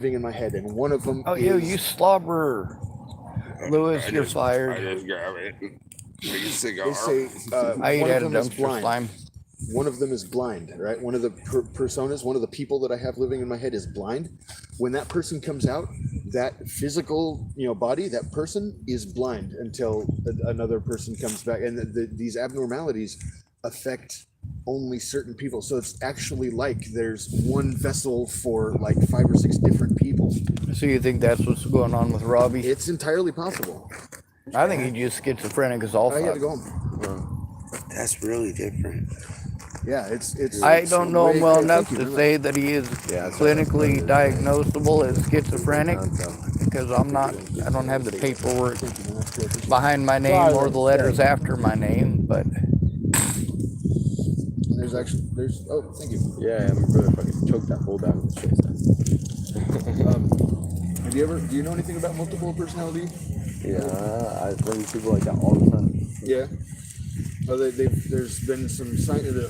living in my head, and one of them Oh, is... you slobber. Lewis, you're fired. I just grab it. Take a cigar. They say I eat one out of of them is dumpster blind. slime. One of them is blind, right? One of the personas, one of the people that I have living in my head is blind. When that person comes out, that physical, body, that person is blind until another person comes back. And these abnormalities affect only certain people. So it's actually like there's one vessel for like 5 or 6 different people. So you think that's what's going on with Robbie? It's entirely possible. I think he's just schizophrenic as all I had fuck. to go home. That's really different. Yeah, it's. I don't know him well way- enough thank you to very say that he is clinically diagnosable as schizophrenic, because I don't have the paperwork much. Thank you, man. That's good. behind my name or the letters after my name, but There's oh, thank you. Yeah, my brother fucking choked that hole down his face. Do you know anything about multiple personality? Yeah, I run into people like that all the time. Yeah. Oh, there's been some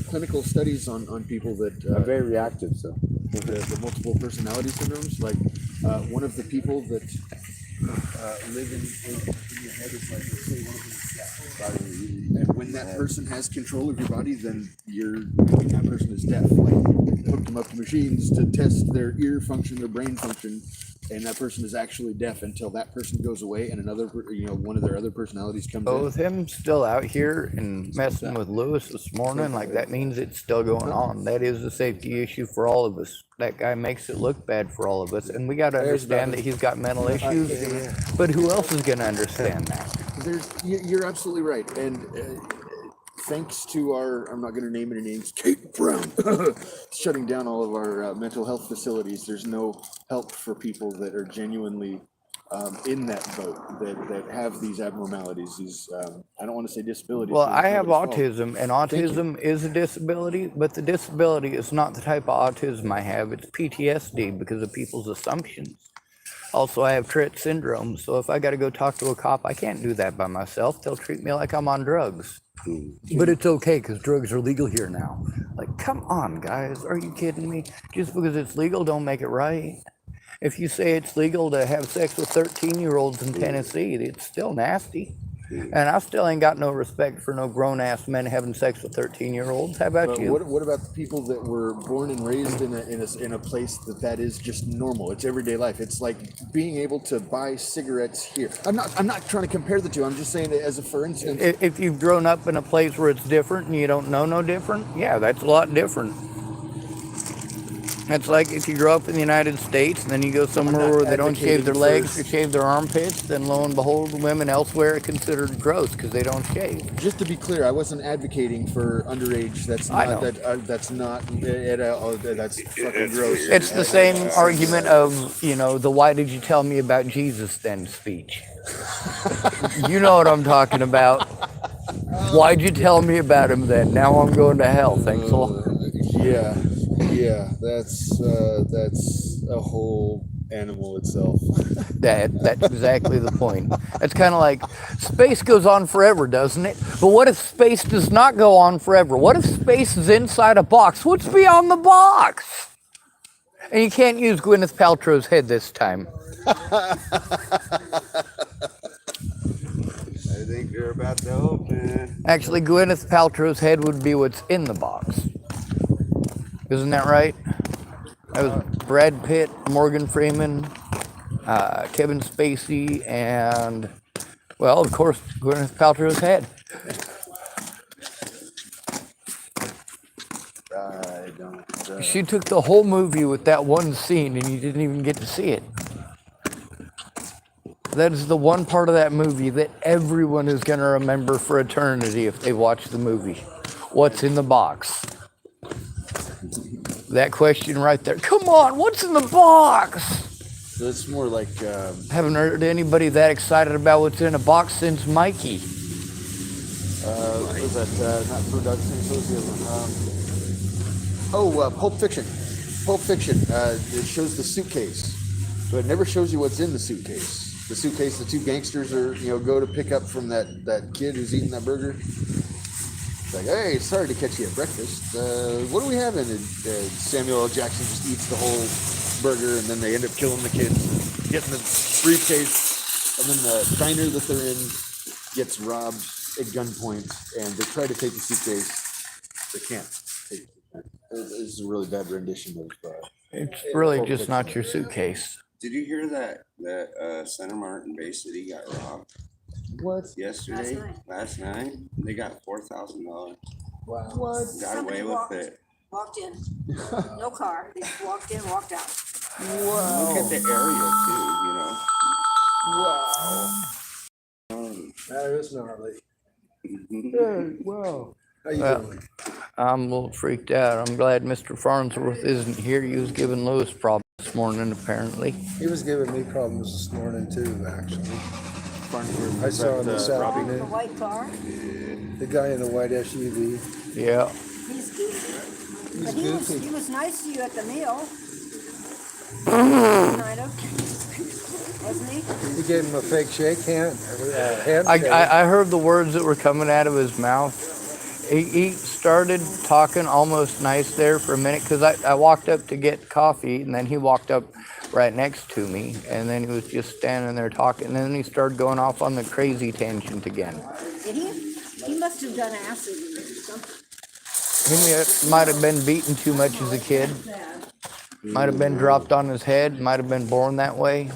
clinical studies on people that I'm very reactive, so. the multiple personality syndromes. Like one of the people that live in your head is like, let's say one of them is deaf. And when that person has control of your body, then that person is deaf. Like hook them up to machines to test their ear function, their brain function, and that person is actually deaf until that person goes away and another, one of their other personalities comes in. with him still out here and messing with Lewis this morning, like that means it's still going on. That is a safety issue for all of us. That guy makes it look bad for all of us, and we got to understand that he's got mental issues. But who else is going to understand that? You're absolutely right, and thanks to I'm not going to name any names, Kate Brown, shutting down all of our mental health facilities. There's no help for people that are genuinely in that boat, that have these abnormalities, these, I don't want to say disabilities. Well, but I it's have nobody's fault. autism, and autism is a disability, but the disability is not the type of autism I have. It's PTSD because of people's assumptions. Also, I have Tourette syndrome, so if I got to go talk to a cop, I can't do that by myself. They'll treat me like I'm on drugs. But it's okay because drugs are legal here now. Like, come on, guys. Are you kidding me? Just because it's legal don't make it right. If you say it's legal to have sex with 13-year-olds in Tennessee, it's still nasty. And I still ain't got no respect for no grown-ass men having sex with 13-year-olds. How about But you? what about the people that were born and raised in a place that is just normal? It's everyday life. It's like being able to buy cigarettes here. I'm not trying to compare the two. I'm just saying it as a for instance. If you've grown up in a place where it's different and you don't know no different, yeah, that's a lot different. It's like if you grow up in the United States and then you go somewhere where they don't shave their legs or shave their armpits, then lo and behold, women elsewhere are considered gross because they don't shave. Just to be clear, I wasn't advocating for underage. That's not that's not that's fucking gross. It's the same argument of, the why did you tell me about Jesus then speech. You know what I'm talking about. Why'd you tell me about him then? Now I'm going to hell. Thanks a lot. Yeah, that's a whole animal itself. That's exactly the point. It's kind of like space goes on forever, doesn't it? But what if space does not go on forever? What if space is inside a box? What's beyond the box? And you can't use Gwyneth Paltrow's head this time. I think you're about to open. Actually, Gwyneth Paltrow's head would be what's in the box. Isn't that right? That was Brad Pitt, Morgan Freeman, Kevin Spacey, and, well, of course, Gwyneth Paltrow's head. I don't. She took the whole movie with that one scene, and you didn't even get to see it. That is the one part of that movie that everyone is going to remember for eternity if they watch the movie. What's in the box? That question right there. Come on, what's in the box? So it's more like Haven't heard anybody that excited about what's in a box since Mikey. what was that? Not Bird Dog Sings. What was the other one? Pulp Fiction. Pulp Fiction. It shows the suitcase, but it never shows you what's in the suitcase. The suitcase the two gangsters are, go to pick up from that kid who's eating that burger. It's like, hey, sorry to catch you at breakfast. What are we having? And Samuel L. Jackson just eats the whole burger, and then they end up killing the kids, getting the briefcase, and then the diner that they're in gets robbed at gunpoint, and they try to take the suitcase. They can't take it. This is a really bad rendition of. It's really just not your suitcase. Did you hear that Center Martin Bay City got robbed? What? Yesterday? Last night? They got $4,000. Wow. What? Got away with it. Walked in. No car. They just walked in, walked out. Wow. Look at the area too, Wow. That is gnarly. you know. Wow. How you Well, doing? I'm a little freaked out. I'm glad Mr. Farnsworth isn't here. He was giving Lewis problems this morning, apparently. He was giving me problems this morning too, actually. Farnsworth I was saw at, him this Oh, the afternoon. white car. The guy in the white SUV. Yeah. He's goofy. But goofy. he was nice to you at the meal. Kind of. Wasn't he? He gave him a fake handshake. I heard the words that were coming out of his mouth. He started talking almost nice there for a minute because I walked up to get coffee, and then he walked up right next to me, and then he was just standing there talking, and then he started going off on the crazy tangent again. Did he? He must have done acid or something. He might have been beaten too much as a kid. Might have been dropped on his head. Might have been born that way.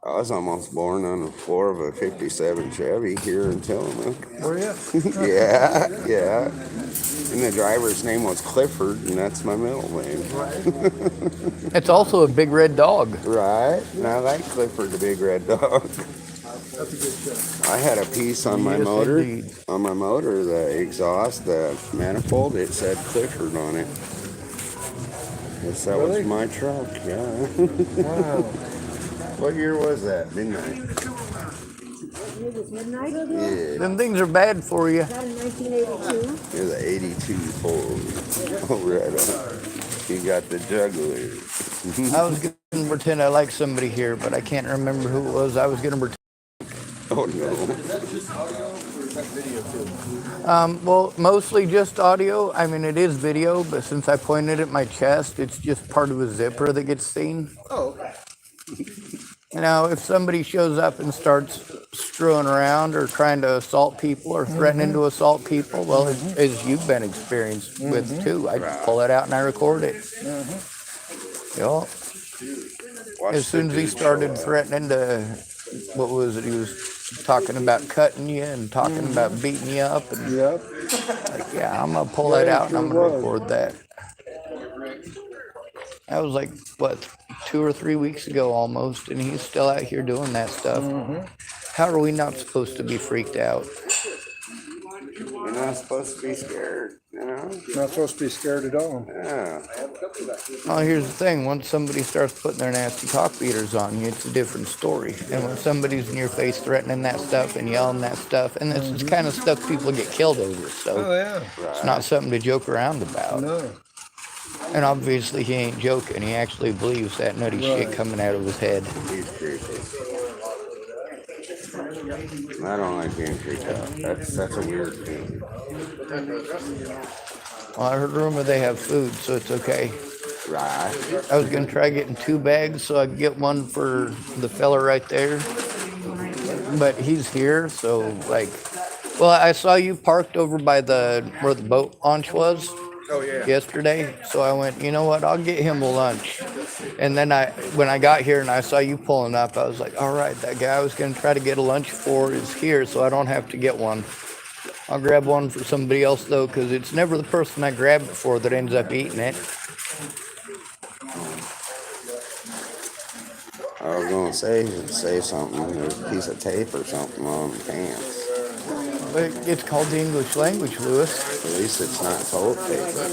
I was almost born on the floor of a 57 Chevy here in Tillamook. Were you? Yeah. And the driver's name was Clifford, and that's my middle name. It's also a big red dog. Right? And I like Clifford, the big red dog. That's a good show. I had a piece on my Yes, motor. indeed. On my motor, the exhaust, the manifold, it said Clifford on it. Guess that Really? was my truck, yeah. Wow. What year was that? Midnight. It was midnight. Yeah. Them things are bad for you. That in 1982. It was an 82 Ford. Oh, right on. You got the juggler. I was going to pretend I like somebody here, but I can't remember who it was. I was going to pretend. Oh, no. Well, mostly just audio. I mean, it is video, but since I pointed at my chest, it's just part of a zipper that gets seen. Oh, okay. You know, if somebody shows up and starts screwing around or trying to assault people or threatening to assault people, well, as you've been experienced with too, I just pull it out and I record it. Yeah. As soon as he started threatening to, what was it? He was talking about cutting you and talking about beating you up, and Yep. like, yeah, I'm gonna pull that out and I'm gonna record that. That was like what, 2 or 3 weeks ago almost, and he's still out here doing that stuff. How are we not supposed to be freaked out? You're not supposed to be scared, you know? Not supposed to be scared at all. Yeah. Well, here's the thing: once somebody starts putting their nasty cock beaters on you, it's a different story. And when somebody's in your face threatening that stuff and yelling that stuff, and this is the kind of stuff people get killed over, so Oh, yeah. it's not something to joke around about. No. And obviously he ain't joking. He actually believes that nutty shit coming out of his head. He's creepy. I don't like being creeped out. That's a weird thing. Well, I heard rumor they have food, so it's okay. Right. I was gonna try getting 2 bags so I could get one for the fella right there. But he's here, so like, well, I saw you parked over by where the boat launch was. Oh, yeah. Yesterday, so I went, you know what, I'll get him a lunch. And then when I got here and I saw you pulling up, I was like, all right, that guy I was going to try to get a lunch for is here, so I don't have to get one. I'll grab one for somebody else though, because it's never the person I grabbed it for that ends up eating it. I was gonna say something. There's a piece of tape or something on the pants. But it's called the English language, Lewis. At least it's not toilet paper.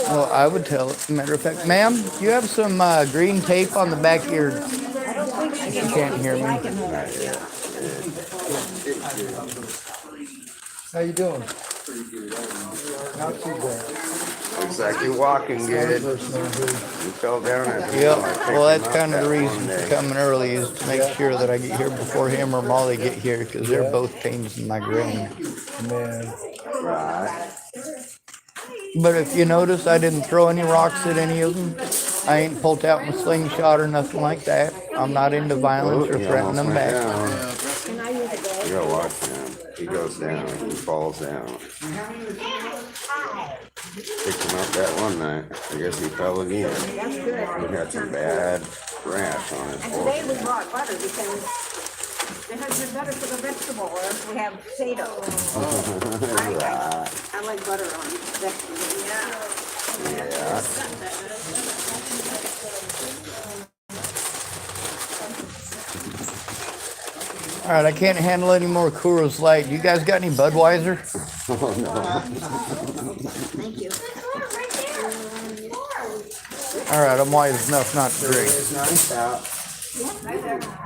Well, I would tell it. Matter of fact, ma'am, do you have some green tape on the back of your... You can't hear me. How you doing? Not too bad. Looks like you're walking good. You fell down at the Yep. Well, that's kind of the reason for coming early, is to make sure that I get here before him or Molly get here, because they're both pains in my groin. Man. Right. But if you notice, I didn't throw any rocks at any of them. I ain't pulled out my slingshot or nothing like that. I'm not into violence or He threatening almost them went back. down. And I use a bag. You gotta watch him. He goes down. He falls down. Picked him up that one night. I guess he fell again. That's good. He had some bad rash on his And today we forehead. brought butter because it has been better for the vegetable oil. We have potato. I like butter on vegetables. Yeah. All right, I can't handle any more Coors Light. You guys got any Budweiser? Thank you. All right, I'm wise enough not to drink. It's nice out.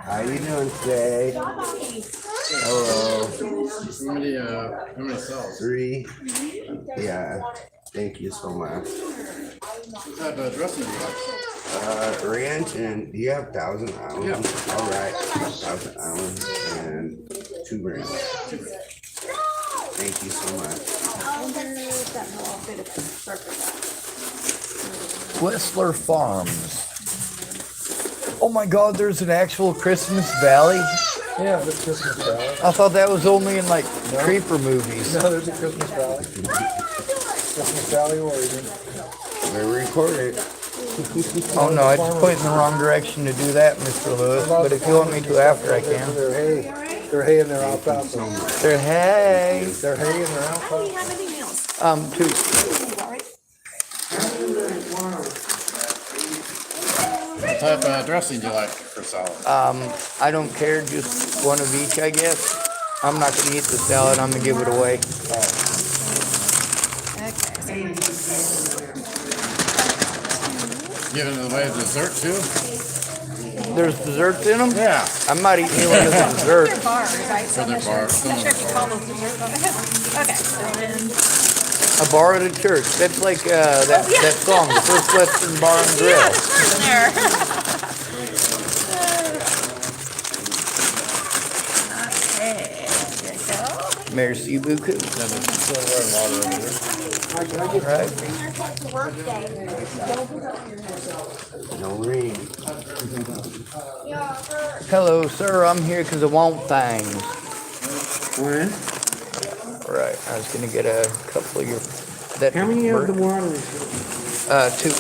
How you doing today? Hello. How many cells? 3. Yeah. Thank you so much. What type of dressing do you like? Ranch and do you have 1,000 Island? Yeah. All right. 1,000 Island and 2 grams. Thank you so much. Whistler Farms. Oh my God, there's an actual Christmas Valley. Yeah, there's Christmas Valley. I thought that was only in like creeper movies. No, there's a Christmas Valley. Christmas Valley, Oregon. They record it. Oh no, I just point in the wrong direction to do that, Mr. Lewis. But if you want me to after, I can. Their hay. Their hay and their alfalfa. They're hey. Their hay and their How do you alfalfa. have anything else? 2. All right. What type of dressing do you like for salad? I don't care, just one of each, I guess. I'm not gonna eat the salad. I'm gonna give it away. Giving it away as dessert too? There's desserts in them. Yeah. I'm not eating any of the dessert. They're bars, right? So For their bar. I'm not sure if you call those dessert. Okay, so then. A bar at a church. That's like that song, the First Western Bar and Grill. Okay, there you go. Merci beaucoup. Right. No ring. Hello, sir. I'm here because I want things. When? Right. I was gonna get a couple of your. That How many of the bird- waters? 2.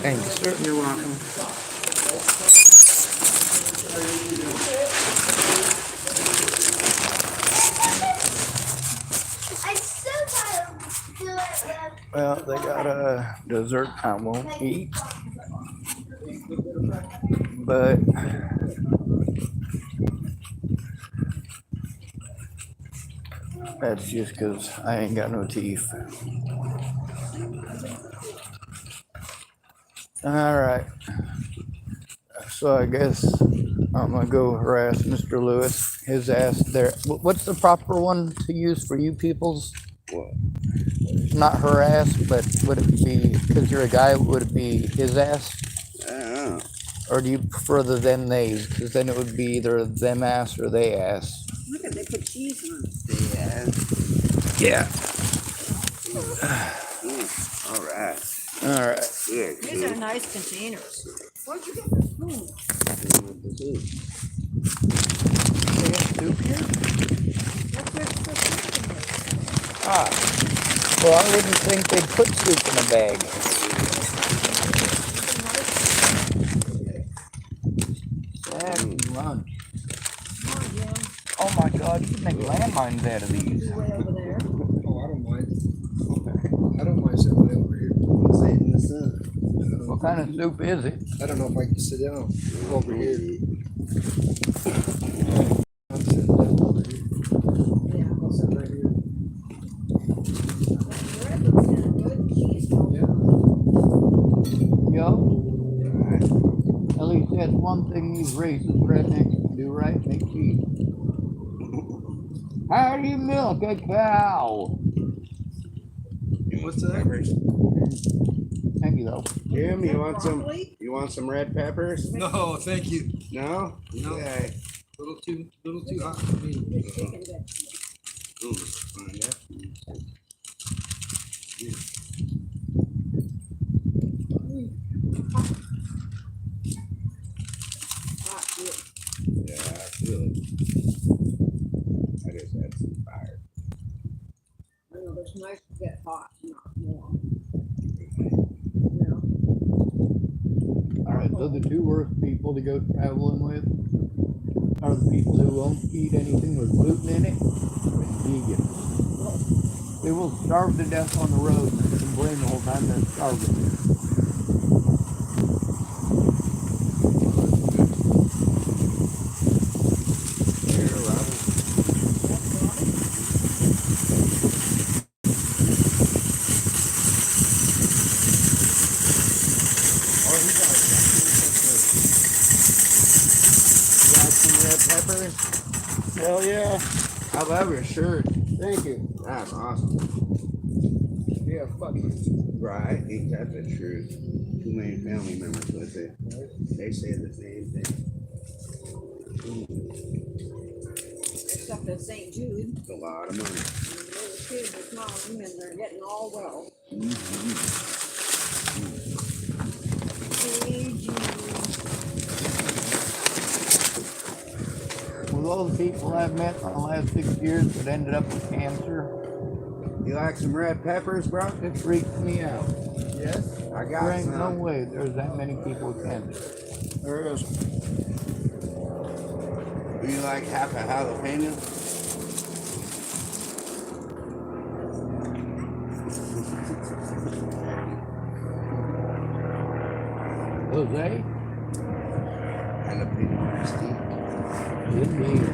Thank you, sir. You're welcome. Well, they got a dessert I won't eat, but that's just because I ain't got no teeth. All right. So I guess I'm gonna go harass Mr. Lewis. His ass there. What's the proper one to use for you peoples? Not harass, but would it be, because you're a guy, would it be his ass? I don't know. Or do you prefer the them theys? Because then it would be either them ass or they ass. Look at, they put cheese on it. Yeah. Yeah. All right. All right. Good. These are nice containers. Where'd you get the spoon? They got soup here? Look, there's the soup in there. Ah. Well, I wouldn't think they'd put soup in a bag. That's lunch. Oh my God, you can make landmines out of these. Way over there. Oh, I don't mind. I don't mind sitting way over here. Sitting in the sun. What kind of soup is it? I don't know if I can sit down over here. I'm sitting down over here. Yeah. I'll sit right here. The bread looks kind of good. Cheese. Yo, at least that's one thing these racist rednecks can do, right? Make cheese. How do you milk a cow? What's that? Thank you, though. Jim, you want some? You want some red peppers? No, thank you. No? No. Okay. Little too hot for me. Ooh, find out. Yeah, I feel it. I just had some fire. I know it's nice to get hot, not warm. You know? All right, so the two worst people to go traveling with are the people who won't eat anything with gluten in it and vegans. They will starve to death on the road and complain the whole time they're starving. Here, Robert. You got some red peppers? Hell yeah. I love your shirt. Thank you. That's awesome. Yeah, fuck it. Right, that's the truth. Too many family members with it. They say the same thing. Except at St. Jude, It's a lot of money. those kids are smiling and they're getting all well. Hey, Jude. With all the people I've met in the last 6 years that ended up with cancer, You like some red peppers, bro? it freaks me out. Yes. I got There ain't no some. way there's that many people with cancer. There is. Do you like half a jalapeno? Jose? Jalapeno steak. Indeed.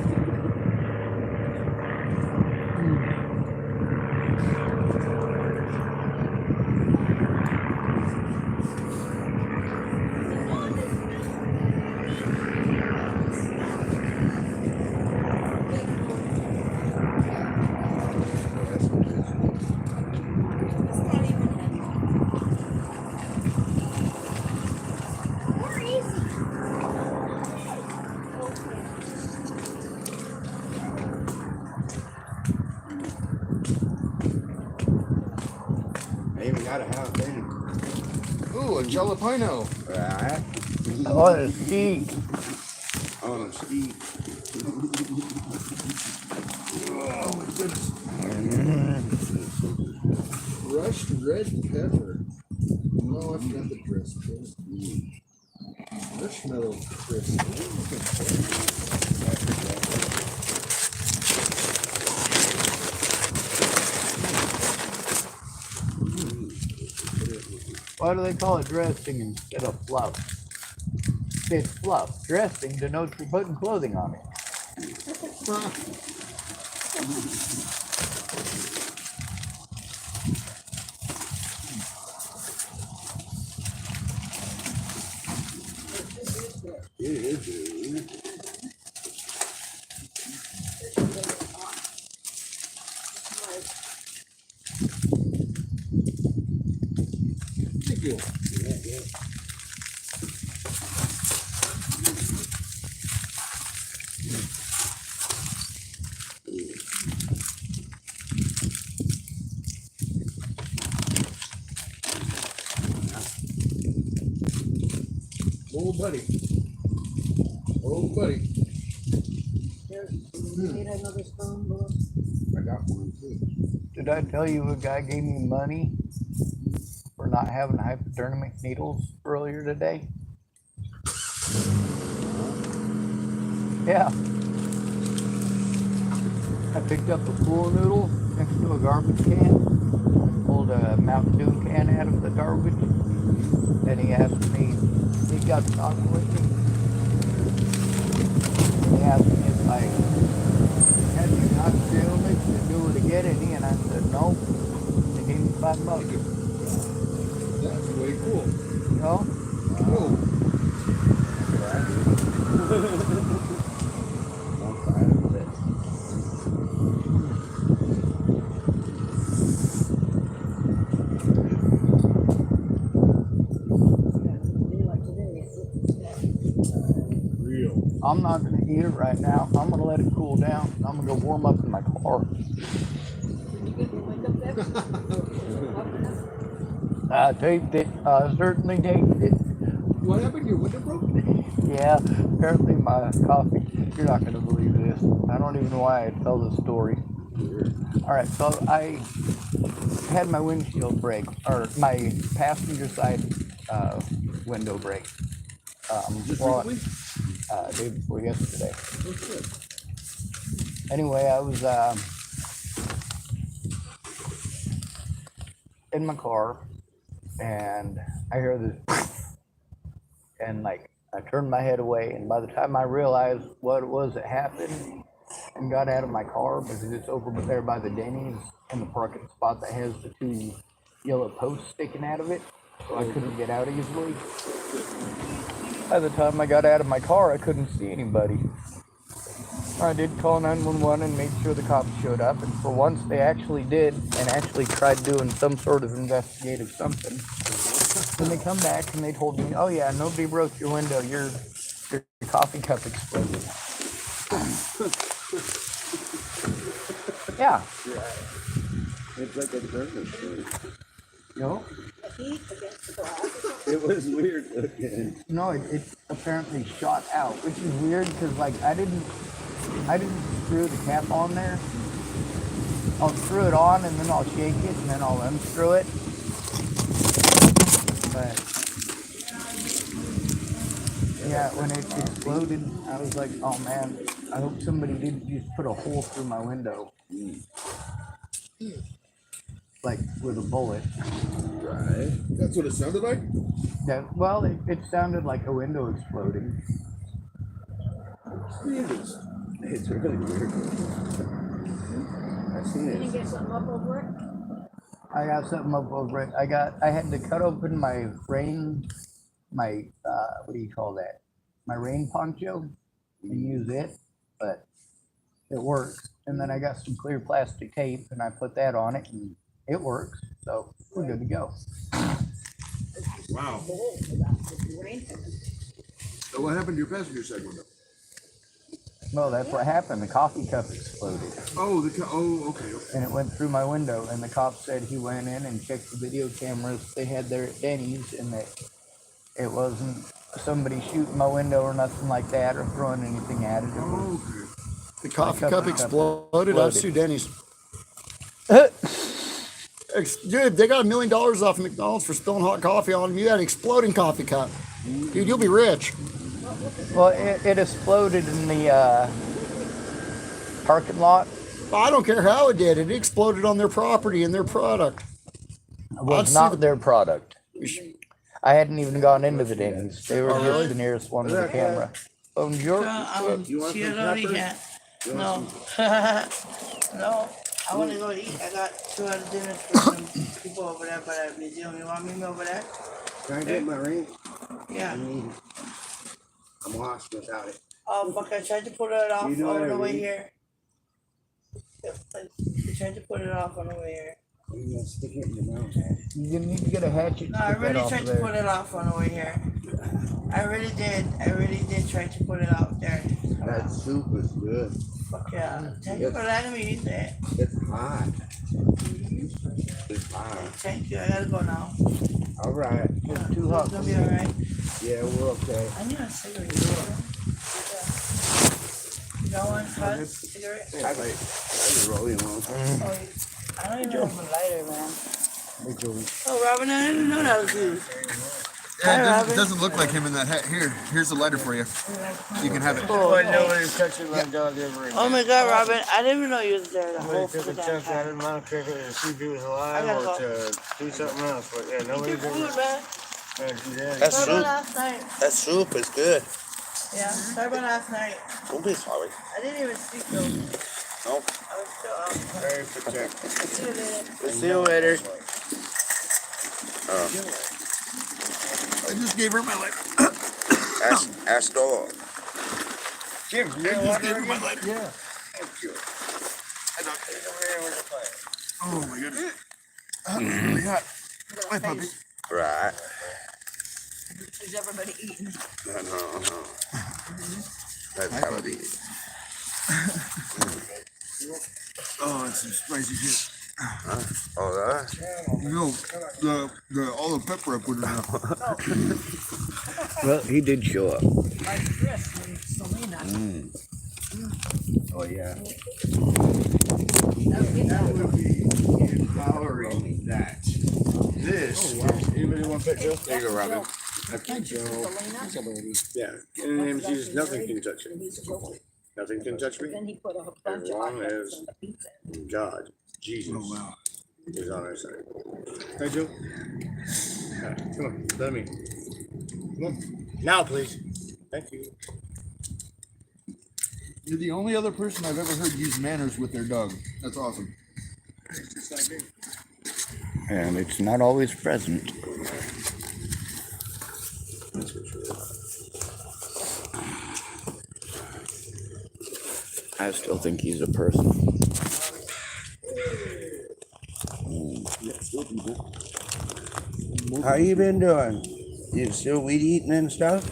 I even got a jalapeno. Ooh, a jalapeno. Right. Oh, the steak. On a steak. Oh my goodness. Crushed red pepper. No, I forgot the dressing. Marshmallow crisp. Why do they call it dressing instead of fluff? It's fluff. Dressing denotes you're putting clothing on it. It is good. Thank you. Oh, buddy. Oh, buddy. Here, you need another spoon, Lou? I got one too. Did I tell you a guy gave me money for not having hypodermic needles earlier today? Yeah. I picked up a pool noodle next to a garbage can, pulled a Mountain Dew can out of the garbage, and he asked me, he got talking with me. He asked me if I had any hypodermic to do it again, and I said no. They gave me $5. That's way cool. You know? Cool. One side of it. Yeah, a day like today. I'm not gonna eat it right now. I'm gonna let it cool down. I'm gonna go warm up in my car. Did you get the window fixed? I taped it. I certainly taped it. What happened? Your window broke? Yeah, apparently my coffee. You're not gonna believe this. I don't even know why I tell this story. All right, so I had my windshield break, or my passenger side window break. Day before yesterday. Anyway, I was in my car, and I hear this, and like I turned my head away, and by the time I realized what it was that happened, and got out of my car, because it's over there by the Denny's in the parking spot that has the two yellow posts sticking out of it, so I couldn't get out easily. By the time I got out of my car, I couldn't see anybody. I did call 911 and made sure the cops showed up, and for once they actually did, and actually tried doing some sort of investigative something. Then they come back and they told me, oh yeah, nobody broke your window, your coffee cup exploded. Yeah. It's like a burger story. No, The heat against the glass. It was weird looking. no, it apparently shot out, which is weird because like I didn't screw the cap on there. I'll screw it on and then I'll shake it and then I'll unscrew it. But yeah, when it exploded, I was like, oh man, I hope somebody didn't just put a hole through my window. Like with a bullet. Right. That's what it sounded like? Yeah, well, it sounded like a window exploding. It's really weird. I've seen Did you it. get something up over it? I got something up over it. I had to cut open my rain, what do you call that? My rain poncho and use it, but it works. And then I got some clear plastic tape and I put that on it and it works. So we're good to go. Wow. Bowl for that, with the rain. So what happened to your passenger side window? Well, that's what happened. The coffee cup exploded Oh, okay. and it went through my window. And the cop said he went in and checked the video cameras they had there at Denny's and that it wasn't somebody shooting my window or nothing like that or throwing anything at it. It was Okay. The coffee cup cup exploded. I'd sue Denny's. Dude, they got $1 million off McDonald's for spilling hot coffee on them. You had an exploding coffee cup. Dude, you'll be rich. Well, it exploded in the parking lot. I don't care how it did. It exploded on their property and their product. It was see not the- their product. I hadn't even gone into the Denny's. They were Oh, just really? the nearest one to the camera. Bonjour. You want She some already peppers? had. No. No. I want to go eat. I got 2 other dinners for some people over there, but I'm busy. You want me over there? Can I get my ring? Yeah. I'm lost without it. Oh, fuck. I tried to put it off You know on what the I way mean? here. I tried to put it off on the way here. You gotta stick it in your mouth. You need to get a hatchet. No, I really tried to put it off on the way here. I really did. I really did try to put it out there. That soup is good. Fuck yeah. Thank you for letting me eat that. It's hot. It's hot. Thank you. I gotta go now. All right. It's too hot. It's gonna be alright. Yeah, we're okay. I need a cigarette. You got one? Hot cigarette? I was rolling one. Oh, I don't even have a lighter, man. Oh, Robin, I didn't know that was you. Hi, Yeah, Robin. it doesn't look like him in that hat. Here's a lighter for you. You can have it. Nobody's touching my dog ever again. Oh my God, Robin, I didn't even know you was there the whole Somebody took a freaking chunk out time. of him. I don't care if it was to see if he was alive gotta or go. to do something else. But yeah, Eat nobody's your ever food, man. trying to do that. That's Sorry about soup. last night. That soup is good. Yeah, sorry about last night. Don't be sorry. I didn't even sleep though. No. I was still out. Very protective. See you later. See you later. I just gave her my lighter. Ask dog. Jim, you I know just what? gave her my lighter. Yeah. Thank you. Over here with the fire. Oh my goodness. What do you got? Hi, puppy. Right. Is everybody eating? No. That's how it is. Oh, it's some spicy shit. All right. No, the all the pepper I put in Well, he did show up. Like Chris and Selena. Oh yeah. That would be empowering that. This. Anybody want a picture? There you go, Robin. Thank you, Selena. Yeah. And she's nothing can touch it. And he's a joke. Nothing can touch me. Then he put a bunch of long hot dogs as- on the pizza. God, Jesus Oh wow. is on our side. Hey, Joe. Come on, let me. Come on. Now, please. Thank you. You're the only other person I've ever heard use manners with their dog. That's awesome. And it's not always present. I still think he's a person. How you been doing? You still weed eating and stuff?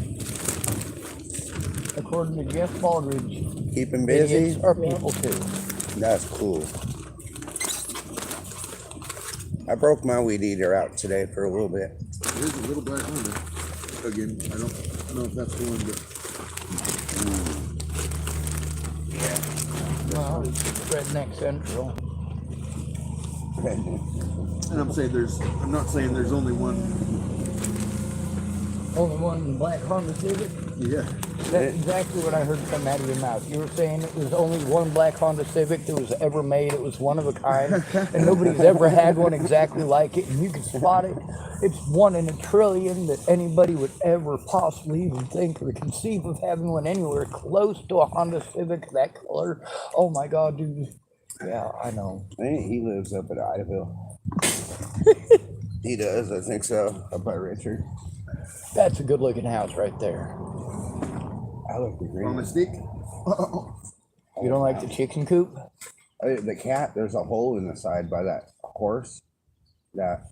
According to Jeff Baldridge, Keeping busy? idiots are people too. That's cool. I broke my weed eater out today for a little bit. There's a little black Honda. Again, I don't know if that's the one, but Well, Redneck Central. and I'm not saying there's only one. Only one black Honda Civic? Yeah. That's exactly what I heard come out of your mouth. You were saying it was only one black Honda Civic that was ever made. It was one of a kind, and nobody's ever had one exactly like it. And you can spot it. It's 1 in a trillion that anybody would ever possibly even think or conceive of having one anywhere close to a Honda Civic that color. Oh my God, dude. Yeah, I know. Hey, he lives up at Idaville. He does, I think so. Up by Richard. That's a good-looking house right there. I like the green. On one. a stick. You don't like the chicken coop? The cat, there's a hole in the side by that horse. That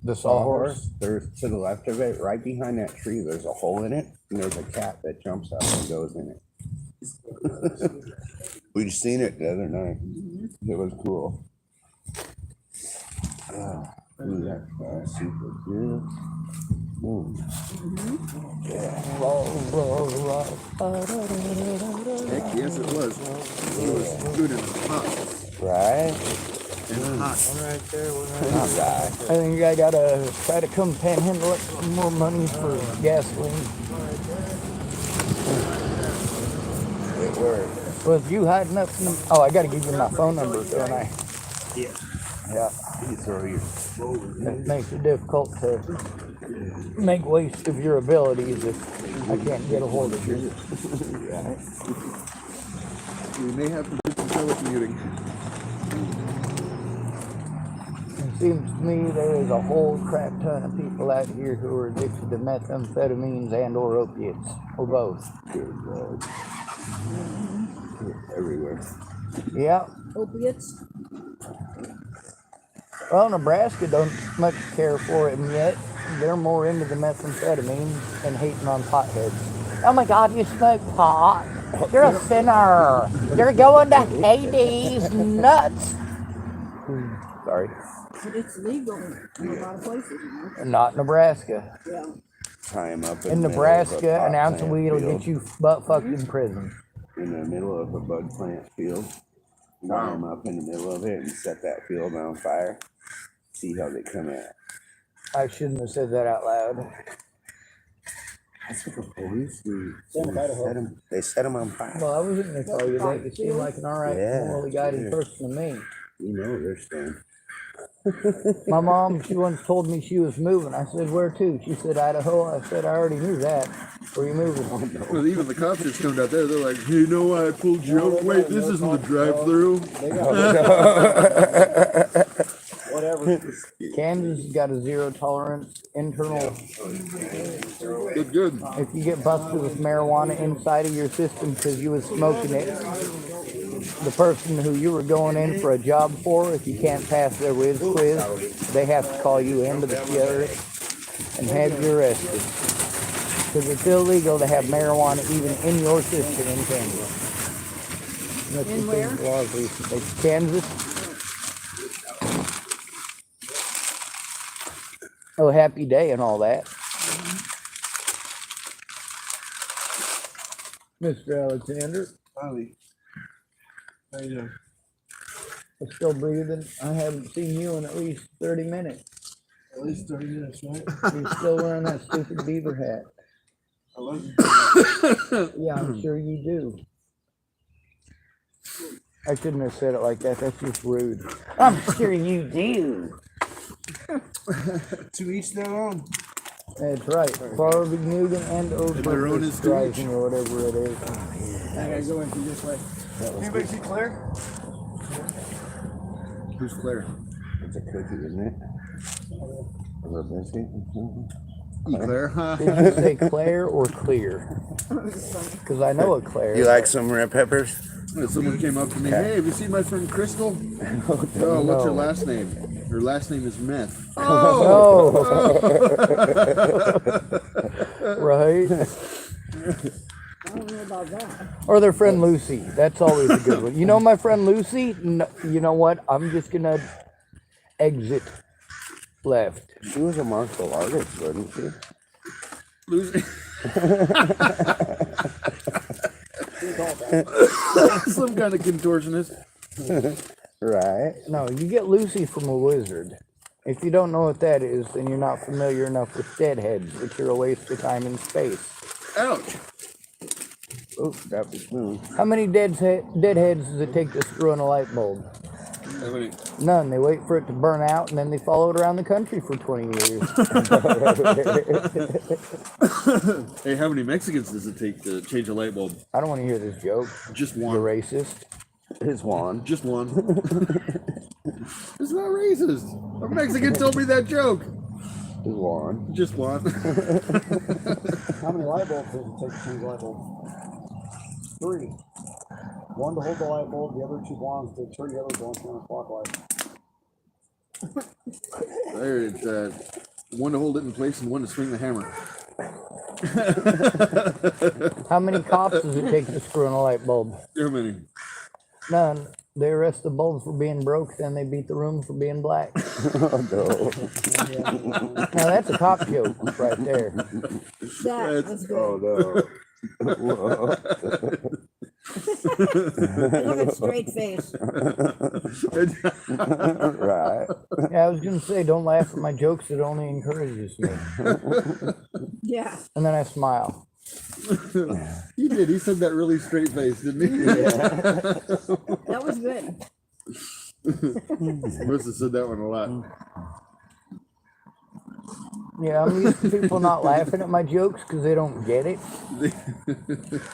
The sawhorse? There's to the left of it, right behind that tree, there's a hole in it, and there's a cat that jumps out and goes in it. We just seen it the other night. It was cool. Ooh, that's super good. Ooh. Heck yes, it was. It was good and hot. Right? And hot. Not bad. I think I gotta try to come panhandle it for more money for gasoline. It worked. Was you hiding up in the... Oh, I gotta give you my phone number, don't I? Yeah. Yeah. You throw your It makes it difficult to make waste of your abilities if I can't get a hold of you. We may have to do some telecommuting. It seems to me there is a whole crap ton of people out here who are addicted to methamphetamines and or opiates, or both. good God. Everywhere. Yeah. Opiates. Well, Nebraska don't much care for it yet. They're more into the methamphetamine and hating on potheads. Oh my God, you smoke pot. You're a sinner. You're going to Hades. Nuts. Sorry. But it's legal in a lot of places, you know. Not Nebraska. Yeah. Tie him up In the middle of a Nebraska, pot an ounce of plant weed will field. get you butt fucked in prison. In the middle of a bud plant field. Tie him up in the middle of it and set that field on fire. See how they come at. I shouldn't have said that out loud. That's what the police do. Idaho. They set him on fire. Well, I wasn't going to call you that. You seem like an alright, Yeah, morally guided yeah. person to me. You know they're staying. My mom, she once told me she was moving. I said, where to? She said, Idaho. I said, I already knew that. Where you moving? Well, even the cops just come out there. They're like, hey, you know why I pulled you over? Wait, this isn't the drive-through. Kansas has got a zero tolerance internal. Good, good. If you get busted with marijuana inside of your system because you was smoking it, the person who you were going in for a job for, if you can't pass their whiz quiz, they have to call you into the sheriff and have you arrested. Because it's illegal to have marijuana even in your system in Kansas. That's In the where? thing laws recently. Kansas. Oh, happy day and all that. Mr. Alexander, Bobby, how you doing? I'm still breathing. I haven't seen you in at least 30 minutes. At least 30 minutes, right? You're still wearing that stupid beaver hat. I love you. Yeah, I'm sure you do. I shouldn't have said it like that. That's just rude. I'm sure you do. To each their own. That's right. Farmington and their own is to each. Rising or whatever it is. I gotta go in through this way. Anybody see Claire? Who's Claire? It's a cookie, isn't it? A little biscuit. Claire, huh? Did you say Claire or clear? Because I know a Claire. You like some red peppers? Someone came up to me, hey, have you seen my friend Crystal? Oh, what's her last name? Her last name is Meth. Oh! Right? I don't know about that. Or their friend Lucy. That's always a good one. You know my friend Lucy? No, you know what? I'm just going to exit left. She was a martial artist, wasn't she? Lucy. Some kind of contortionist. Right. No, you get Lucy from a wizard. If you don't know what that is, then you're not familiar enough with deadheads, which are a waste of time and space. Ouch. Oh, that was smooth. How many deadheads does it take to screw in a light bulb? None. They wait for it to burn out, and then they follow it around the country for 20 years. Hey, how many Mexicans does it take to change a light bulb? I don't want to hear this joke. Just You're one. racist. His wand. Just one. It's not racist. A Mexican told me that joke. His wand. Just one. How many light bulbs does it take to change a light bulb? 3. One to hold the light bulb, the other 2 wands to turn the other going counterclockwise. There, it's one to hold it in place and one to swing the hammer. How many cops does it take to screw in a light bulb? How many? None. They arrest the bulb for being broke, then they beat the room for being black. Oh, no. Now that's a cop joke right there. That was good. Oh, no. Look at straight face. Right. Yeah, I was gonna say, don't laugh at my jokes. It only encourages me. Yeah. And then I smile. He did. He said that really straight face, didn't he? That was good. Must have said that one a lot. Yeah, I'm used to people not laughing at my jokes because they don't get it.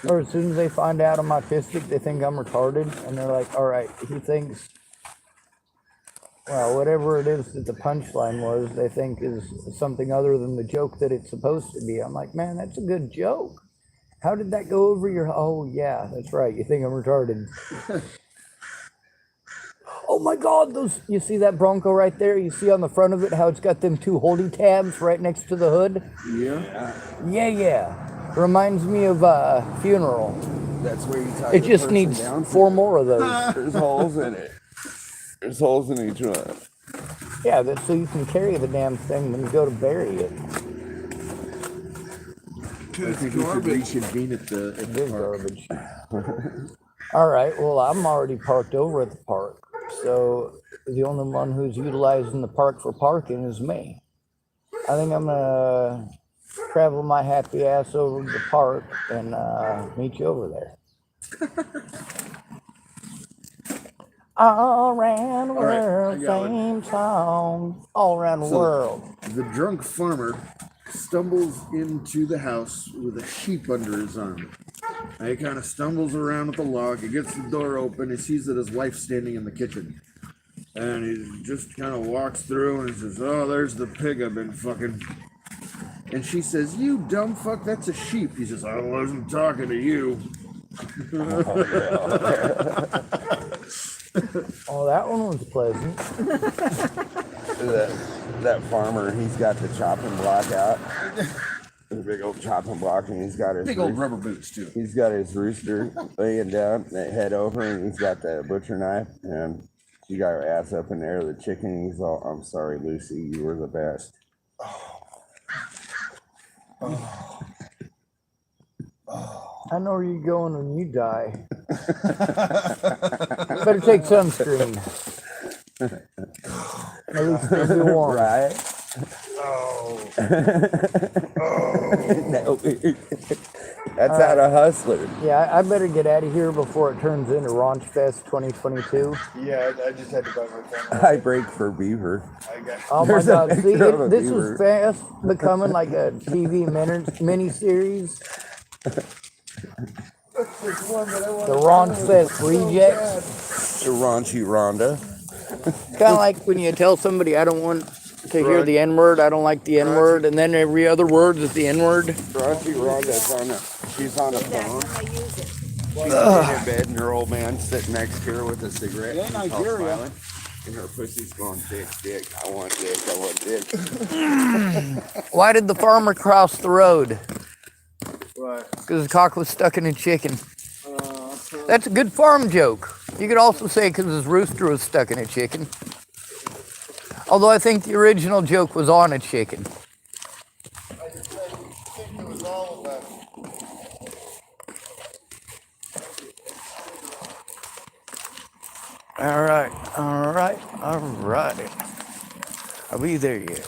Or as soon as they find out I'm autistic, they think I'm retarded. And they're like, all right, he thinks, well, whatever it is that the punchline was, they think is something other than the joke that it's supposed to be. I'm like, man, that's a good joke. How did that go over your... Oh, yeah, that's right. You think I'm retarded. Oh my God, those, you see that Bronco right there? You see on the front of it how it's got them 2 holding tabs right next to the hood? Yeah. Yeah. Reminds me of a funeral. That's where you tie It the just person needs down. 4 more of those. There's holes in it. There's holes in each one. Yeah, that's so you can carry the damn thing when you go to bury it. I think we should reconvene at the It is park. garbage. All right, well, I'm already parked over at the park. So the only one who's utilizing the park for parking is me. I think I'm gonna travel my happy ass over to the park and meet you over there. All around the All right, world, I got one. same song. All around the So- world. The drunk farmer stumbles into the house with a sheep under his arm. And he kind of stumbles around with the log. He gets the door open. He sees that his wife's standing in the kitchen. And he just kind of walks through and he says, oh, there's the pig I've been fucking. And she says, you dumb fuck, that's a sheep. He says, I wasn't talking to you. Oh, that one was pleasant. That farmer, he's got the chopping block out. a big old chopping block, and he's got his Big old rubber boots too. he's got his rooster laying down, that head over, and he's got the butcher knife, and she got her ass up in there. The chicken, he's all, "I'm sorry, Lucy, you were the best." I know where you're going when you die. Better take sunscreen. At least you'll be warm. Right? Oh. No. That's out of Hustler. Yeah, I better get out of here before it turns into Raunch Fest 2022. Yeah, I just had to buy my camera. I break for beaver. I got. Oh my There's a God! See, picture of a this beaver. is fast becoming like a TV mini series. The Raunch Fest rejects. The raunchy Rhonda. Kind of like when you tell somebody, "I don't want to hear the N word. I don't like the N word," and then every other word is the N word. Raunchy Rhonda's she's on a That's phone. when I use it. She's laying in bed, and her old man sitting next to her with a cigarette. Yeah, She's all Nigeria. smiling, and her pussy's going, "Dick, dick, I want dick, I want dick." Why did the farmer cross the road? What? Because the cock was stuck in a chicken. That's a good farm joke. You could also say because his rooster was stuck in a chicken. Although I think the original joke was on a chicken. I just said chicken was all of them. All right, all right, all right. Are we there yet?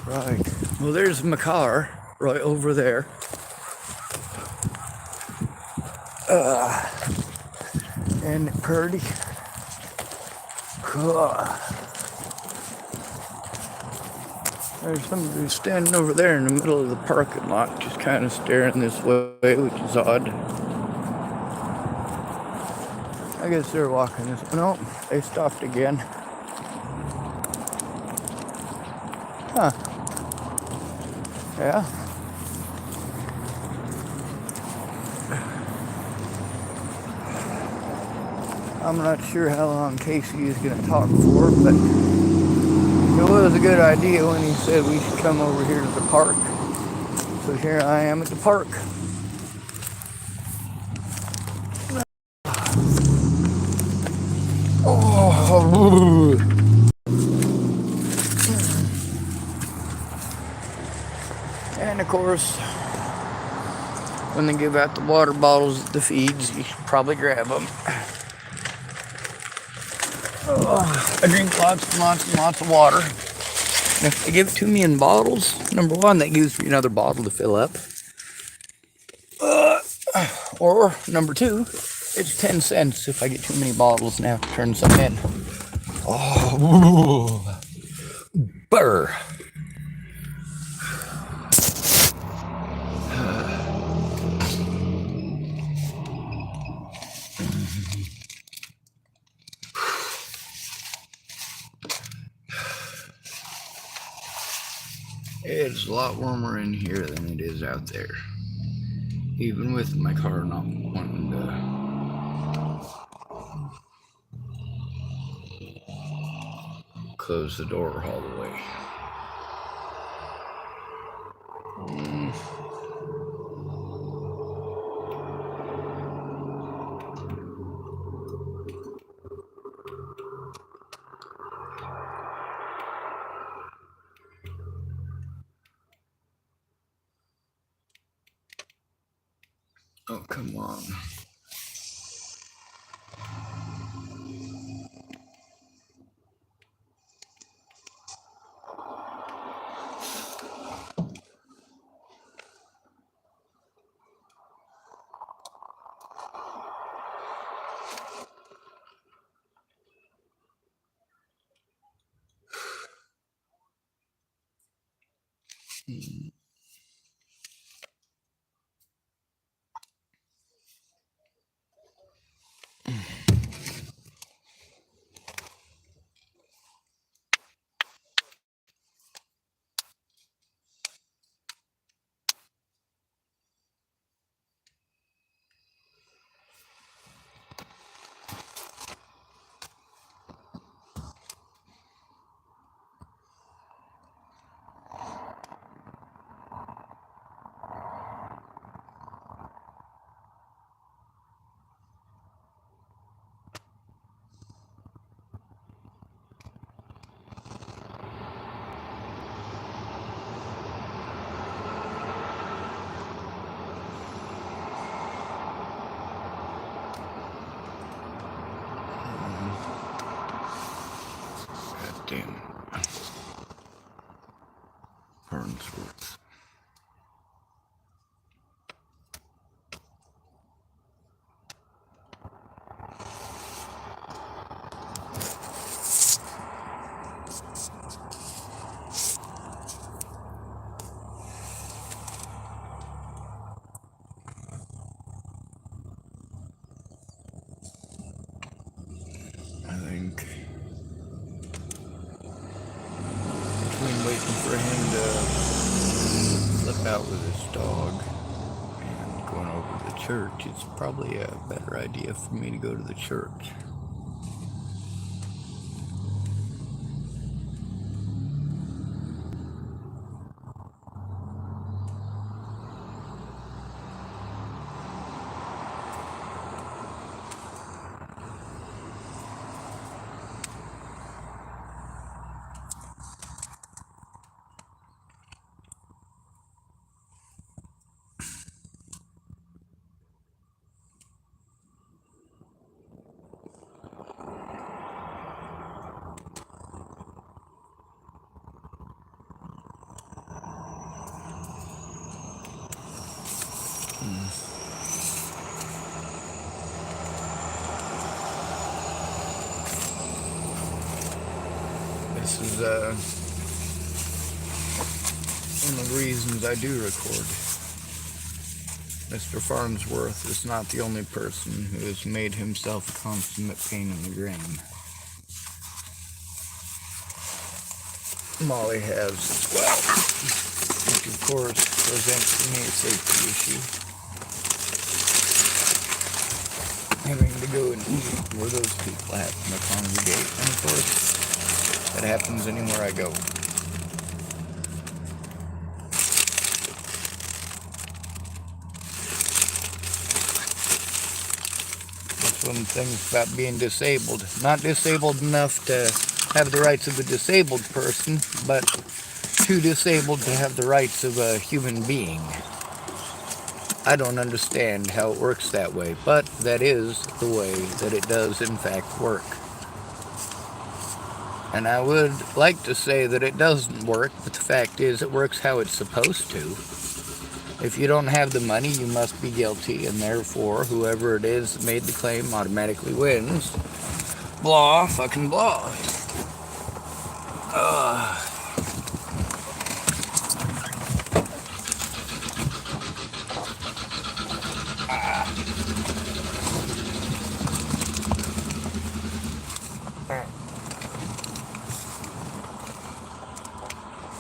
Right. Well, there's my car right over there. And Purdy. There's somebody standing over there in the middle of the parking lot, just kind of staring this way, which is odd. I guess they're walking this. No, they stopped again. Huh. Yeah. I'm not sure how long Casey is going to talk for, but it was a good idea when he said we should come over here to the park. So here I am at the park. Oh. And of course, when they give out the water bottles at the feeds, you should probably grab them. I drink lots and lots and lots of water. And if they give it to me in bottles, number one, that gives me another bottle to fill up. Or number two, it's 10 cents if I get too many bottles and have to turn some in. Oh, burr. It's a lot warmer in here than it is out there. Even with my car not wanting to close the door all the way. Oh, come on. damn Farnsworth. I think between waiting for him to slip out with his dog and going over to the church, it's probably a better idea for me to go to the church. This is one of the reasons I do record. Mr. Farnsworth is not the only person who has made himself a consummate pain in the grain. Molly has as well, which of course presents to me a safety issue. Having to go and eat where those people happen to congregate, and of course, that happens anywhere I go. That's one of the things about being disabled. Not disabled enough to have the rights of a disabled person, but too disabled to have the rights of a human being. I don't understand how it works that way, but that is the way that it does in fact work. And I would like to say that it doesn't work, but the fact is it works how it's supposed to. If you don't have the money, you must be guilty, and therefore whoever it is that made the claim automatically wins. Blah, fucking blah.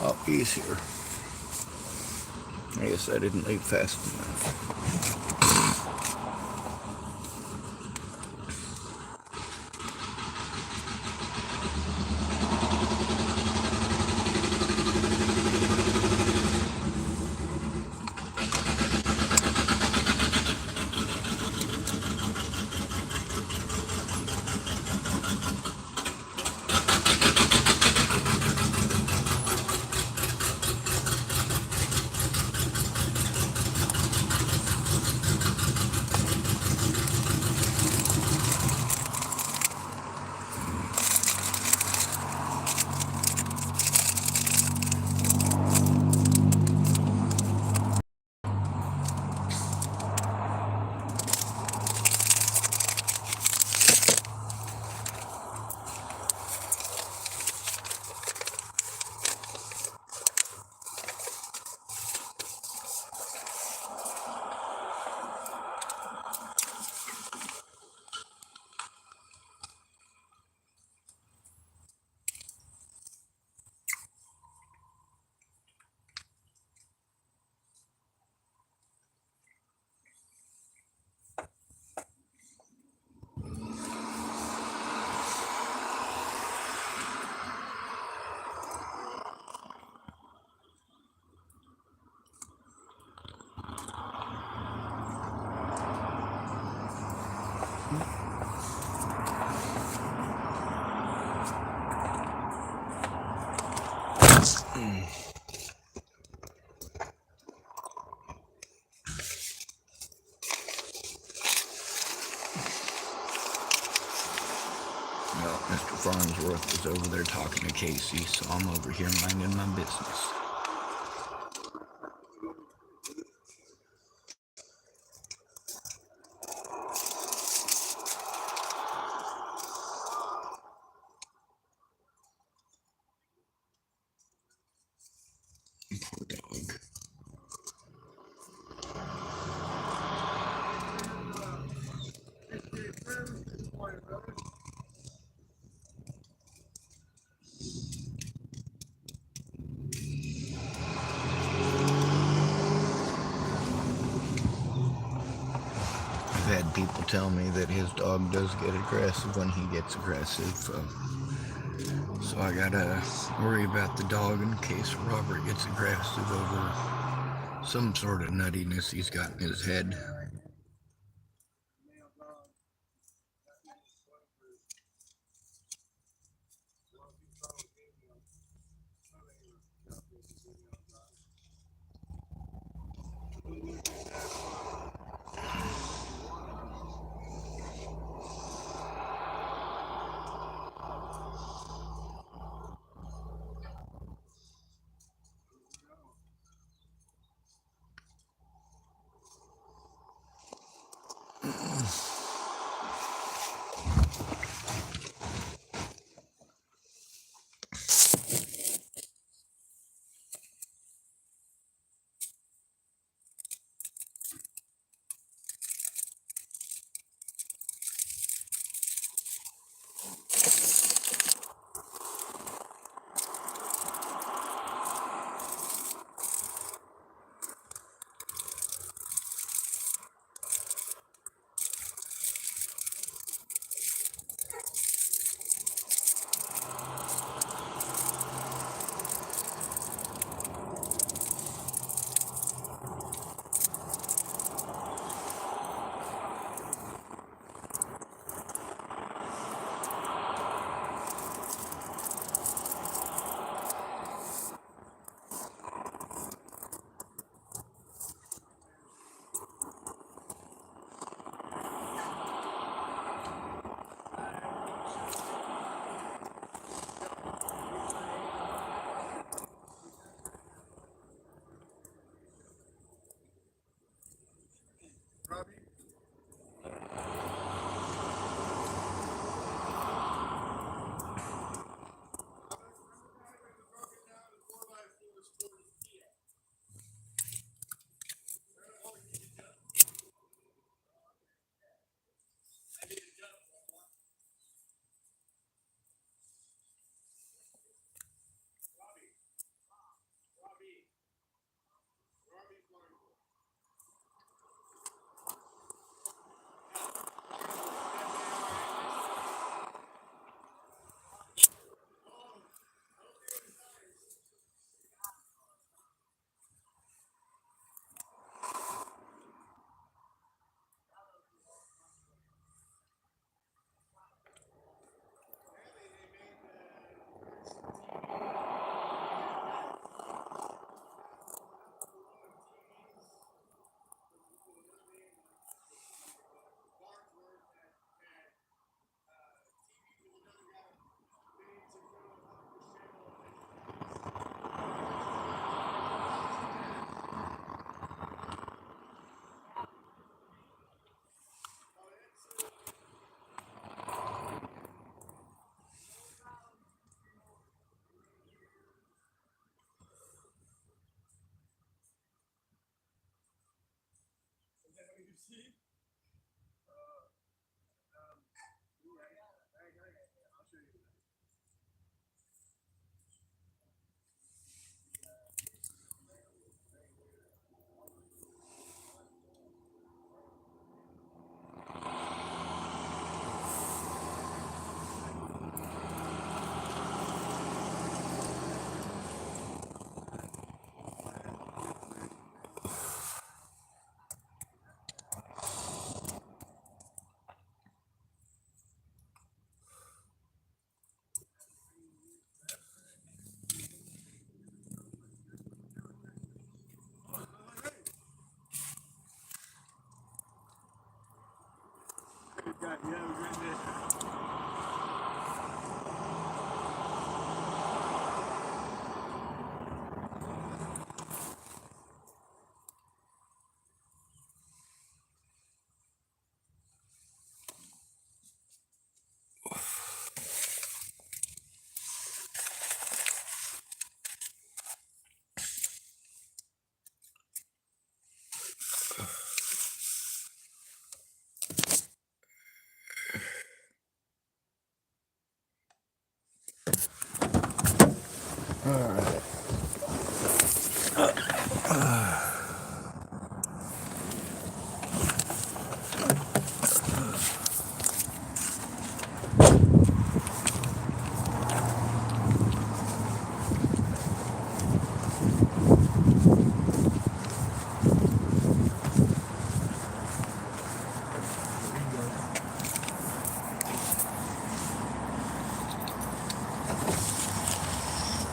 Oh, he's here. I guess I didn't leave fast enough. Well, Mr. Farnsworth was over there talking to Casey, so I'm over here minding my business. Poor dog. I've had people tell me that his dog does get aggressive when he gets aggressive, so I gotta worry about the dog in case Robert gets aggressive over some sort of nuttiness he's got in his head.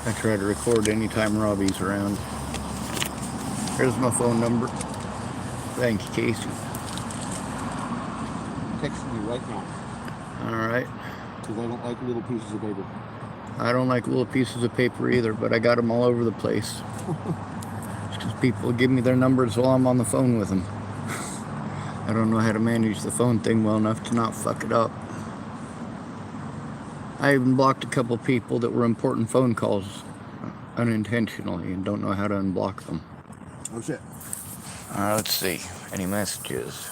I try to record anytime Robbie's around. Here's my phone number. Thank you, Casey. Texting you right now. All right. Because I don't like little pieces of paper. I don't like little pieces of paper either, but I got them all over the place. Because people give me their numbers while I'm on the phone with them. I don't know how to manage the phone thing well enough to not fuck it up. I even blocked a couple people that were important phone calls unintentionally and don't know how to unblock them. Oh shit. Let's see. Any messages?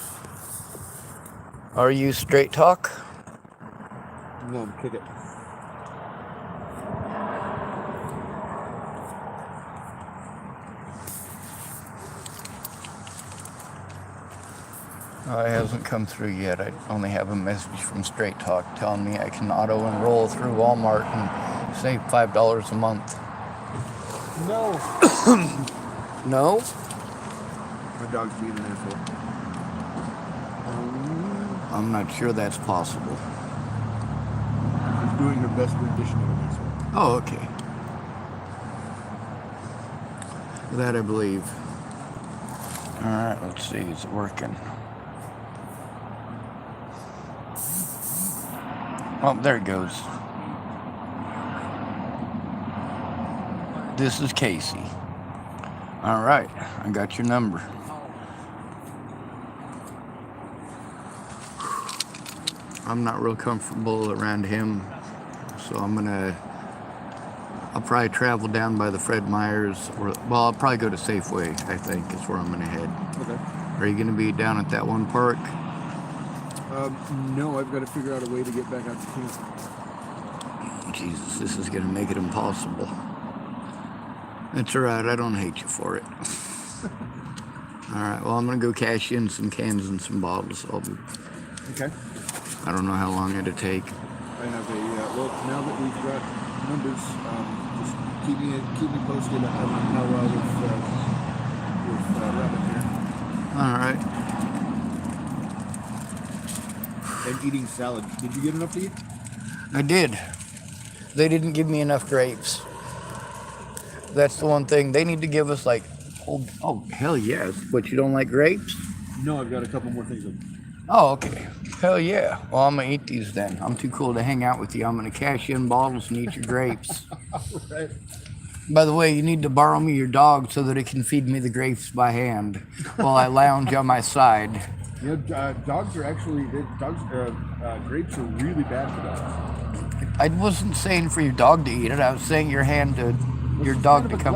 Are you straight talk? No, kick it. It hasn't come through yet. I only have a message from Straight Talk telling me I can auto-enroll through Walmart and save $5 a month. No. No? My dog's being an asshole. I'm not sure that's possible. She's doing her best rendition of an asshole. Oh, okay. That I believe. Alright, let's see. Is it working? Oh, there it goes. This is Casey. All right, I got your number. I'm not real comfortable around him, so I'll probably travel down by the Fred Meyer's, or, well, I'll probably go to Safeway, I think, is where I'm gonna head. Okay. Are you gonna be down at that one park? No, I've got to figure out a way to get back out to camp. Jesus, this is gonna make it impossible. That's alright, I don't hate you for it. Alright, well, I'm gonna go cash in some cans and some bottles. Okay. I don't know how long it'll take. I have a, well, now that we've got numbers, just keep me posted on how well with Robert here. Alright. And eating salad. Did you get enough to eat? I did. They didn't give me enough grapes. That's the one thing. They need to give us like, oh hell yes. But you don't like grapes? No, I've got a couple more things. Oh, okay. Hell yeah. Well, I'm gonna eat these then. I'm too cool to hang out with you. I'm gonna cash in bottles and eat your grapes. Right. By the way, you need to borrow me your dog so that it can feed me the grapes by hand while I lounge on my side. You know, dogs are actually, grapes are really bad for dogs. I wasn't saying for your dog to eat it. I was saying your dog to come.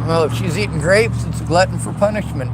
Well, if she's eating grapes, it's a glutton for punishment.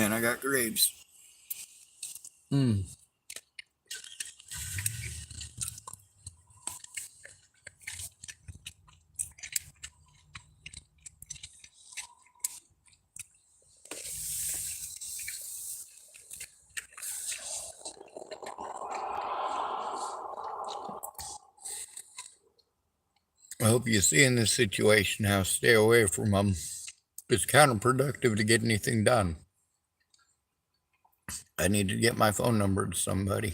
And I got grapes. I hope you see in this situation how stay away from them. It's counterproductive to get anything done. I need to get my phone number to somebody.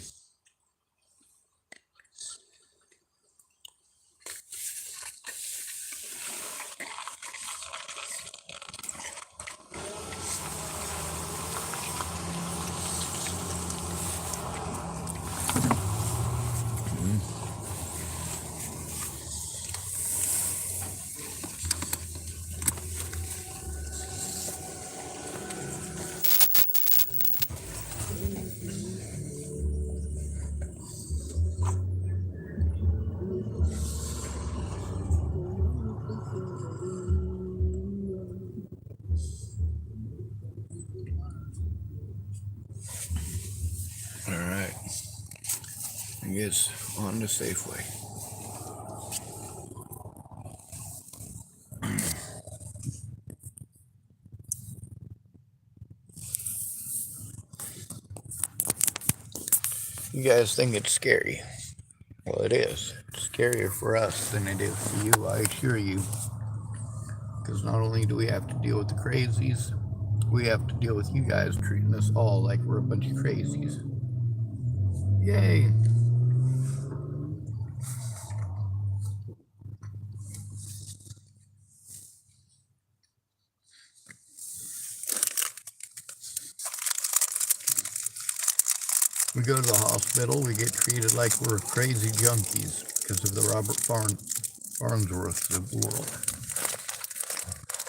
I guess on the Safeway. You guys think it's scary? Well, it is. It's scarier for us than it is for you, I assure you. Because not only do we have to deal with the crazies, we have to deal with you guys treating us all like we're a bunch of crazies. Yay! We go to the hospital, we get treated like we're crazy junkies because of the Robert Farnsworth of the world.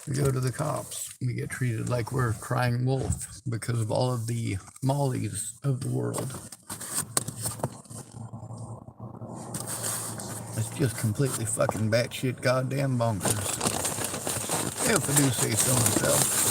We go to the cops, we get treated like we're a crying wolf because of all of the mollies of the world. It's just completely fucking batshit goddamn bonkers. If I do say so myself.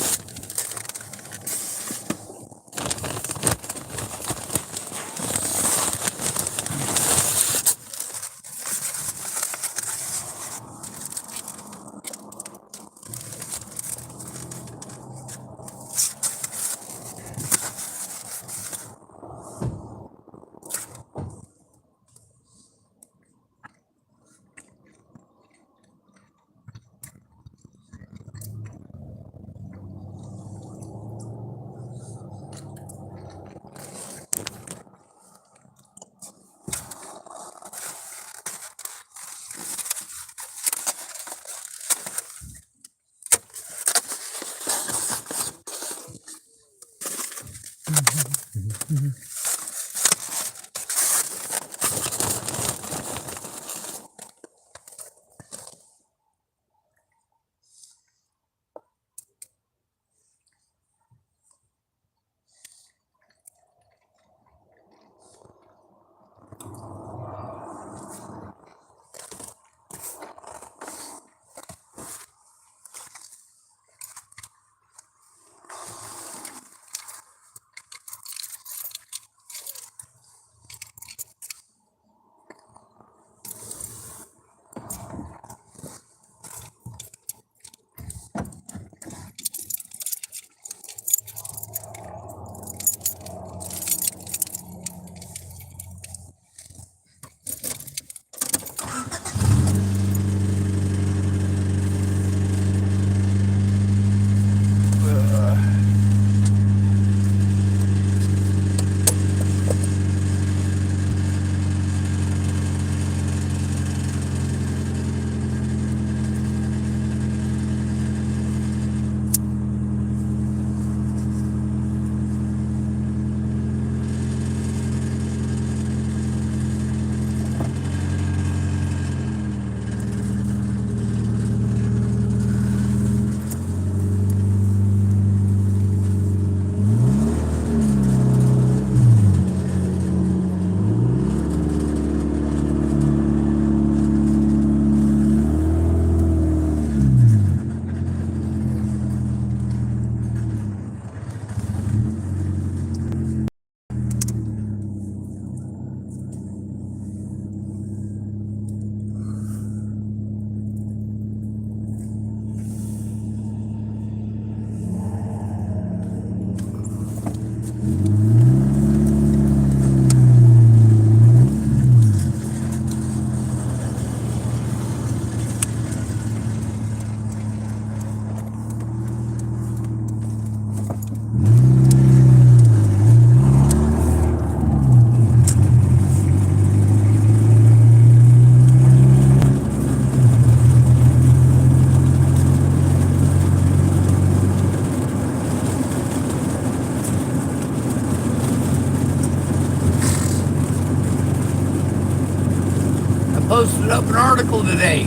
Posted up an article today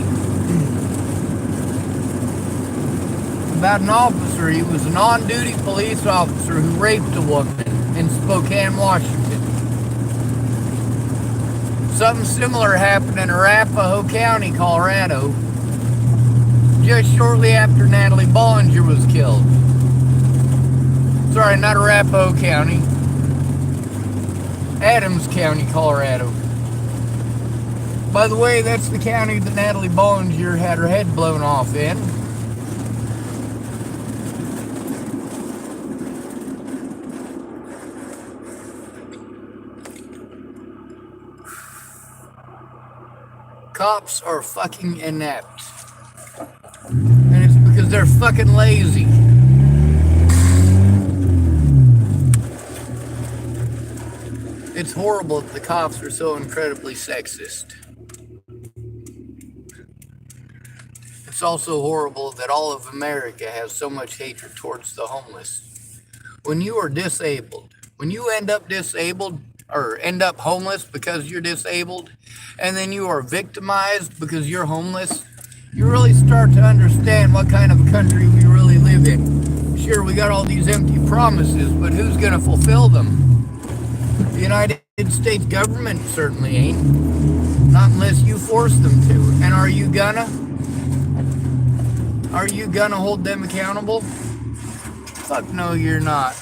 about an officer. He was an on-duty police officer who raped a woman in Spokane, Washington. Something similar happened in Arapahoe County, Colorado, just shortly after Natalie Bollinger was killed. Sorry, not Arapahoe County. Adams County, Colorado. By the way, that's the county that Natalie Bollinger had her head blown off in. Cops are fucking inept. And it's because they're fucking lazy. It's horrible that the cops are so incredibly sexist. It's also horrible that all of America has so much hatred towards the homeless. When you are disabled, when you end up disabled or end up homeless because you're disabled, and then you are victimized because you're homeless, you really start to understand what kind of a country we really live in. Sure, we got all these empty promises, but who's going to fulfill them? The United States government certainly ain't. Not unless you force them to. And are you gonna? Are you gonna hold them accountable? Fuck no, you're not.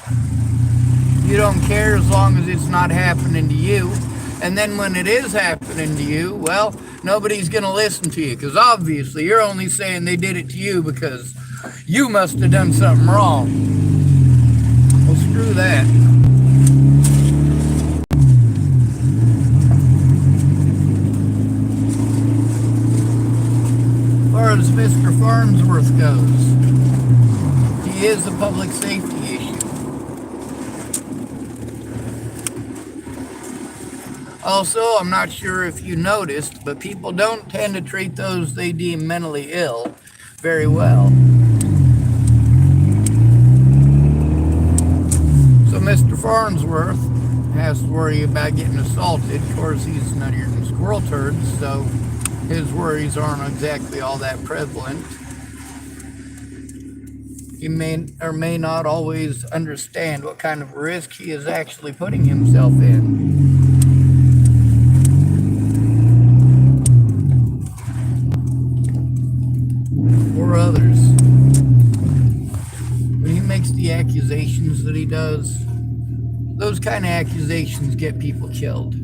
You don't care as long as it's not happening to you. And then when it is happening to you, well, nobody's gonna listen to you, because obviously you're only saying they did it to you because you must have done something wrong. Well, screw that. As far as Mr. Farnsworth goes, he is a public safety issue. Also, I'm not sure if you noticed, but people don't tend to treat those they deem mentally ill very well. So Mr. Farnsworth has to worry about getting assaulted. Of course, he's nuttier than squirrel turds, so his worries aren't exactly all that prevalent. He may or may not always understand what kind of risk he is actually putting himself in. Or others. When he makes the accusations that he does, those kind of accusations get people killed.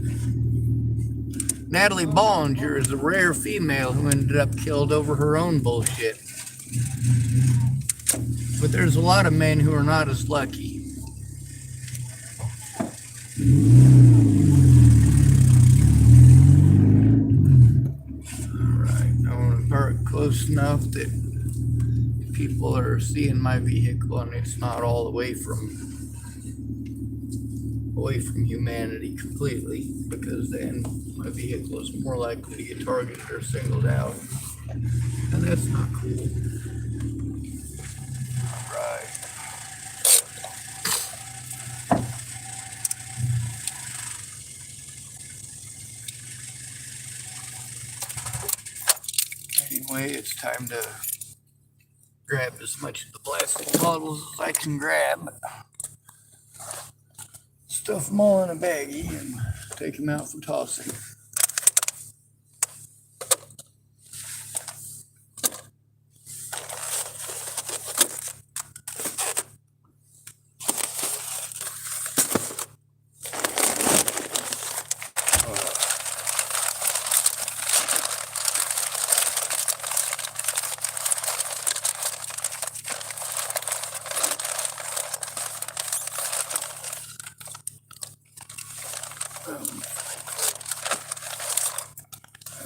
Natalie Bollinger is a rare female who ended up killed over her own bullshit. But there's a lot of men who are not as lucky. Alright, I want to park close enough that people are seeing my vehicle and it's not all away from humanity completely, because then my vehicle is more likely to get targeted or singled out, and that's not cool. Right. Anyway, it's time to grab as much of the plastic bottles as I can grab. Stuff them all in a baggie and take them out for tossing.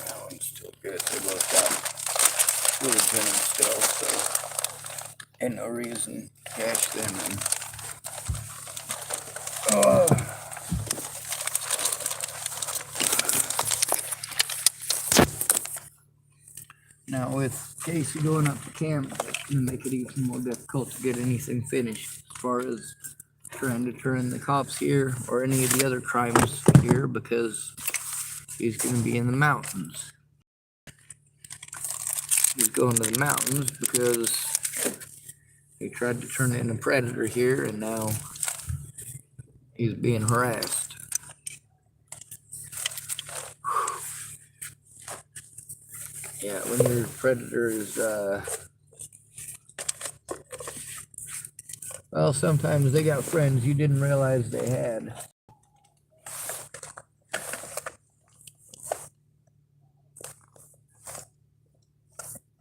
That one's still good. They both got fluids in them still, so ain't no reason to cash them in. Now with Casey going up to camp, it's going to make it even more difficult to get anything finished as far as trying to turn the cops here or any of the other crimes here, because he's going to be in the mountains. He's going to the mountains because he tried to turn in a predator here and now he's being harassed. Yeah, when your predator is, well, sometimes they got friends you didn't realize they had.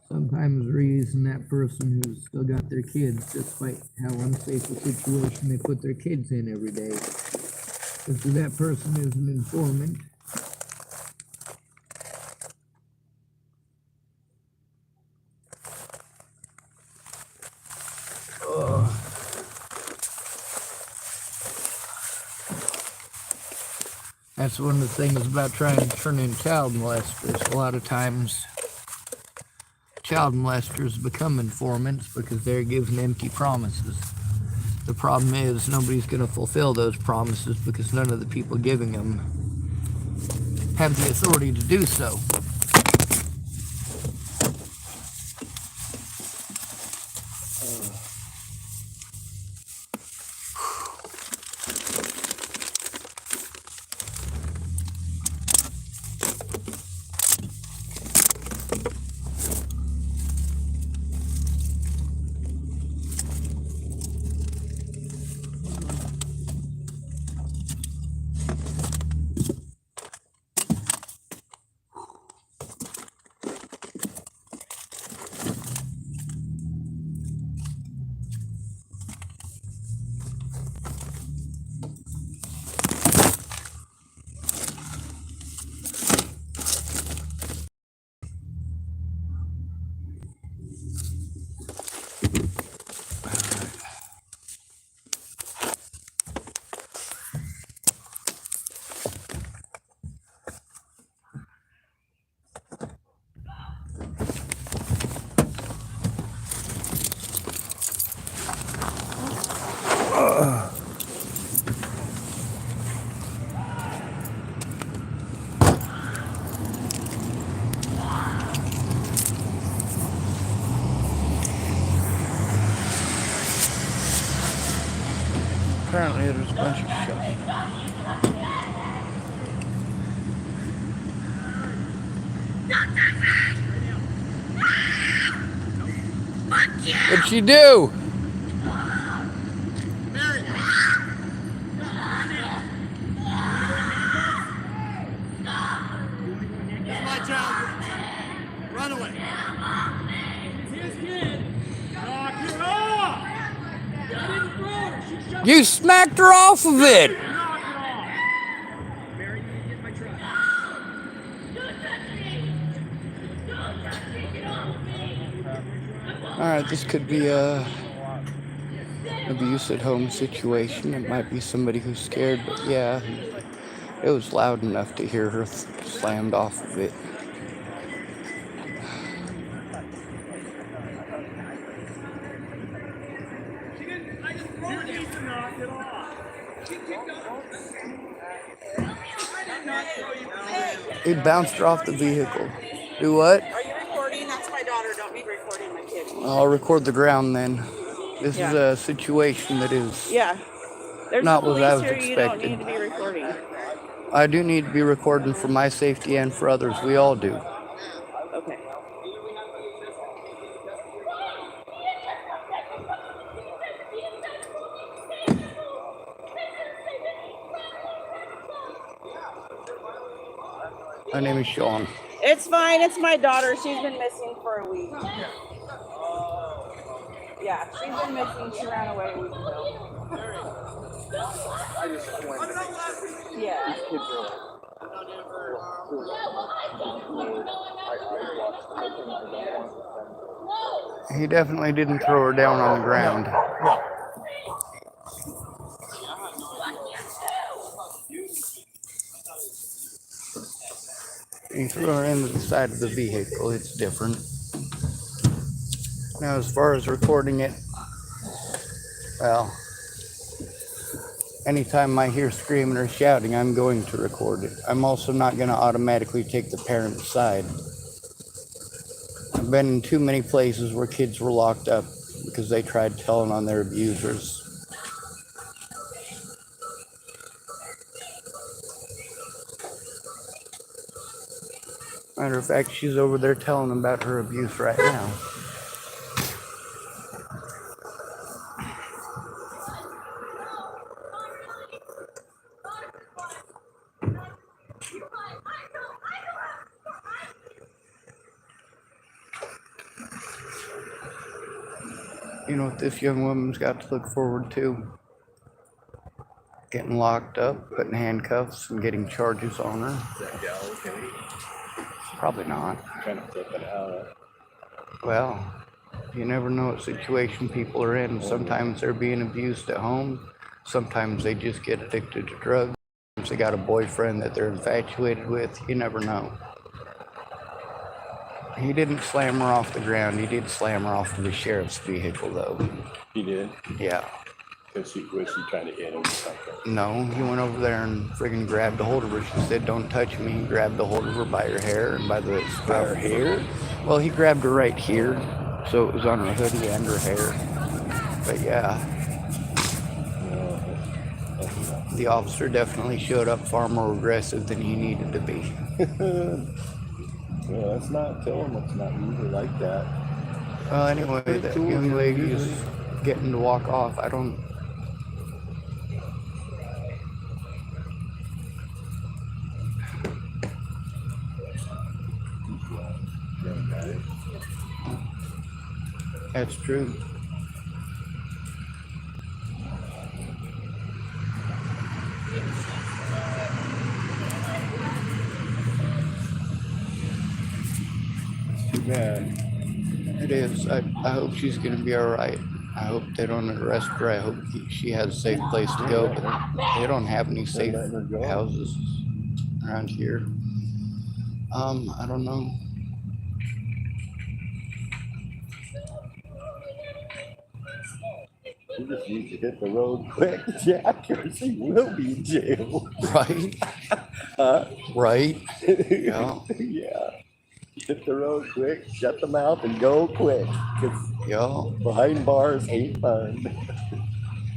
Sometimes we're using that person who's still got their kids, despite how unsafe a situation they put their kids in every day. If that person is an informant, that's one of the things about trying to turn in child molesters. A lot of times, child molesters become informants because they're given empty promises. The problem is nobody's going to fulfill those promises because none of the people giving them have the authority to do so. Apparently there's a bunch of shit. What'd she do? It's my child. Run away. His kid. Knock her off. I didn't throw her. She shut You smacked her off of it! Knock it off. Mary, you get my truck. Alright, this could be a abuse at home situation. It might be somebody who's scared, but yeah, it was loud enough to hear her slammed off of it. It bounced her off the vehicle. Do what? Are you recording? That's my daughter. Don't be recording my kid. I'll record the ground then. This is a situation that is There's not what I was here. You don't need expecting. to be recording. I do need to be recording for my safety and for others. We all do. Okay. My name is Sean. It's fine. It's my daughter. She's been missing for a week. Yeah, she's been missing. She ran away a week ago. Yeah. He definitely didn't throw her down on the ground. He threw her into the side of the vehicle. It's different. Now, as far as recording it, well, anytime I hear screaming or shouting, I'm going to record it. I'm also not going to automatically take the parent's side. I've been in too many places where kids were locked up because they tried telling on their abusers. Matter of fact, she's over there telling them about her abuse right now. You know what this young woman's got to look forward to? Getting locked up, putting handcuffs, and getting charges on her. Is that gal okay? Probably not. Trying to flip it out. Well, you never know what situation people are in. Sometimes they're being abused at home. Sometimes they just get addicted to drugs. Sometimes they got a boyfriend that they're infatuated with. You never know. He didn't slam her off the ground. He did slam her off of the sheriff's vehicle, though. He did? Yeah. Was she trying to hit him or something? No, he went over there and friggin' grabbed a hold of her. She said, "Don't touch me." He grabbed a hold of her by her hair and by the scruff. By her hair? Well, he grabbed her right here, so it was on her hoodie and her hair. But yeah, No, that's not. the officer definitely showed up far more aggressive than he needed to be. Well, that's not Tillamook. It's not usually like that. Well, anyway, that young lady is getting to walk off. I don't. That's true. Too bad. It is. I hope she's going to be all right. I hope they don't arrest her. I hope she has a safe place to go. But they don't have any safe houses around here. I don't know. You just need to hit the road quick, Jack, or she will be in jail. Right? Right? Yeah. Yeah. Hit the road quick, shut the mouth, and go quick. Because Yeah. behind bars ain't fun.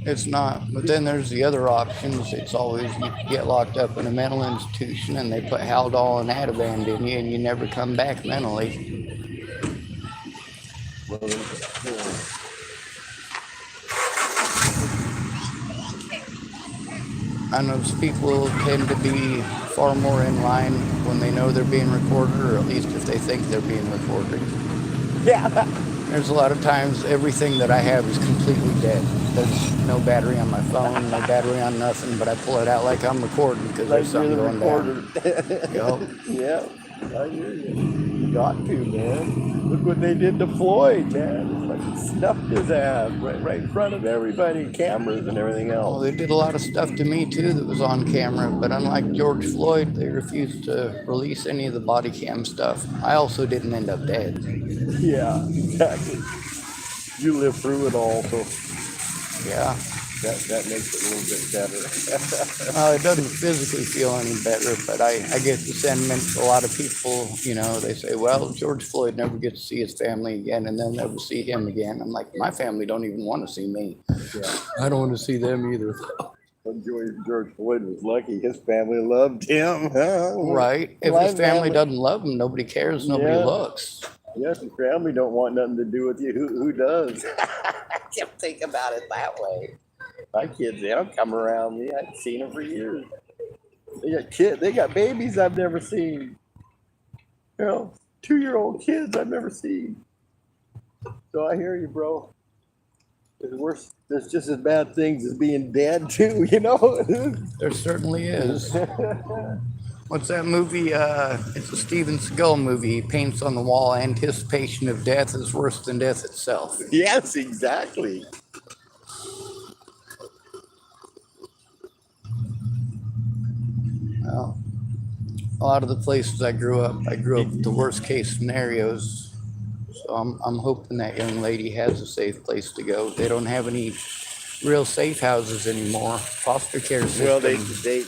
It's not. But then there's the other options. It's always you get locked up in a mental institution and they put Haldol and Ativan in you and you never come back mentally. Well, I know people tend to be far more in line when they know they're being recorded, or at least if they think they're being recorded. yeah. There's a lot of times everything that I have is completely dead. There's no battery on my phone, no battery on nothing, but I pull it out like I'm recording because there's something going down. Yup. Yeah, I hear you. You got to, man. Look what they did to Floyd, man. Like snuffed his ass right in front of everybody, cameras and everything Well, else. they did a lot of stuff to me too that was on camera, but unlike George Floyd, they refused to release any of the body cam stuff. I also didn't end up dead. Yeah, exactly. You lived through it all, so Yeah. that makes it a little bit better. It doesn't physically feel any better, but I get the sentiment. A lot of people, they say, well, George Floyd never gets to see his family again and they'll never see him again. I'm like, my family don't even want to see me. Yeah. I don't want to see them either. But George Floyd was lucky. His family loved him. Huh? Right. If My his family doesn't love him, nobody cares, nobody Yeah. looks. Yeah, if your family don't want nothing to do with you, who does? Can't think about it that way. My kids, they don't come around me. I've seen them for years. They got kids. They got babies I've never seen. 2-year-old kids I've never seen. So I hear you, bro. There's worse. There's just as bad things as being dead too. There certainly is. What's that movie? It's a Steven Seagal movie. He paints on the wall, anticipation of death is worse than death itself. Yes, exactly. Well, a lot of the places I grew up with the worst case scenarios. So I'm hoping that young lady has a safe place to go. They don't have any real safe houses anymore. Foster care system, Well, they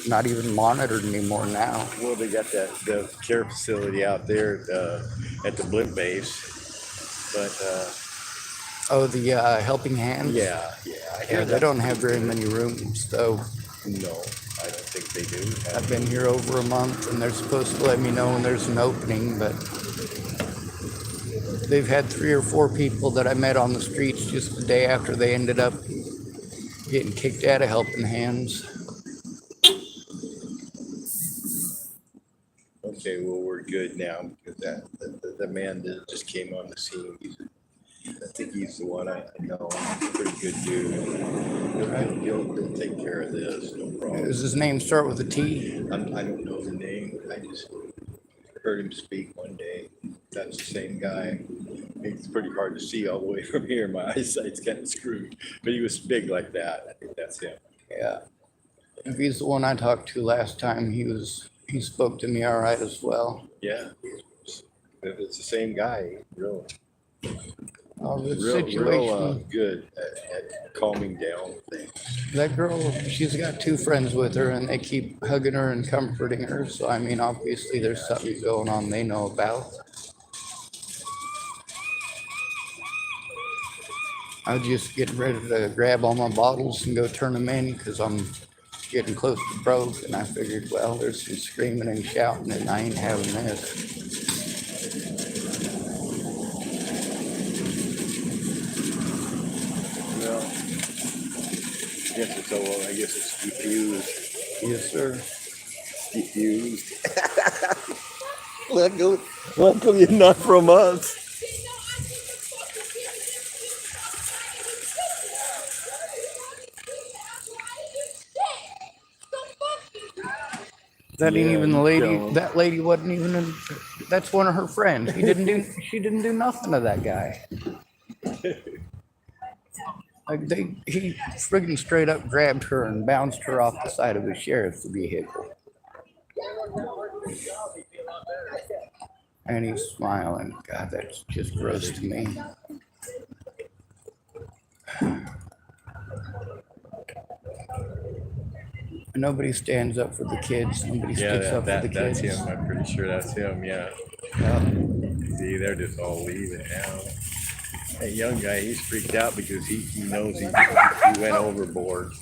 not even monitored anymore now. Well, they got the care facility out there at the blimp base, but Oh, the helping hands. yeah, They don't have very many rooms though. No, I don't think they do. I've been here over a month, and they're supposed to let me know when there's an opening, but they've had 3 or 4 people that I met on the streets just the day after they ended up getting kicked out of Helping Hands. Okay, well we're good now because the man that just came on the scene. I think think he's the one I know. He's a pretty good dude. He'll take care of this, no problem. Does his name start with a T? I don't know the name. I just heard him speak one day. That's the same guy. It's pretty hard to see all the way from here. My eyesight's kind of screwed. But he was big like that. I think that's him. Yeah. If he's the one I talked to last time, he spoke to me all right as well. Yeah. If it's the same guy, really. The Real situation, good at calming down things. that girl, she's got two friends with her and they keep hugging her and comforting her. So, I mean, obviously there's something going on they know about. I was just getting ready to grab all my bottles and go turn them in because I'm getting close to broke. And I figured, well, there's some screaming and shouting and I ain't having this. Well, I guess it's diffused. Yes, sir. Diffused. Luckily, you're not from us. That ain't Yeah, even the you lady. don't. That lady wasn't even. That's one of her friends. She didn't do nothing to that guy. Like he friggin' straight up grabbed her and bounced her off the side of his sheriff's vehicle. And he's smiling. God, that's just gross to me. Nobody stands up for the kids. Nobody sticks up for the That's kids. him. I'm pretty sure that's him. Yeah. Yeah. See, they're just all leaving now. That young guy, he's freaked out because he knows he went overboard.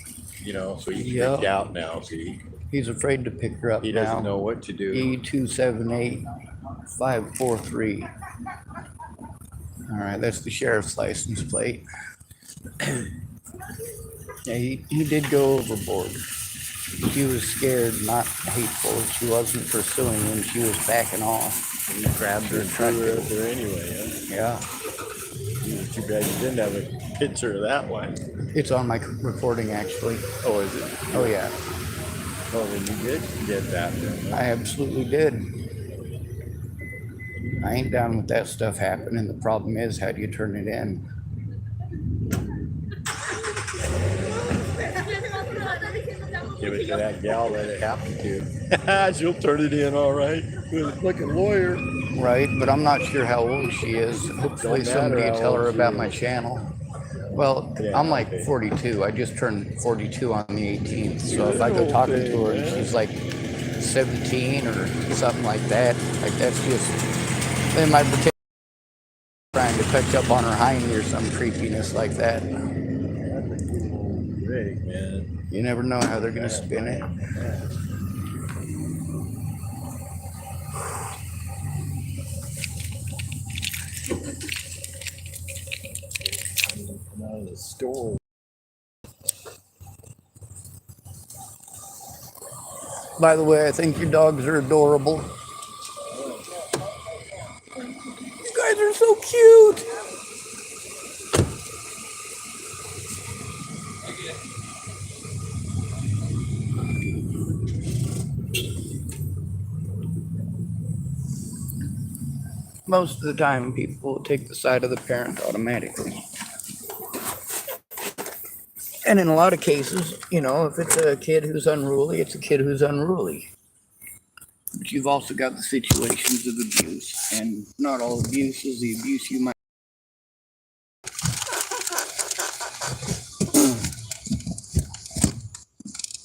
You know, so he's freaked out now. See, He's afraid to pick her up he now. doesn't know what to do. E278543. All right, that's the sheriff's license plate. Yeah, he did go overboard. She was scared, not hateful. She wasn't pursuing him. She was backing off. He grabbed her and threw her up there anyway. Huh? Yeah, Too bad you didn't have a picture of that one. it's on my recording actually. Oh, is it? Oh yeah, Oh, then you did get that. Then. I absolutely did. I ain't down with that stuff happening. The problem is, how do you turn it in? Give it to that gal that it happened to. She'll turn it in all right. Like a lawyer. Right, but I'm not sure how old she is. Hopefully Don't matter somebody how will tell old her she about is. my channel. Well, Yeah, I'm like okay. 42. I just turned 42 on the 18th. So if I go talking to her and she's like 17 or something like that, like that's just, they might pretend trying to touch up on her hiney or some creepiness like that. Big, man. You never know how they're gonna spin it. Come out of the store. By the way, I think your dogs are adorable. You guys are so cute. Most of the time, people will take the side of the parent automatically. And in a lot of cases, you know, if it's a kid who's unruly, it's a kid who's unruly. But you've also got the situations of abuse, and not all abuse is the abuse you might.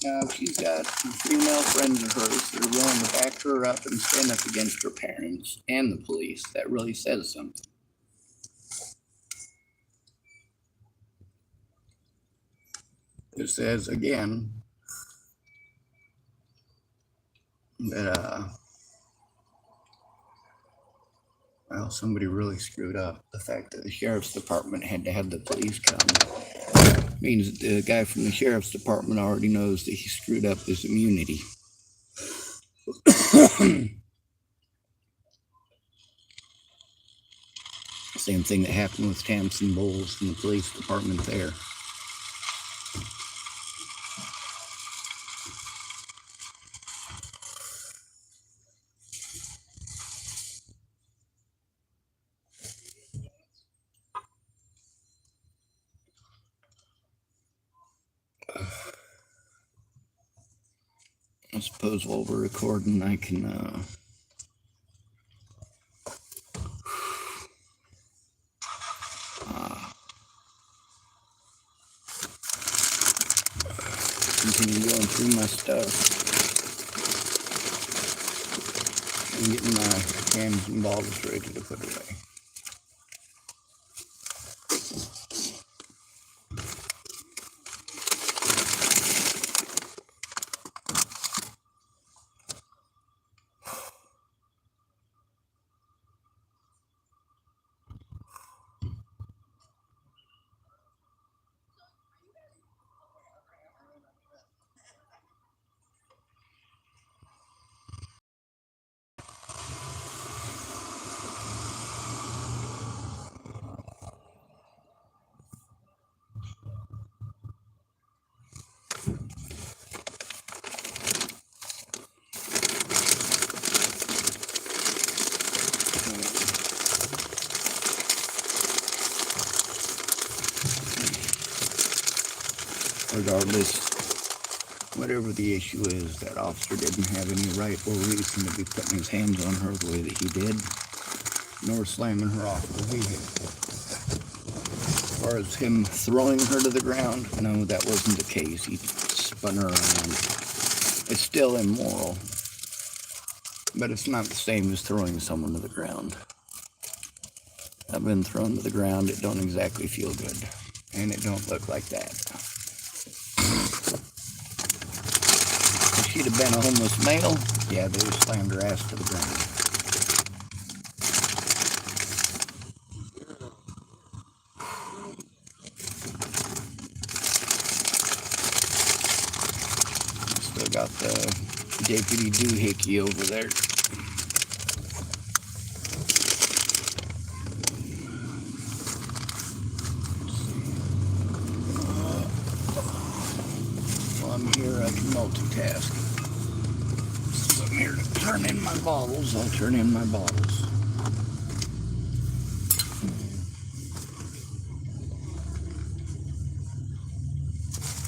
Now, if she's got female friends of hers that are willing to back her up and stand up against her parents and the police, that really says something. It says again that well, somebody really screwed up. The fact that the sheriff's department had to have the police come means that the guy from the sheriff's department already knows that he screwed up his immunity. Same thing that happened with Tamsin Bowles and the police department there. I suppose while we're recording, I can continue going through my stuff and getting my cans and bottles ready to put away. Regardless, whatever the issue is, that officer didn't have any right or reason to be putting his hands on her the way that he did, nor slamming her off the vehicle. As far as him throwing her to the ground, no, that wasn't the case. He spun her around. It's still immoral, but it's not the same as throwing someone to the ground. I've been thrown to the ground. It don't exactly feel good, and it don't look like that. If she'd have been a homeless male, yeah, they would have slammed her ass to the ground. Still got the Deputy Doohickey over there. While I'm here, I can multitask. So I'm here to turn in my bottles. I'll turn in my bottles.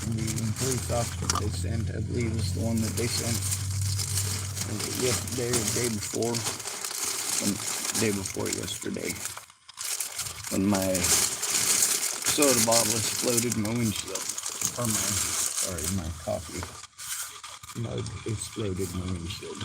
The police officer they sent, I believe, is the one that they sent yesterday or the day before. The day before yesterday. When my soda bottle exploded in my windshield. Or my coffee mug exploded in my windshield.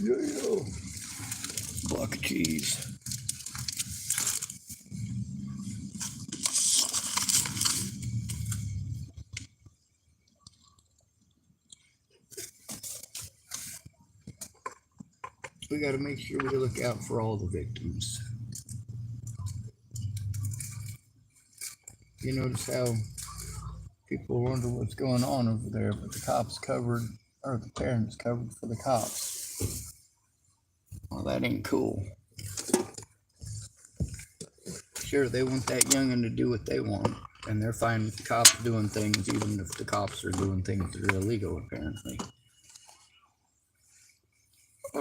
Yo. Block of cheese. We got to make sure we look out for all the victims. You notice how people wonder what's going on over there, but the cops covered, or the parents covered for the cops. Well, that ain't cool. Sure, they want that young'un to do what they want, and they're fine with the cops doing things, even if the cops are doing things that are illegal, apparently. I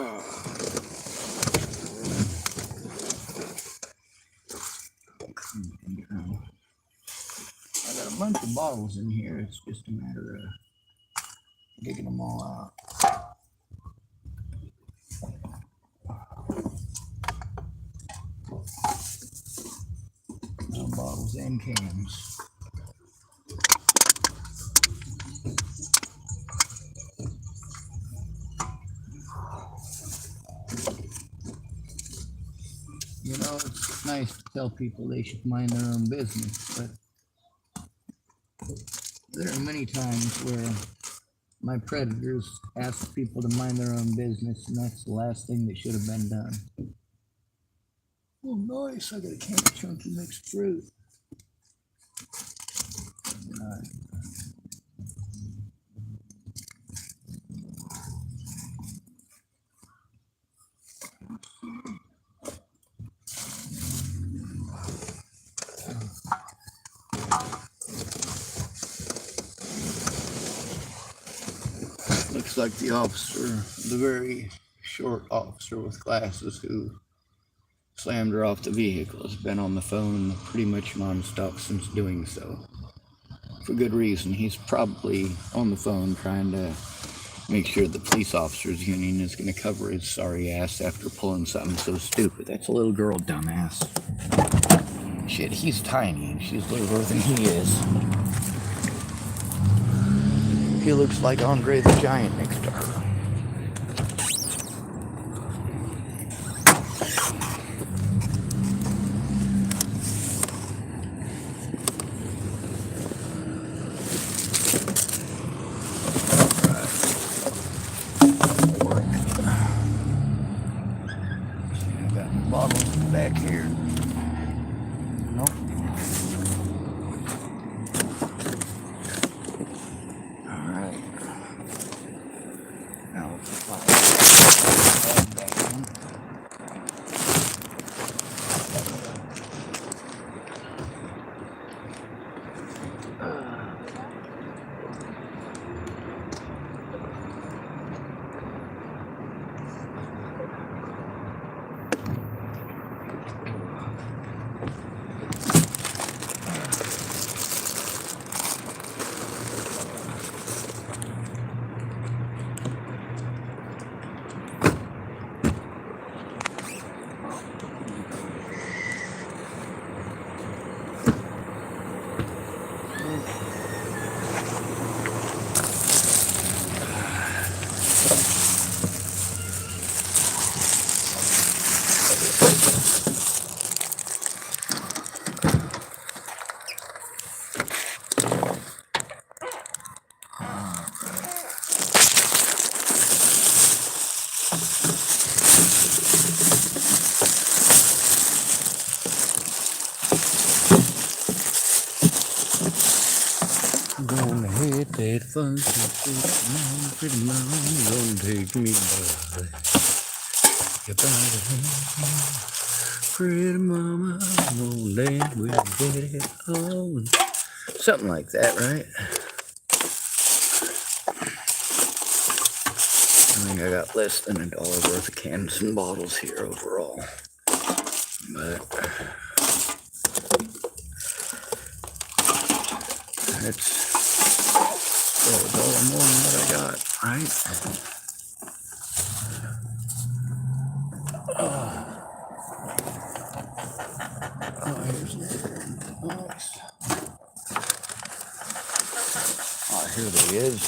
got a bunch of bottles in here. It's just a matter of digging them all out. Bottles and cans. You know, it's nice to tell people they should mind their own business, but there are many times where my predators ask people to mind their own business, and that's the last thing that should have been done. Oh, nice. I got a can of chunky mixed fruit. All right. Looks like the officer, the very short officer with glasses who slammed her off the vehicle, has been on the phone pretty much nonstop since doing so. For good reason. He's probably on the phone trying to make sure the police officers union is going to cover his sorry ass after pulling something so stupid. That's a little girl, dumbass. Shit, he's tiny and she's littler than he is. He looks like Andre the Giant next to her. I got bottles back here. Nope. Alright. Now let's slide that back in. Gonna hit that funky pretty mama, gonna take me by your body. Pretty mama, gonna land with daddy. Oh, something like that, right? I think I got less than $1 worth of cans and bottles here overall. But it's still $1 more than what I got, right? Oh, here's another one. Nice. Oh, here they is.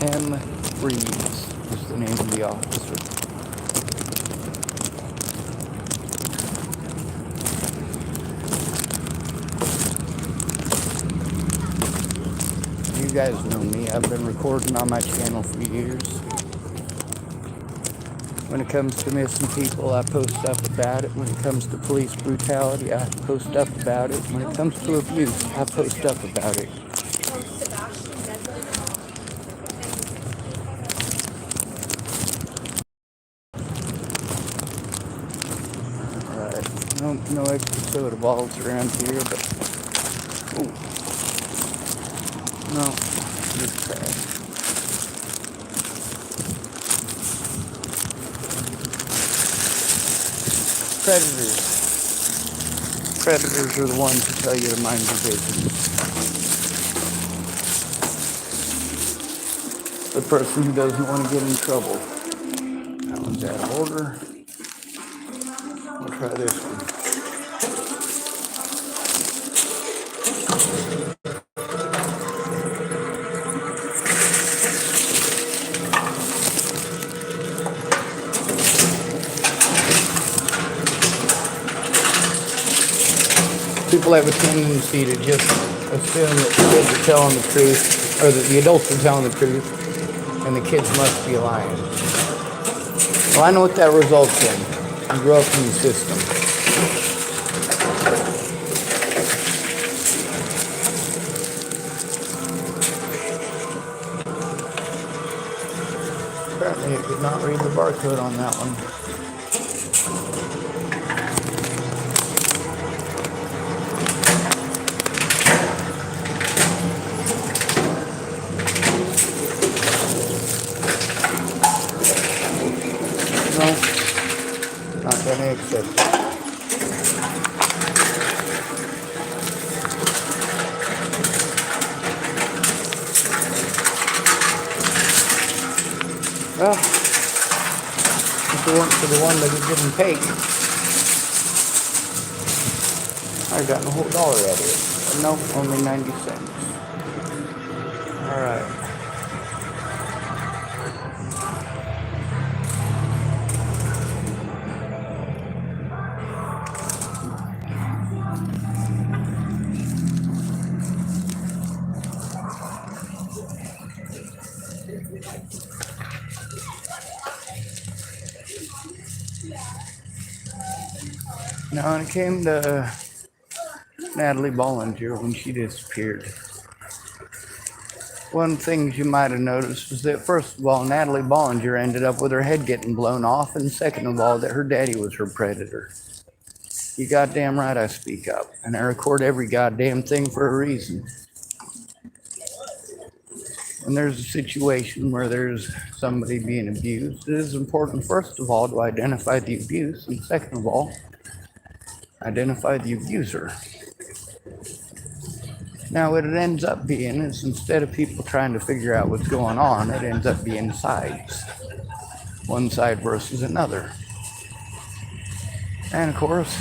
M. Reeves is the name of the officer. You guys know me. I've been recording on my channel for years. When it comes to missing people, I post stuff about it. When it comes to police brutality, I post stuff about it. When it comes to abuse, I post stuff about it. No extra soda balls around here, but ooh. No, just trash. Predators. Predators are the ones who tell you to mind your business. The person who doesn't want to get in trouble. That one's out of order. We'll try this one. People have a tendency to just assume that the kids are telling the truth, or that the adults are telling the truth, and the kids must be lying. Well, I know what that results in. I grew up in the system. Apparently, it could not read the barcode on that one. No, not gonna accept it. Well, if it weren't for the one that it didn't take, I'd gotten a whole $1 out of it. But nope, only 90 cents. Alright. Now, when it came to Natalie Bollinger when she disappeared, one of the things you might have noticed was that, first of all, Natalie Bollinger ended up with her head getting blown off, and second of all, that her daddy was her predator. You goddamn right I speak up, and I record every goddamn thing for a reason. When there's a situation where there's somebody being abused, it is important, first of all, to identify the abuse, and second of all, identify the abuser. Now, what it ends up being is, instead of people trying to figure out what's going on, it ends up being sides. One side versus another. And of course,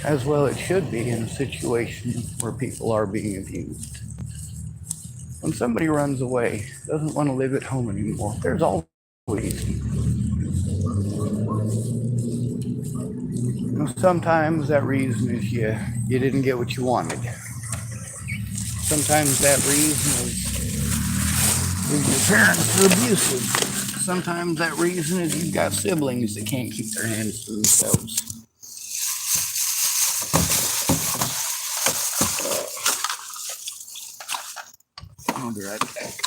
as well it should be in a situation where people are being abused. When somebody runs away, doesn't want to live at home anymore, there's always sometimes that reason is you didn't get what you wanted. Sometimes that reason is your parents are abusive. Sometimes that reason is you've got siblings that can't keep their hands to themselves. I'll be right back.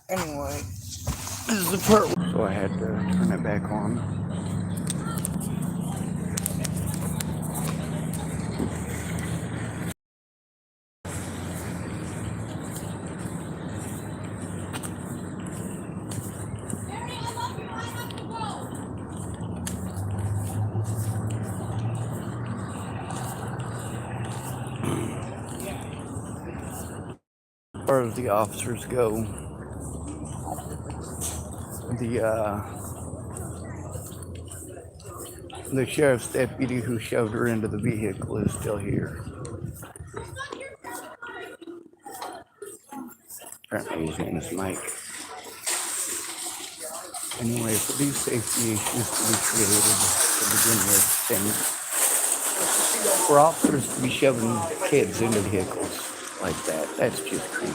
Anyway, this is the part, so I had to turn it back on. As far as the officers go, the sheriff's deputy who shoved her into the vehicle is still here. Apparently his name is Mike. Anyway, for these safety issues to be created to begin with, and for officers to be shoving kids into vehicles, like that. That's just creepy.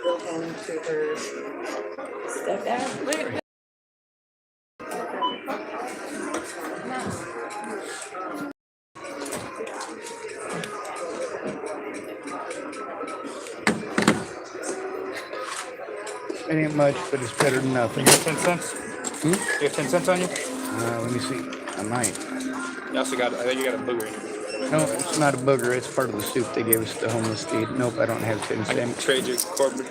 Go home to her stepdad. Look at It ain't much, but it's better than nothing. 10 cents? You have 10 cents on you? Let me see. I might. You also got, I think you got a booger in your. No, it's not a booger. It's part of the soup they gave us to homeless kid. Nope, I don't have 10 I can cents. trade you a quarter.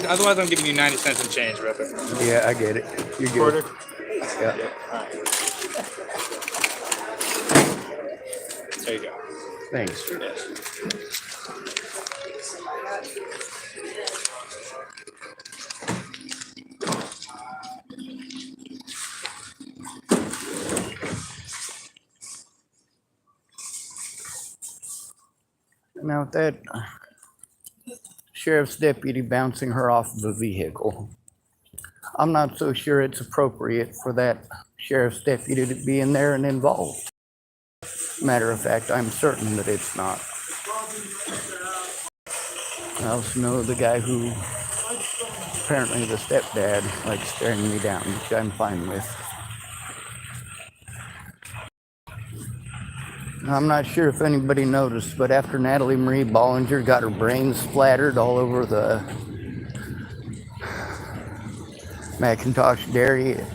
Otherwise, I'm giving you 90 cents in change, brother. Yeah, I get it. You're good. Quarter? Yeah. Alright. There you go. Thanks. Yes. Now, that sheriff's deputy bouncing her off of a vehicle, I'm not so sure it's appropriate for that sheriff's deputy to be in there and involved. Matter of fact, I'm certain that it's not. I also know the guy who, apparently the stepdad, likes staring me down, which I'm fine with. I'm not sure if anybody noticed, but after Natalie Marie Bollinger got her brains splattered all over the McIntosh Dairy at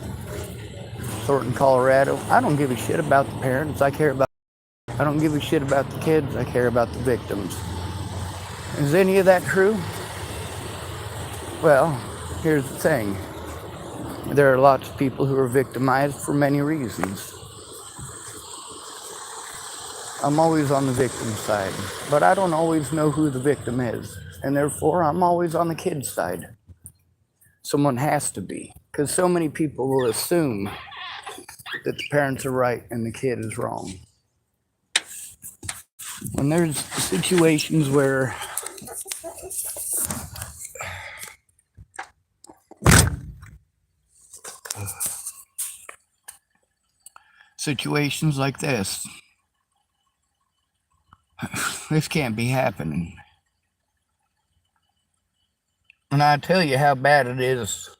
Thornton, Colorado, I don't give a shit about the parents. I don't give a shit about the kids. I care about the victims. Is any of that true? Well, here's the thing. There are lots of people who are victimized for many reasons. I'm always on the victim side, but I don't always know who the victim is, and therefore I'm always on the kid's side. Someone has to be, because so many people will assume that the parents are right and the kid is wrong. When there's situations where situations like this can't be happening. And I tell you how bad it is.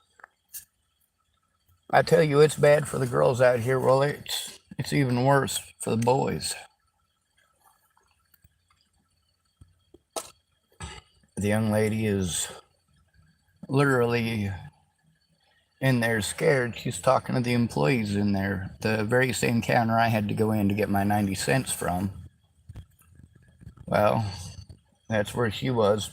I tell you it's bad for the girls out here. Well, it's even worse for the boys. The young lady is literally in there scared. She's talking to the employees in there. The very same counter I had to go in to get my 90 cents from. Well, that's where she was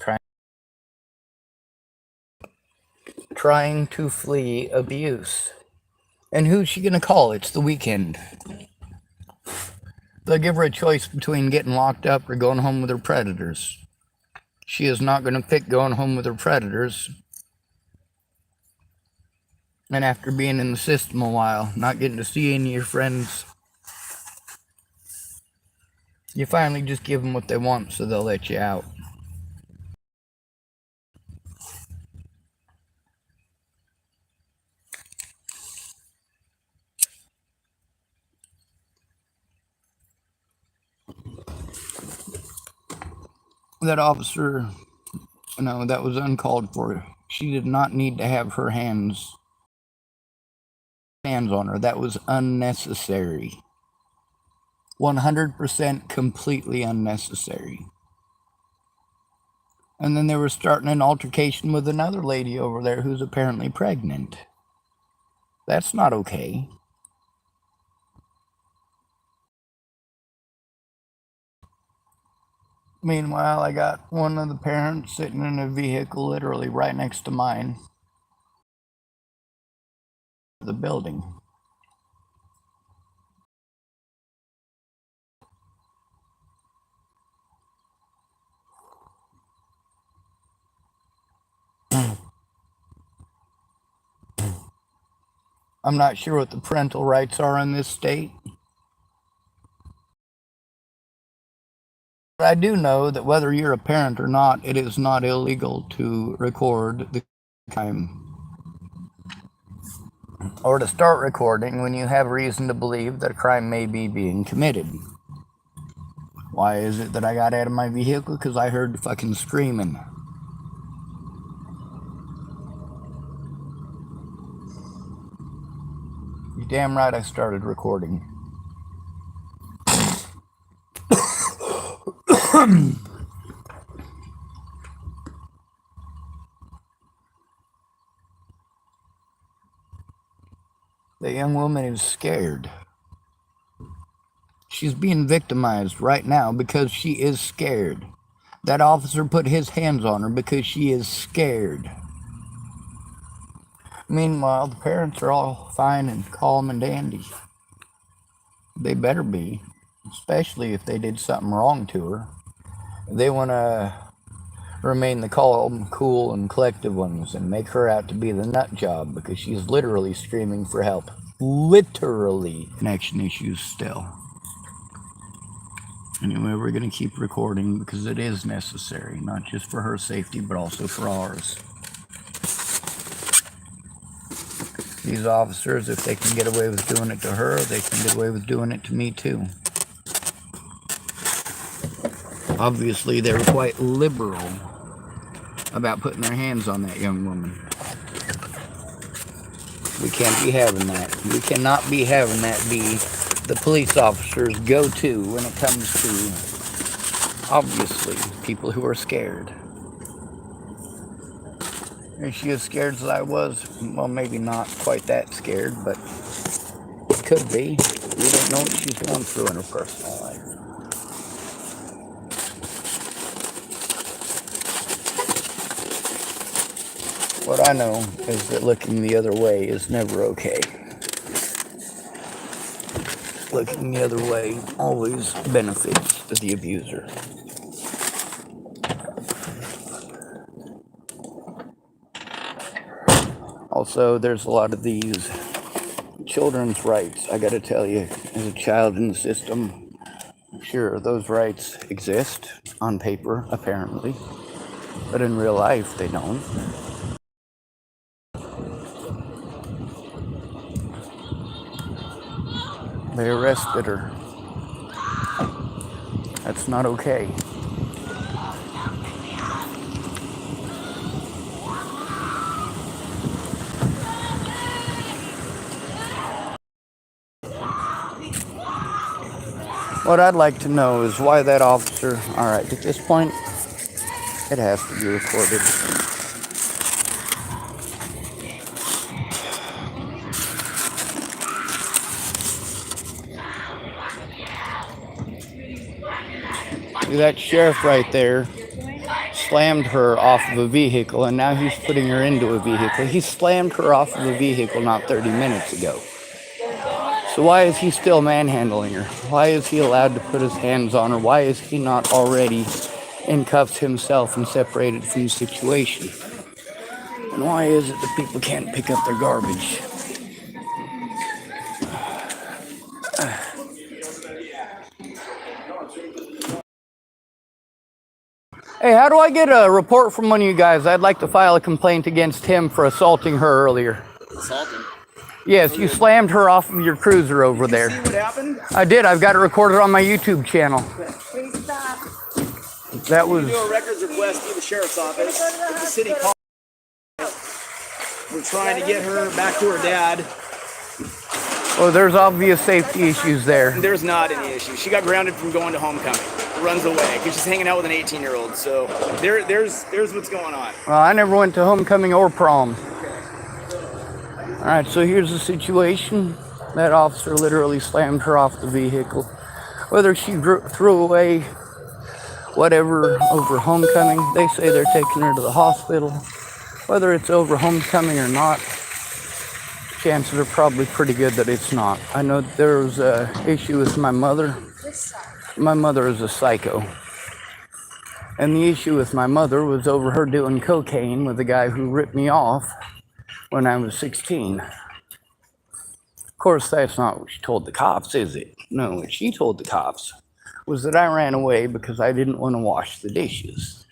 trying to flee abuse. And who's she gonna call? It's the weekend. They'll give her a choice between getting locked up or going home with her predators. She is not gonna pick going home with her predators. And after being in the system a while, not getting to see any of your friends, you finally just give them what they want so they'll let you out. That officer, that was uncalled for. She did not need to have her hands on her. That was unnecessary. 100% completely unnecessary. And then they were starting an altercation with another lady over there who's apparently pregnant. That's not okay. Meanwhile, I got one of the parents sitting in a vehicle literally right next to mine. The building. I'm not sure what the parental rights are in this state. But I do know that whether you're a parent or not, it is not illegal to record the time or to start recording when you have reason to believe that a crime may be being committed. Why is it that I got out of my vehicle? Because I heard fucking screaming. You damn right I started recording. The young woman is scared. She's being victimized right now because she is scared. That officer put his hands on her because she is scared. Meanwhile, the parents are all fine and calm and dandy. They better be, especially if they did something wrong to her. They want to remain the calm, cool, and collective ones and make her out to be the nut job because she's literally screaming for help. Literally. Connection issues still. Anyway, we're going to keep recording because it is necessary, not just for her safety, but also for ours. These officers, if they can get away with doing it to her, they can get away with doing it to me too. Obviously, they were quite liberal about putting their hands on that young woman. We can't be having that. We cannot be having that be the police officers' go-to when it comes to, obviously, people who are scared. Is she as scared as I was? Well, maybe not quite that scared, but it could be. We don't know what she's going through in her personal life. What I know is that looking the other way is never okay. Looking the other way always benefits the abuser. Also, there's a lot of these children's rights. I gotta tell you, as a child in the system, sure, those rights exist on paper, apparently, but in real life, they don't. They arrested her. That's not okay. What I'd like to know is why that officer, alright, at this point, it has to be recorded. See, that sheriff right there slammed her off of a vehicle, and now he's putting her into a vehicle. He slammed her off of a vehicle not 30 minutes ago. So why is he still manhandling her? Why is he allowed to put his hands on her? Why is he not already in cuffs himself and separated from the situation? And why is it that people can't pick up their garbage? Hey, how do I get a report from one of you guys? I'd like to file a complaint against him for assaulting her earlier. Assaulting? Yes, you slammed her off of your cruiser over there. See what happened? I did. I've got it recorded on my YouTube channel. Please stop. That was... Do a records request to the sheriff's office. If the city called. We're trying to get her back to her dad. Well, there's obvious safety issues there. There's not any issue. She got grounded from going to homecoming. Runs away because she's hanging out with an 18-year-old. So there's what's going on. Well, I never went to homecoming or prom. All right, so here's the situation. That officer literally slammed her off the vehicle. Whether she threw away whatever over homecoming, they say they're taking her to the hospital. Whether it's over homecoming or not, chances are probably pretty good that it's not. I know there was an issue with my mother. My mother is a psycho. And the issue with my mother was over her doing cocaine with a guy who ripped me off when I was 16. Of course, that's not what she told the cops, is it? No, what she told the cops was that I ran away because I didn't want to wash the dishes.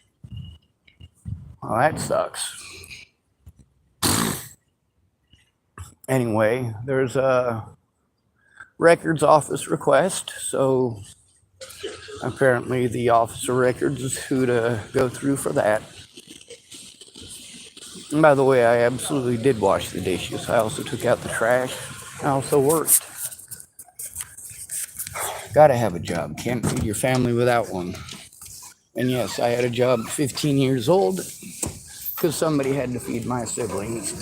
Well, that sucks. Anyway, there's a records office request, so apparently the office of records is who to go through for that. And by the way, I absolutely did wash the dishes. I also took out the trash. I also worked. Gotta have a job. Can't feed your family without one. And yes, I had a job at 15 years old because somebody had to feed my siblings.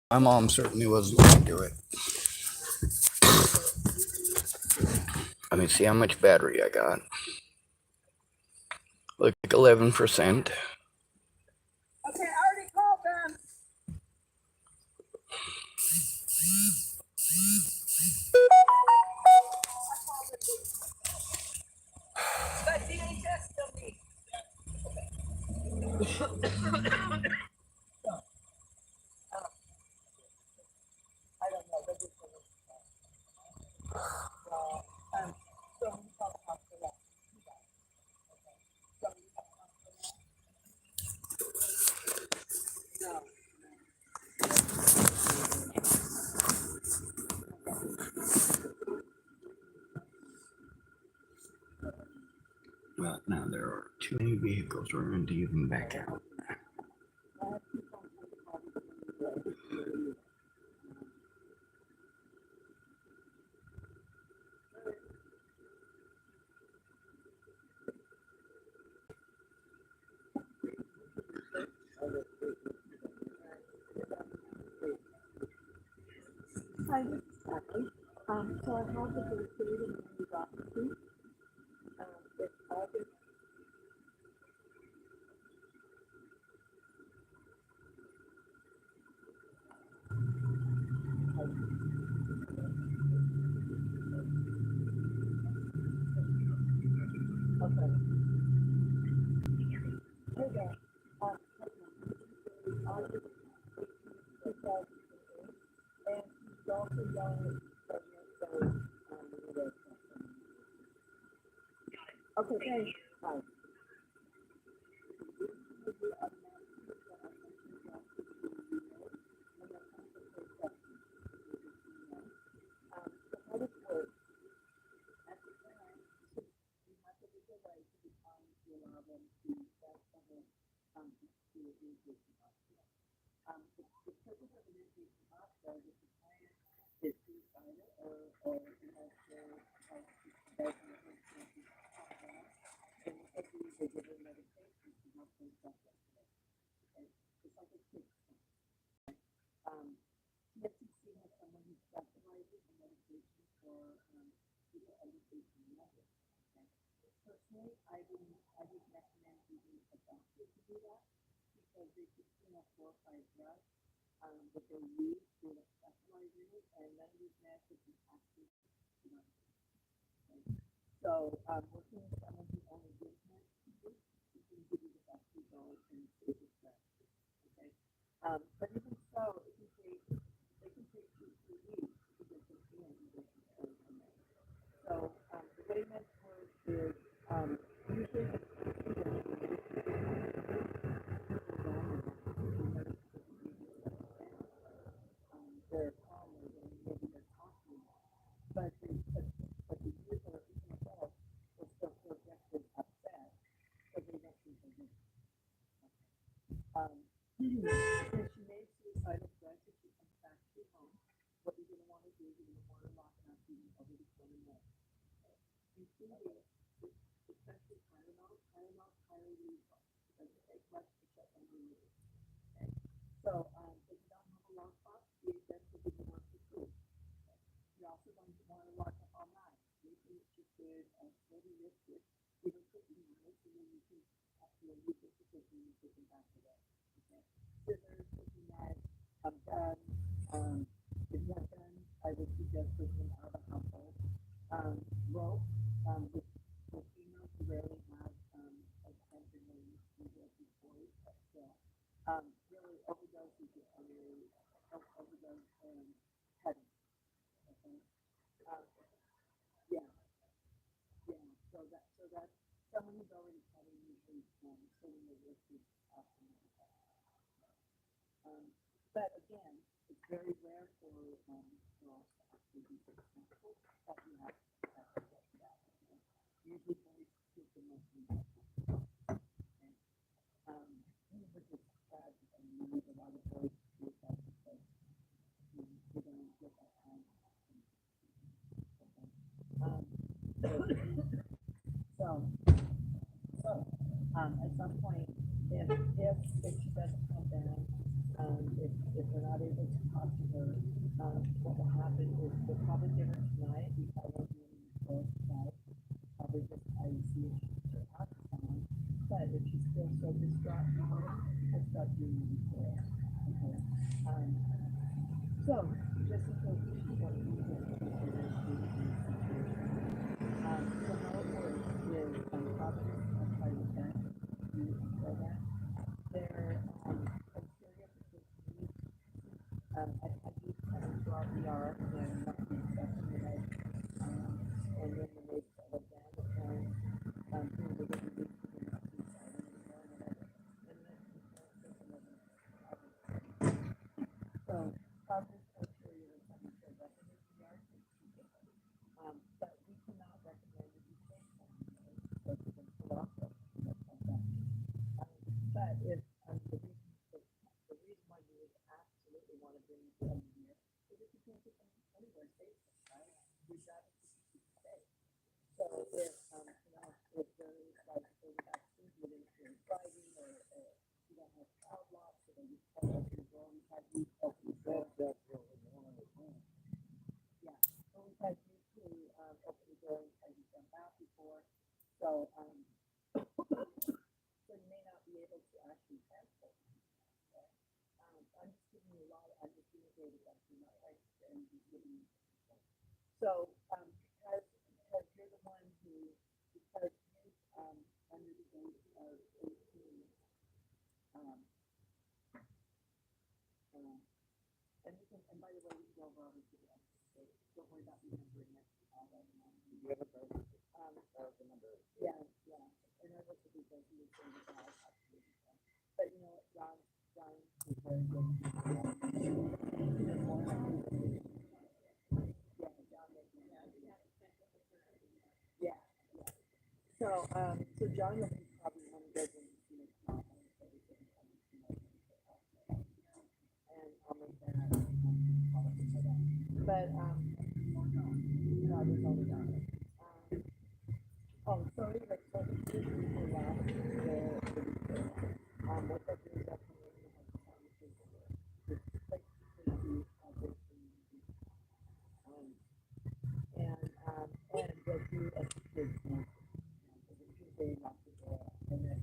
My mom certainly wasn't going to do it. Let me see how much battery I got. Look like 11%. Okay, I already called them. But DHS still needs. I don't know. They're just Well, now there are too many vehicles running to even back out. Hi, this is Kathy. So I have the birth date and the property. It's August. Okay. Hey there. August 2008. And she's also young, pregnant, so, okay, thanks. Bye. So, working with someone who only gives me, who can give you the best results and save the stress. Okay. But even so, it can take, they can take 2 weeks to get this in. So, the way meds work is, usually they're calmer than maybe they're talking, but the user or even adult will still feel just as upset because they don't think they're good. Since she made suicidal threats, if she comes back to your home, what you're going to want to do is you're going to want to lock down even over the 20 minutes. Including, especially Tylenol, highly lethal. Doesn't take much to shut down the mood. Okay. So, if you don't have a lockbox, DHS will give you one for free. You're also going to want to lock up all night. Anything that you could maybe risk it, even cooking knives, and then you can use it to cook and you can back it up. Okay. Scissors, cooking knives, guns. If you have guns, I would suggest taking out of the household. Rope, which for females who rarely have a center name, usually boys, but still. Really overdoses is very overdose heavy. Okay. Yeah, yeah. So that's someone who's already cutting usually so when they risk it often. But again, it's very rare for girls to actually be successful, but you have to get that. Usually boys take the most important. Which is sad, and you need a lot of boys to do that because you don't get that time. At some point, if she doesn't come down, if we're not able to talk to her, what will happen is we'll probably give her tonight. We probably won't do any more tonight. Probably just try to see if she can talk to someone. But if she's still so distraught, I'll start doing it for her. Okay. So just in case she wants to do this, so how it works is Providence, I'll try to get you for that. Their criteria for this I do throughout the ER and not the exception that and then the makes of a band of parents who they get to do not suicide anymore and whatever. And then the parents take another so Providence criteria is something to recommend the ER to keep it. But we cannot recommend that you take one because you can pull off of like that. But if the reason why you would absolutely want to bring them here is if you can't get them anywhere safe, right? Your job is to keep them safe. So if if there's like for the vaccine, you didn't feel driving or you don't have child lock, so they just call up your door. We've had you open the door. Yeah. So we've had you to open the door and had you jump out before. So so you may not be able to actually transport them. Okay? I'm just giving you I'm just giving you data that you're not right and just giving you. So because you're the one who because you under the age of 18 and you can and by the way we can go over all this again. Don't worry about remembering it all right now. You have a birth the number. Yeah. And I looked at these as you were saying the guy absolutely. But you know what, John is very good. Yeah. So John will be probably one of those and I'll make that but no, there's only John. So anyway, so the people last what that is that and go through a kids Tuesday not to go and then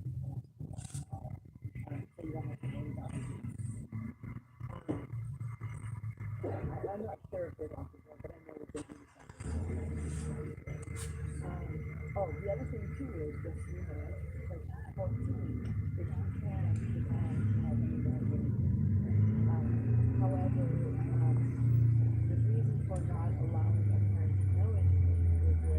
so you don't have to worry about it. I'm not sure if they're off the but I know that they do something. The other thing too is just like 14, if you can have however, the reason for not allowing a parent to know anything is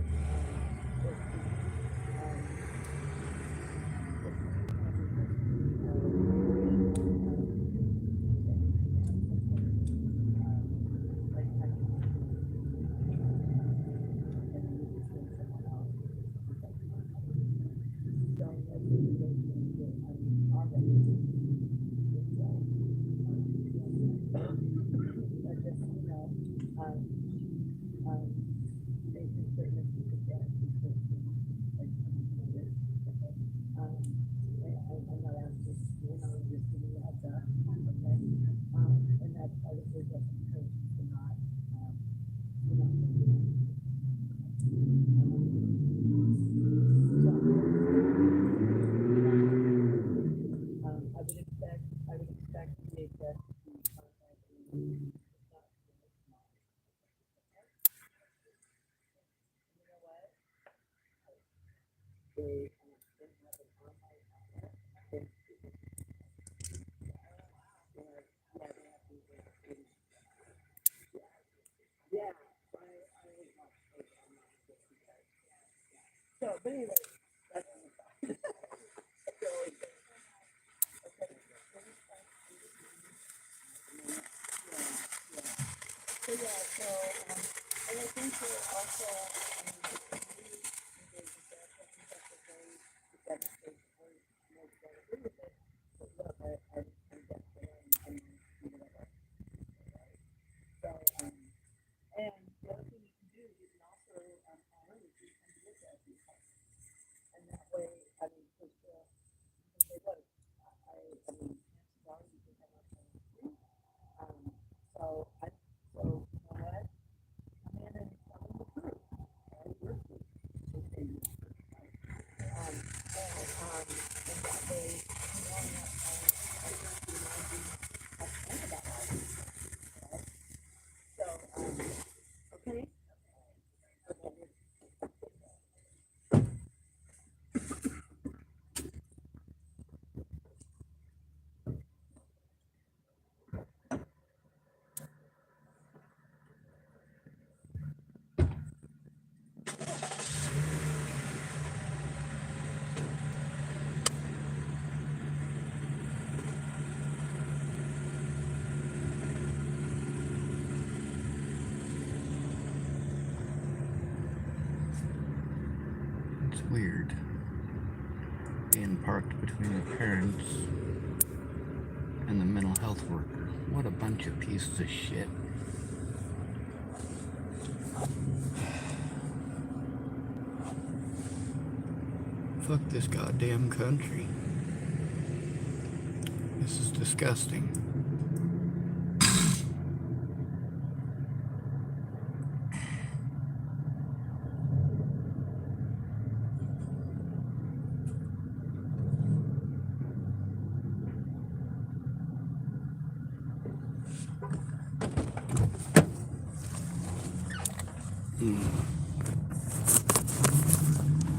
if I'm not asking, I'm just giving you a heads up, okay? And that's part of it, just because you're not, I would expect the exec to contact you. You know what? They didn't have an online outlet. Yeah, I was not sure online just because. So, but anyway, that's also, I mean, the community engages there. I think that's a very demonstration where most don't agree with it. But look, I'm definitely, I mean, you know, right? So, and the other thing you can do, you can also, honor the you can look at these houses. And that way, I mean, because, you can say, look, I mean, chances are you can have a free. So I, so you know what? Come in and tell them the truth. Right? You're free. They say you're free, right? And that way, you know, I'm not trying to remind you upfront about life, right? So, okay. Okay. It's weird. Being parked between the parents and the mental health worker. What a bunch of pieces of shit. Fuck this goddamn country. This is disgusting.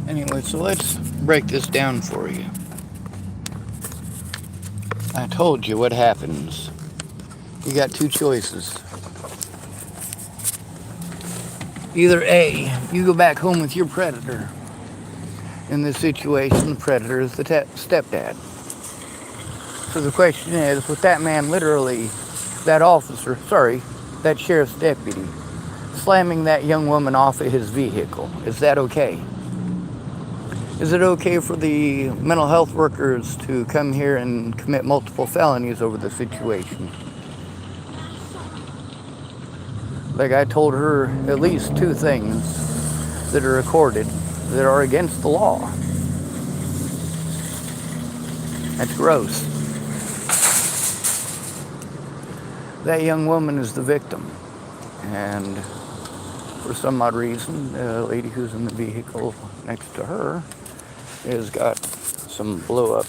Anyway, so let's break this down for you. I told you what happens. You got two choices. Either A, you go back home with your predator. In this situation, the predator is the stepdad. So the question is, with that man literally, that officer, sorry, that sheriff's deputy, slamming that young woman off of his vehicle, is that okay? Is it okay for the mental health workers to come here and commit multiple felonies over the situation? Like, I told her at least two things that are recorded that are against the law. That's gross. That young woman is the victim. And for some odd reason, the lady who's in the vehicle next to her has got some blow-up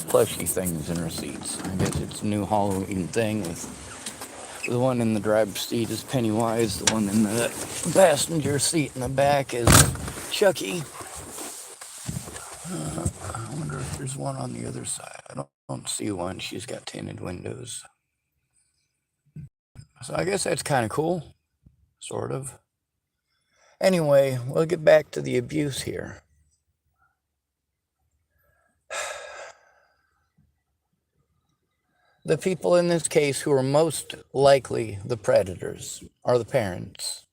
plushy things in her seats. I guess it's a new Halloween thing. With the one in the driver's seat is Pennywise. The one in the passenger seat in the back is Chucky. I wonder if there's one on the other side. I don't see one. She's got tinted windows. So I guess that's kind of cool. Sort of. Anyway, we'll get back to the abuse here. The people in this case who are most likely the predators are the parents.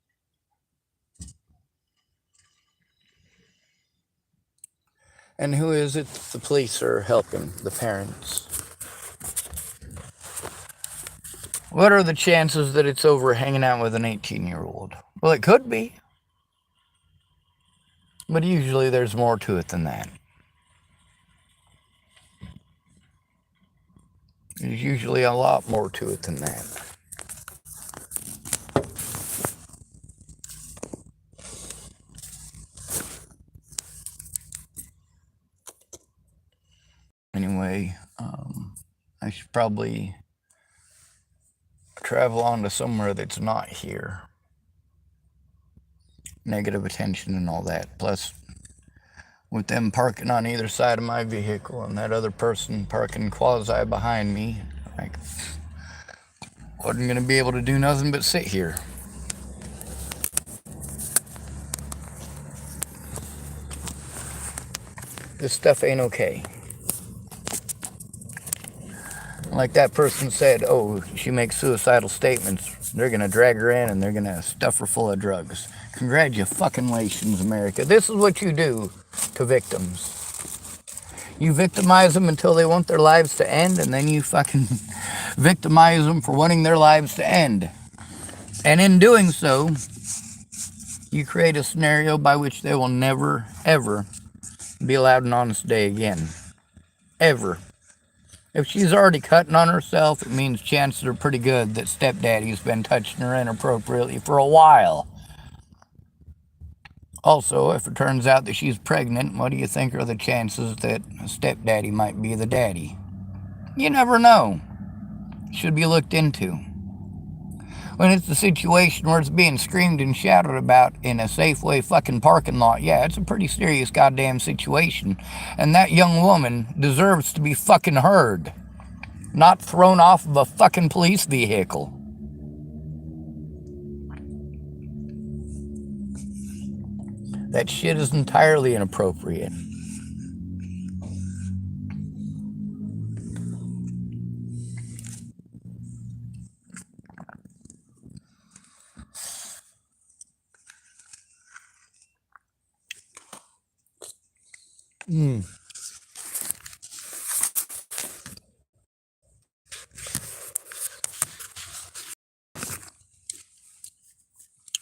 And who is it the police are helping? The parents. What are the chances that it's over hanging out with an 18-year-old? Well, it could be. But usually there's more to it than that. There's usually a lot more to it than that. Anyway, I should probably travel on to somewhere that's not here. Negative attention and all that. Plus, with them parking on either side of my vehicle and that other person parking quasi behind me, I wasn't going to be able to do nothing but sit here. This stuff ain't okay. Like that person said, oh, she makes suicidal statements. They're going to drag her in and they're going to stuff her full of drugs. Congratulations, America. This is what you do to victims. You victimize them until they want their lives to end, and then you fucking victimize them for wanting their lives to end. And in doing so, you create a scenario by which they will never, ever be allowed an honest day again. Ever. If she's already cutting on herself, it means chances are pretty good that stepdaddy's been touching her inappropriately for a while. Also, if it turns out that she's pregnant, what do you think are the chances that stepdaddy might be the daddy? You never know. Should be looked into. When it's a situation where it's being screamed and shouted about in a Safeway fucking parking lot, yeah, it's a pretty serious goddamn situation. And that young woman deserves to be fucking heard. Not thrown off of a fucking police vehicle. That shit is entirely inappropriate.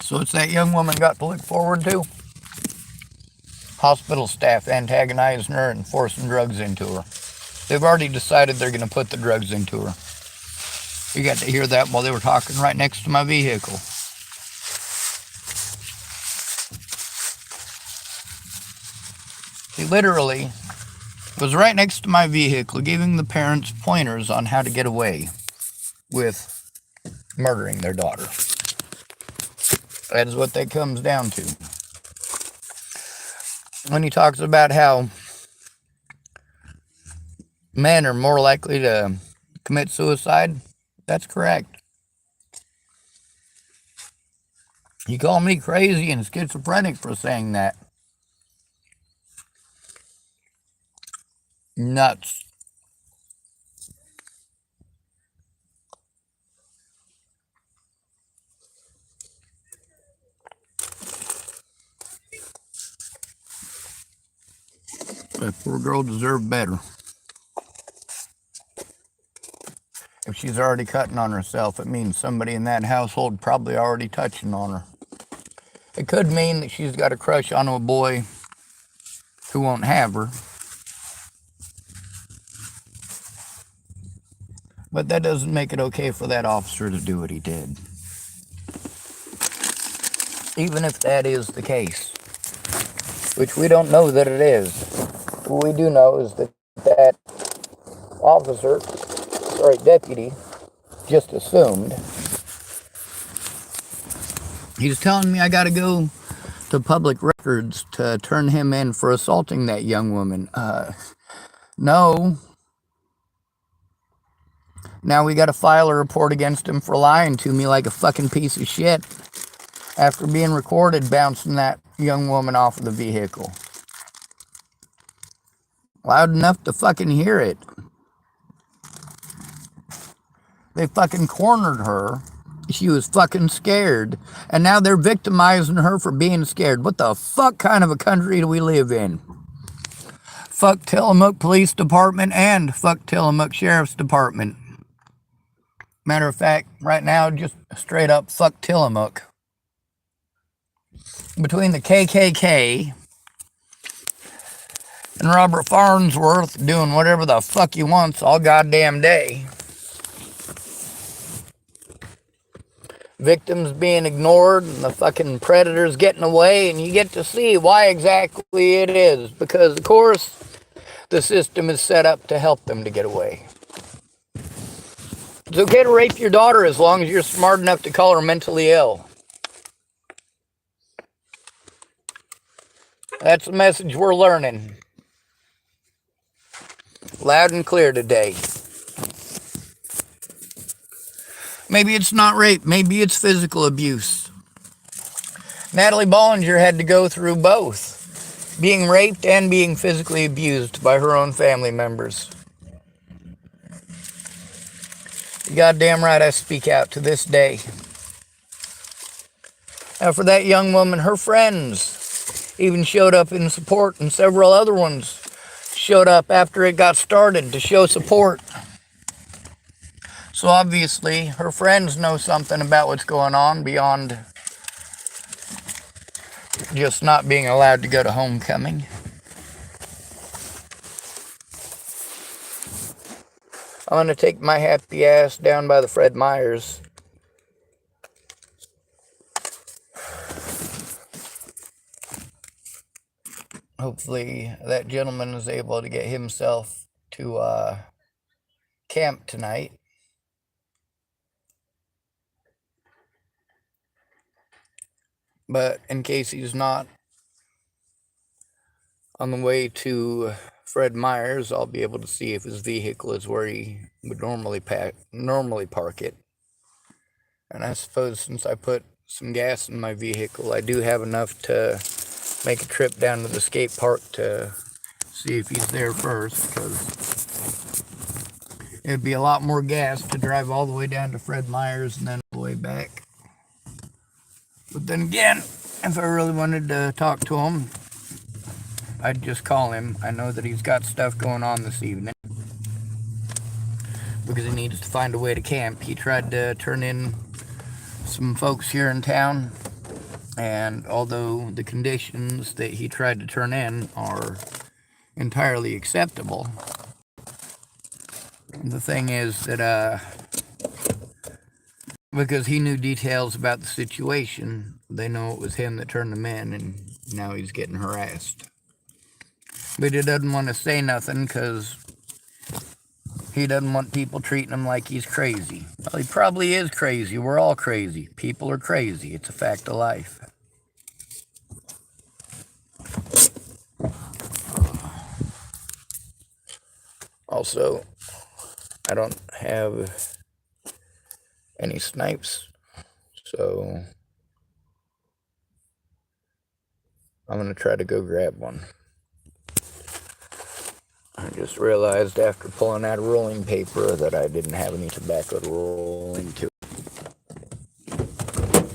So what's that young woman got to look forward to? Hospital staff antagonizing her and forcing drugs into her. They've already decided they're going to put the drugs into her. We got to hear that while they were talking right next to my vehicle. He literally was right next to my vehicle giving the parents pointers on how to get away with murdering their daughter. That is what that comes down to. When he talks about how men are more likely to commit suicide, that's correct. You call me crazy and schizophrenic for saying that. Nuts. That poor girl deserved better. If she's already cutting on herself, it means somebody in that household probably already touching on her. It could mean that she's got a crush on a boy who won't have her. But that doesn't make it okay for that officer to do what he did. Even if that is the case, which we don't know that it is. What we do know is that that deputy, just assumed. He's telling me I gotta go to public records to turn him in for assaulting that young woman. No. Now we gotta file a report against him for lying to me like a fucking piece of shit after being recorded bouncing that young woman off of the vehicle. Loud enough to fucking hear it. They fucking cornered her. She was fucking scared. And now they're victimizing her for being scared. What the fuck kind of a country do we live in? Fuck Tillamook Police Department and fuck Tillamook Sheriff's Department. Matter of fact, right now, just straight up fuck Tillamook. Between the KKK and Robert Farnsworth doing whatever the fuck he wants all goddamn day. Victims being ignored and the fucking predators getting away, and you get to see why exactly it is. Because, of course, the system is set up to help them to get away. It's okay to rape your daughter as long as you're smart enough to call her mentally ill. That's the message we're learning. Loud and clear today. Maybe it's not rape. Maybe it's physical abuse. Natalie Bollinger had to go through both. Being raped and being physically abused by her own family members. You're goddamn right I speak out to this day. Now, for that young woman, her friends even showed up in support, and several other ones showed up after it got started to show support. So obviously, her friends know something about what's going on beyond just not being allowed to go to homecoming. I'm going to take my happy ass down by the Fred Meyers. Hopefully that gentleman is able to get himself to camp tonight. But in case he's not on the way to Fred Meyers, I'll be able to see if his vehicle is where he would normally park it. And I suppose since I put some gas in my vehicle, I do have enough to make a trip down to the skate park to see if he's there first, because it'd be a lot more gas to drive all the way down to Fred Meyers and then all the way back. But then again, if I really wanted to talk to him, I'd just call him. I know that he's got stuff going on this evening because he needs to find a way to camp. He tried to turn in some folks here in town, and although the conditions that he tried to turn in are entirely acceptable, the thing is that because he knew details about the situation, they know it was him that turned them in, and now he's getting harassed. But he doesn't want to say nothing because he doesn't want people treating him like he's crazy. Well, he probably is crazy. We're all crazy. People are crazy. It's a fact of life. Also, I don't have any snipes, so I'm going to try to go grab one. I just realized after pulling out rolling paper that I didn't have any tobacco to roll into.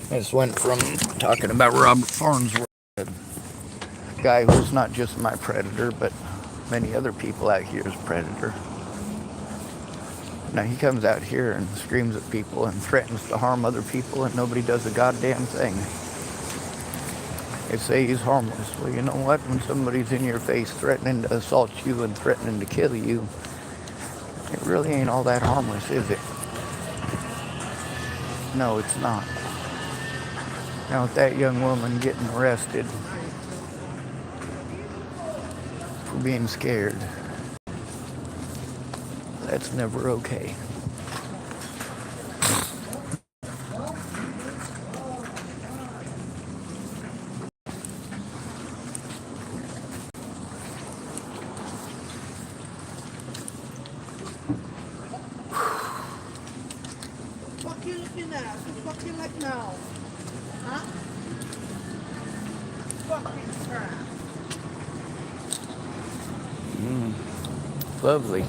This went from talking about Robert Farnsworth, a guy who's not just my predator, but many other people out here's predator. Now he comes out here and screams at people and threatens to harm other people, and nobody does a goddamn thing. They say he's harmless. Well, you know what? When somebody's in your face threatening to assault you and threatening to kill you, it really ain't all that harmless, is it? No, it's not. Now with that young woman getting arrested for being scared, that's never okay. What you looking at? What you like now? Huh? Fucking crap. Lovely.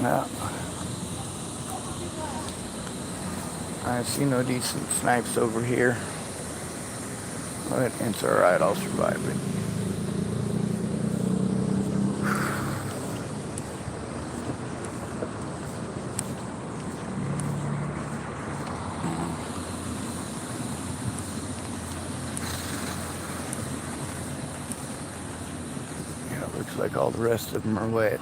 Now, I see no decent snipes over here, but it's alright, I'll survive it. Yeah, it looks like all the rest of them are wet.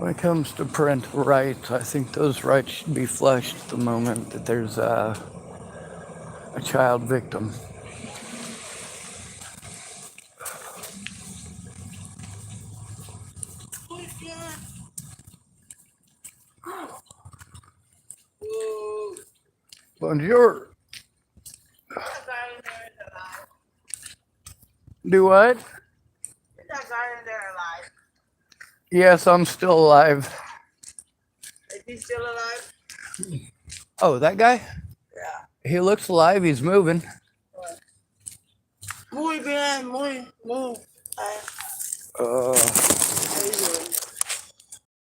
When it comes to parental rights, I think those rights should be flushed the moment that there's a child victim. Bonjour. Do what? Is that guy in there alive? Yes, I'm still alive. Is he still alive? Oh, that guy? Yeah. He looks alive. He's moving. Muy bien, muy. Uh, How you doing?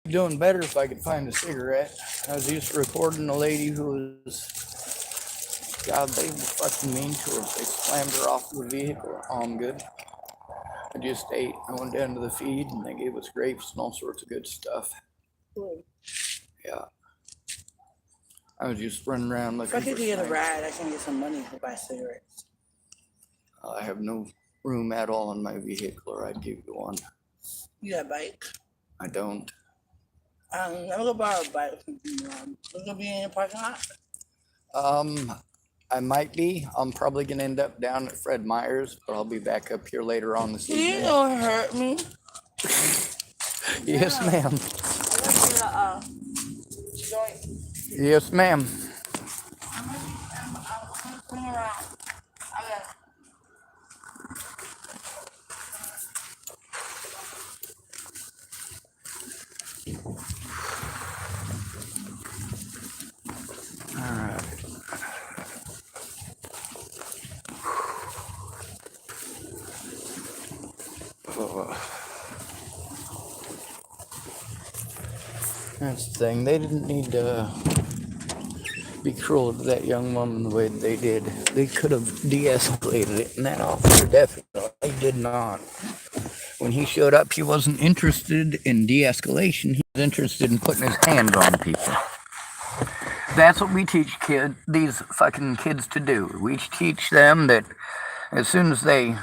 doing better if I could find a cigarette. I was used to recording a lady who was, God, they were fucking mean to her. They slammed her off the vehicle. Oh, I'm good. I just ate. I went down to the feed and they gave us grapes and all sorts of good stuff. Cool. Yeah. I was just running around looking If I could get a snipes. ride, I can get some money to buy cigarettes. I have no room at all in my vehicle, or I'd give you one. You got a bike? I don't. I'm gonna borrow a bike from you. We're gonna be in the parking lot. I might be. I'm probably gonna end up down at Fred Meyer's, but I'll be back up here later on this You evening. don't hurt me. Yes, ma'am. I want to get a joint. Yes, ma'am. I'm gonna come around. Okay. All right. That's the thing. They didn't need to be cruel to that young woman the way that they did. They could have de-escalated it, and that officer definitely did not. When he showed up, he wasn't interested in de-escalation. He was interested in putting his hands on people. That's what we teach these fucking kids to do. We teach them that as soon as they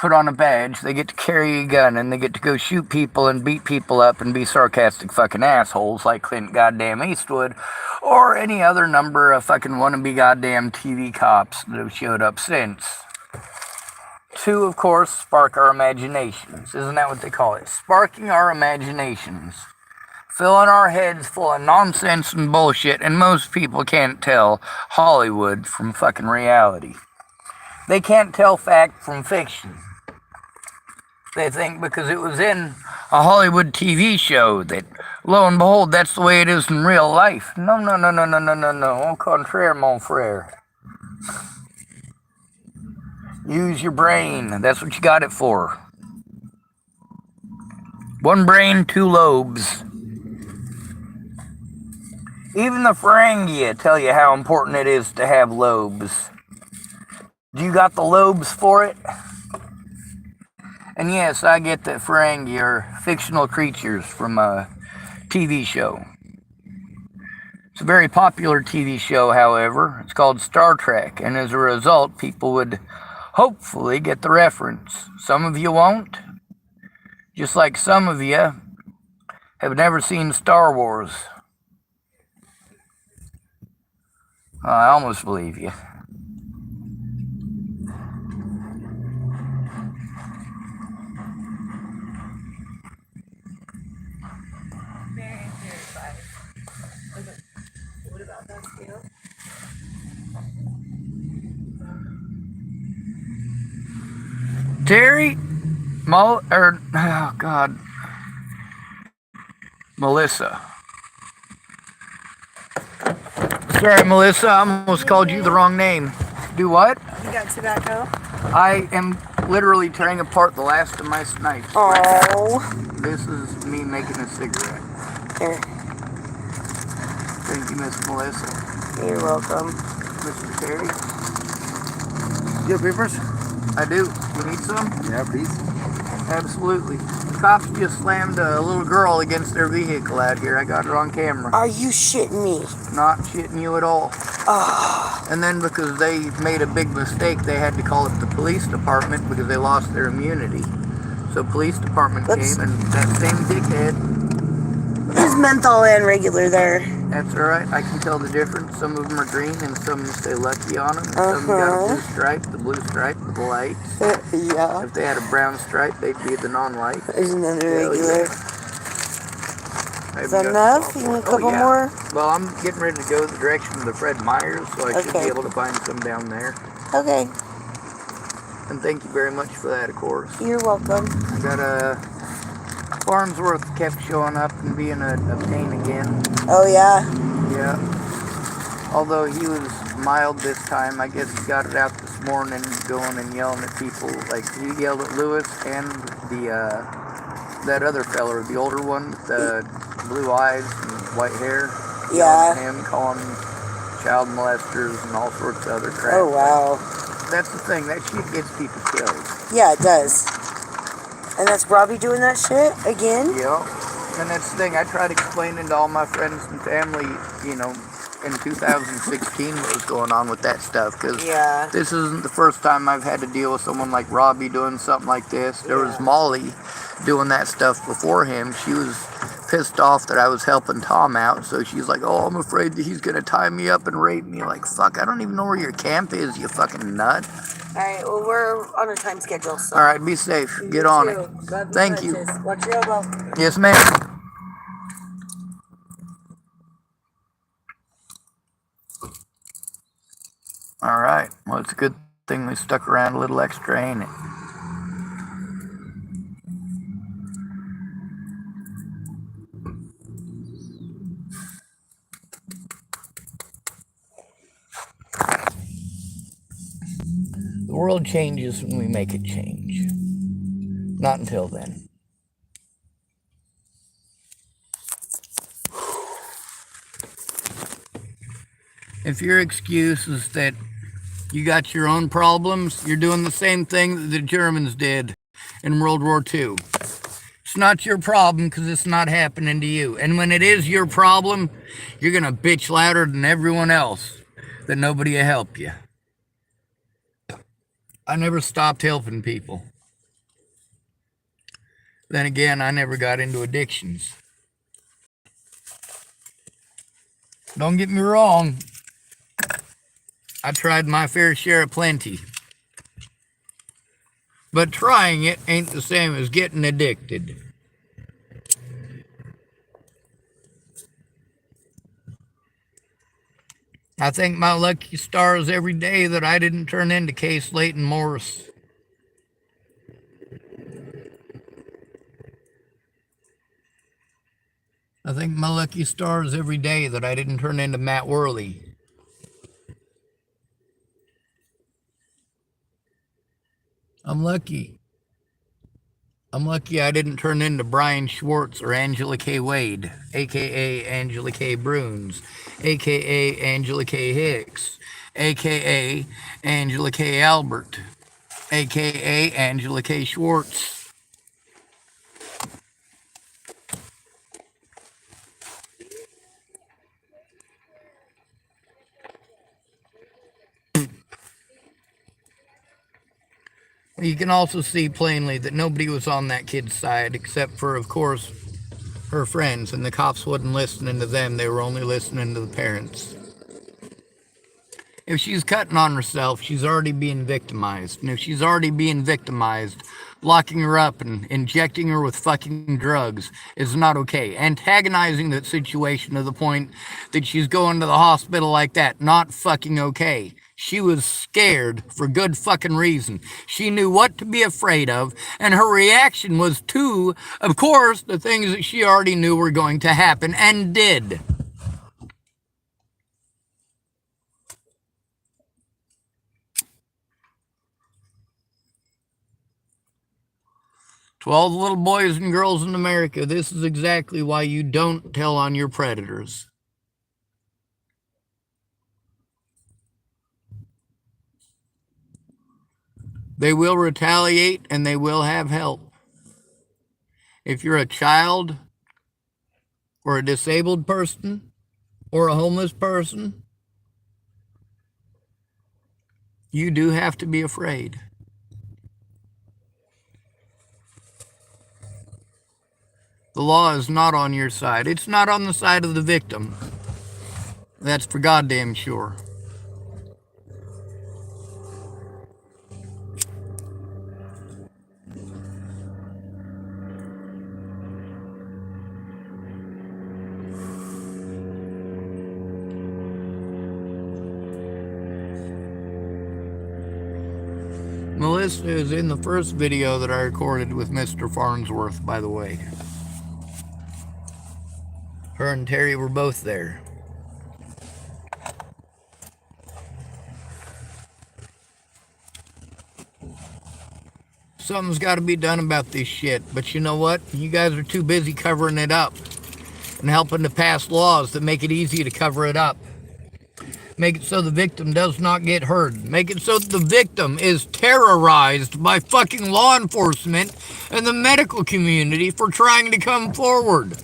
put on a badge, they get to carry a gun and they get to go shoot people and beat people up and be sarcastic fucking assholes like Clint goddamn Eastwood or any other number of fucking wannabe goddamn TV cops that have showed up since. To, of course, spark our imaginations. Isn't that what they call it? Sparking our imaginations. Filling our heads full of nonsense and bullshit, and most people can't tell Hollywood from fucking reality. They can't tell fact from fiction. They think because it was in a Hollywood TV show that, lo and behold, that's the way it is in real life. No. Au contraire, mon frère. Use your brain. That's what you got it for. One brain, two lobes. Even the Ferengi tell you how important it is to have lobes. Do you got the lobes for it? And yes, I get that Ferengi are fictional creatures from a TV show. It's a very popular TV show, however. It's called Star Trek, and as a result, people would hopefully get the reference. Some of you won't. Just like some of you have never seen Star Wars. I almost believe you. What about that scale? Terry, oh God, Melissa. Sorry, Melissa, I almost called you the wrong name. Do what? You got tobacco? I am literally tearing apart the last of my snipes. Oh. This is me making a cigarette. Here. Thank you, Miss Melissa. You're welcome. Mr. Terry, You have papers? I do. You need some? Yeah, please. Absolutely. The cops just slammed a little girl against their vehicle out here. I got it on camera. Are you shitting me? Not shitting you at all. Oh. And then because they made a big mistake, they had to call it the police department because they lost their immunity. So police department came and that same dickhead. There's menthol and regular there. That's alright, I can tell the difference. Some of them are green and some of them say Lucky on them. And some got a blue stripe, the blue stripe with the light. Yeah. If they had a brown stripe, they'd be the non-light. There's another regular. Have Is you that got enough? softball? You need a Oh, couple yeah. more? Well, I'm getting ready to go the direction of the Fred Meyers, so I should be Okay. able to find some down there. Okay. And thank you very much for that, of course. You're welcome. I got Farnsworth kept showing up and being a pain again. Oh, yeah? Yeah. Although he was mild this time, I guess he got it out this morning, going and yelling at people. Like, he yelled at Lewis and that other fella, the older one with the blue eyes and white hair. Yeah. Yelling at him, calling child molesters and all sorts of other crap. Oh, wow. That's the thing, that shit gets people killed. Yeah, it does. And that's Robbie doing that shit again? Yeah. And that's the thing, I tried explaining to all my friends and family, you know, in 2016 what was going on with that stuff, because Yeah. this isn't the first time I've had to deal with someone like Robbie doing something like this. There was Molly doing that stuff before him. She was pissed off that I was helping Tom out, so she's like, oh, I'm afraid that he's gonna tie me up and rape me. Like, fuck, I don't even know where your camp is, you fucking nut. Alright, well, we're on a time schedule, so. Alright, be safe. Get on it. Thank you. Watch your elbow. Yes, ma'am. All right. Well, it's a good thing we stuck around a little extra, ain't it? The world changes when we make it change. Not until then. If your excuse is that you got your own problems, you're doing the same thing that the Germans did in World War II. It's not your problem because it's not happening to you. And when it is your problem, you're going to bitch louder than everyone else that nobody will help you. I never stopped helping people. Then again, I never got into addictions. Don't get me wrong. I tried my fair share of plenty. But trying it ain't the same as getting addicted. I thank my lucky stars every day that I didn't turn into Case Layton Morris. I thank my lucky stars every day that I didn't turn into Matt Worley. I'm lucky. I'm lucky I didn't turn into Brian Schwartz or Angela K. Wade, a.k.a. Angela K. Bruns, a.k.a. Angela K. Hicks, a.k.a. Angela K. Albert, a.k.a. Angela K. Schwartz. You can also see plainly that nobody was on that kid's side except for, of course, her friends, and the cops wasn't listening to them. They were only listening to the parents. If she's cutting on herself, she's already being victimized. And if she's already being victimized, locking her up and injecting her with fucking drugs is not okay. Antagonizing that situation to the point that she's going to the hospital like that, not fucking okay. She was scared for good fucking reason. She knew what to be afraid of, and her reaction was to, of course, the things that she already knew were going to happen and did. To all the little boys and girls in America, this is exactly why you don't tell on your predators. They will retaliate and they will have help. If you're a child or a disabled person or a homeless person, you do have to be afraid. The law is not on your side. It's not on the side of the victim. That's for goddamn sure. Melissa is in the first video that I recorded with Mr. Farnsworth, by the way. Her and Terry were both there. Something's got to be done about this shit. But you know what? You guys are too busy covering it up and helping to pass laws that make it easy to cover it up. Make it so the victim does not get hurt. Make it so the victim is terrorized by fucking law enforcement and the medical community for trying to come forward.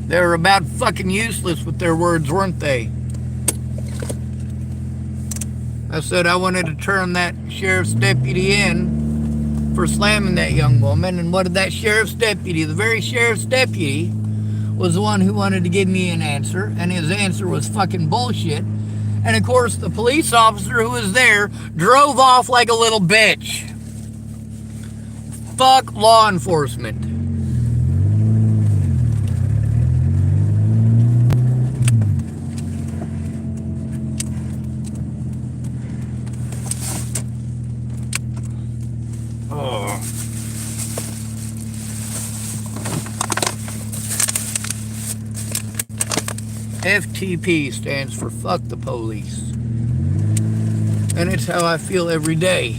They were about fucking useless with their words, weren't they? I said I wanted to turn that sheriff's deputy in for slamming that young woman, and what did that sheriff's deputy, the very sheriff's deputy, was the one who wanted to give me an answer, and his answer was fucking bullshit. And of course, the police officer who was there drove off like a little bitch. Fuck law enforcement. FTP stands for fuck the police. And it's how I feel every day.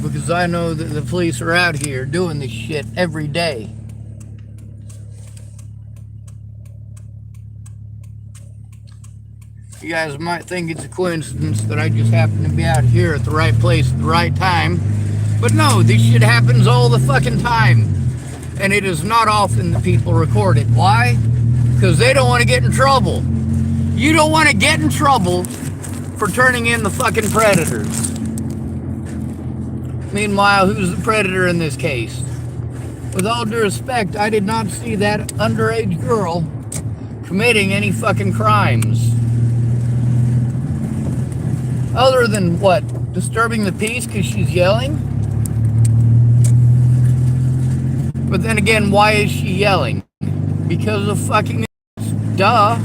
Because I know that the police are out here doing this shit every day. You guys might think it's a coincidence that I just happen to be out here at the right place at the right time. But no, this shit happens all the fucking time. And it is not often that people record it. Why? Because they don't want to get in trouble. You don't want to get in trouble for turning in the fucking predators. Meanwhile, who's the predator in this case? With all due respect, I did not see that underage girl committing any fucking crimes. Other than what? Disturbing the peace because she's yelling? But then again, why is she yelling? Because of fucking duh.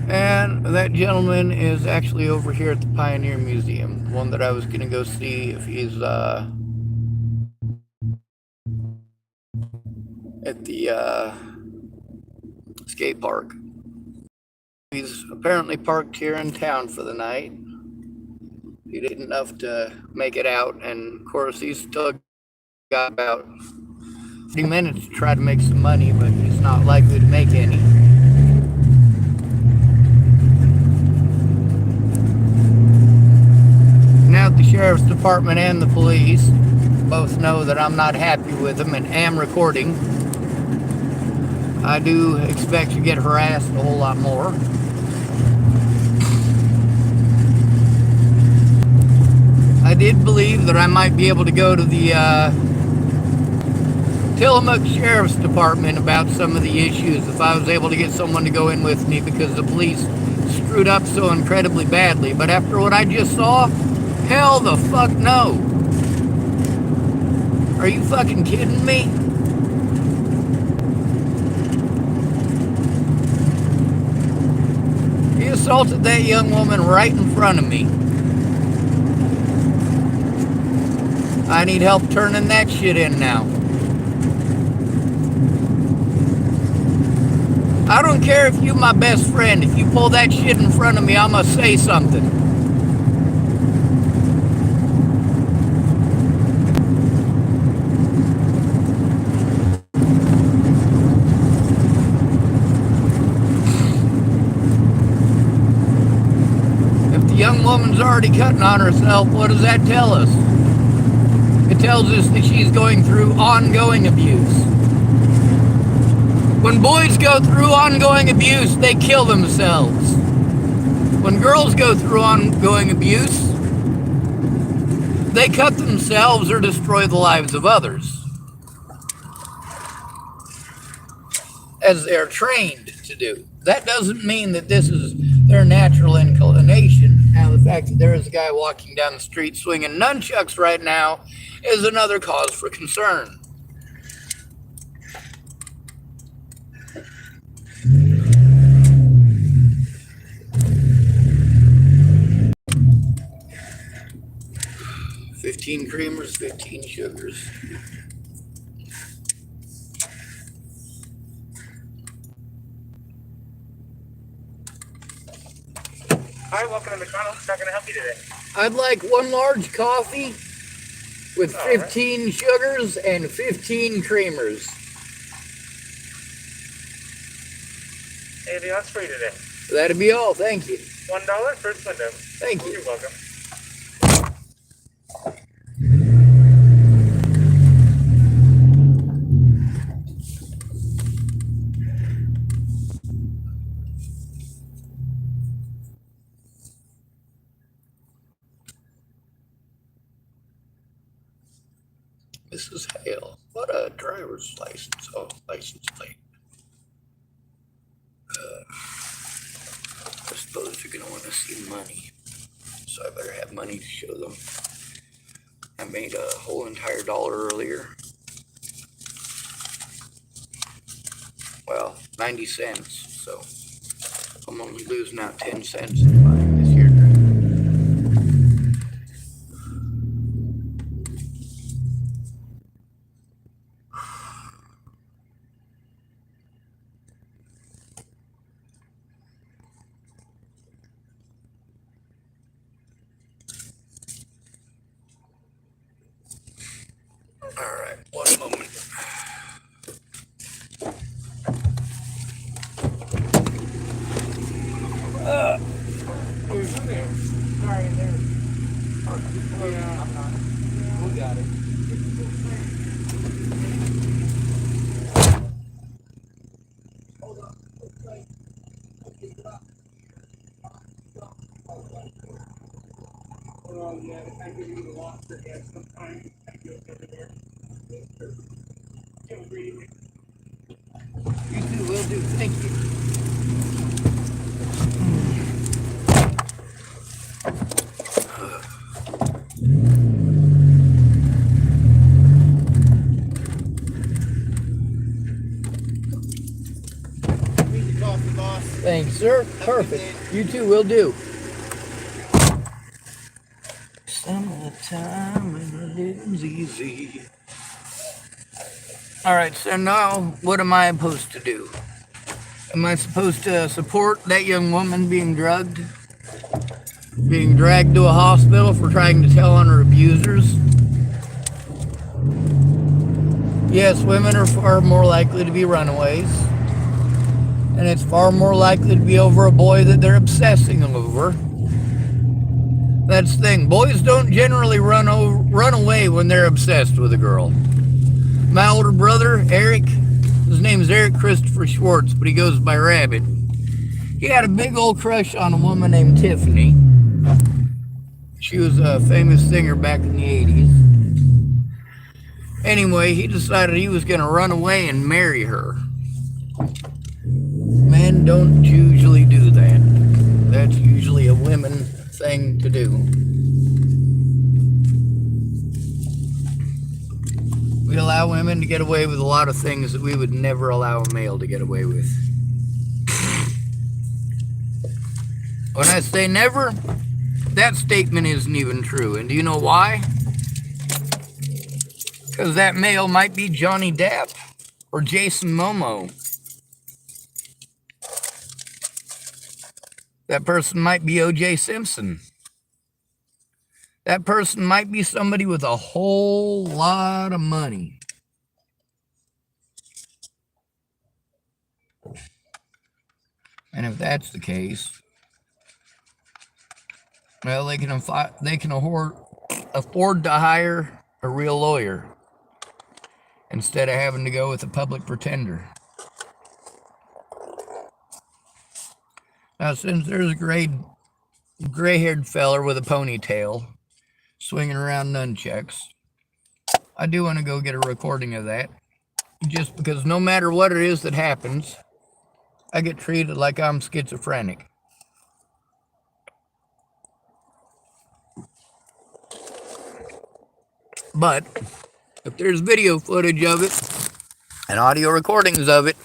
And that gentleman is actually over here at the Pioneer Museum. One that I was gonna go see if he's at the skate park. He's apparently parked here in town for the night. He didn't enough to make it out, and of course he's still got about 30 minutes to try to make some money, but he's not likely to make any. Now the sheriff's department and the police both know that I'm not happy with them and am recording. I do expect to get harassed a whole lot more. I did believe that I might be able to go to the Tillamook Sheriff's Department about some of the issues if I was able to get someone to go in with me, because the police screwed up so incredibly badly. But after what I just saw, hell the fuck no. Are you fucking kidding me? He assaulted that young woman right in front of me. I need help turning that shit in now. I don't care if you're my best friend. If you pull that shit in front of me, I'm gonna say something. If the young woman's already cutting on herself, what does that tell us? It tells us that she's going through ongoing abuse. When boys go through ongoing abuse, they kill themselves. When girls go through ongoing abuse, they cut themselves or destroy the lives of others. as they're trained to do. That doesn't mean that this is their natural inclination. Now, the fact that there is a guy walking down the street swinging nunchucks right now is another cause for concern. $15 creamers, 15 sugars. Hi, welcome to McDonald's. How can I help you today? I'd like one large coffee with 15 sugars and 15 creamers. Anything else for you today? That'd be all, thank you. $1 first window. Thank you. You're welcome. Mrs. Hale, what a driver's license, license plate. I suppose you're gonna want to see money, so I better have money to show them. I made a whole entire $1 earlier. Well, 90 cents, so I'm only losing out 10 cents in buying this year. All right, one moment. Sorry, there. Yeah, I'm not. We got it. Hold on. Oh, yeah, I give you the lobster head sometimes. I go over there. You too, will do. Thank you. Thanks, sir. Perfect. You too, will do. Summertime and living's easy. All right, so now what am I supposed to do? Am I supposed to support that young woman being drugged? Being dragged to a hospital for trying to tell on her abusers? Yes, women are far more likely to be runaways. And it's far more likely to be over a boy that they're obsessing over. That's the thing. Boys don't generally run away when they're obsessed with a girl. My older brother, Eric, his name's Eric Christopher Schwartz, but he goes by Rabbit. He had a big old crush on a woman named Tiffany. She was a famous singer back in the 80s. Anyway, he decided he was going to run away and marry her. Men don't usually do that. That's usually a women thing to do. We allow women to get away with a lot of things that we would never allow a male to get away with. When I say never, that statement isn't even true. And do you know why? Because that male might be Johnny Depp or Jason Momoa. That person might be O.J. Simpson. That person might be somebody with a whole lot of money. And if that's the case, well, they can afford to hire a real lawyer instead of having to go with a public pretender. Now, since there's a gray-haired feller with a ponytail swinging around nunchucks, I do want to go get a recording of that. just because no matter what it is that happens, I get treated like I'm schizophrenic. But if there's video footage of it and audio recordings of it,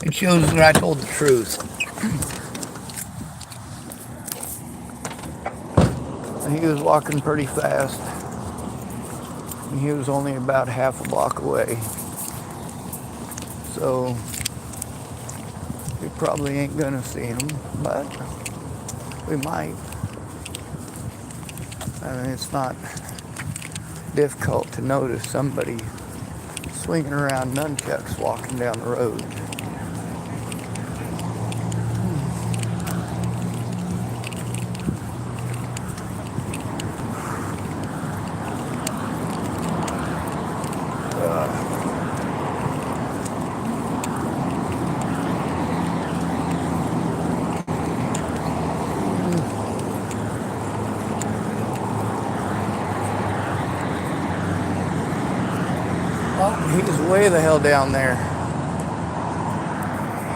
it shows that I told the truth. And he was walking pretty fast. And he was only about half a block away. So we probably ain't gonna see him, but we might. I mean, it's not difficult to notice somebody swinging around nunchucks walking down the road. Oh, he's way the hell down there.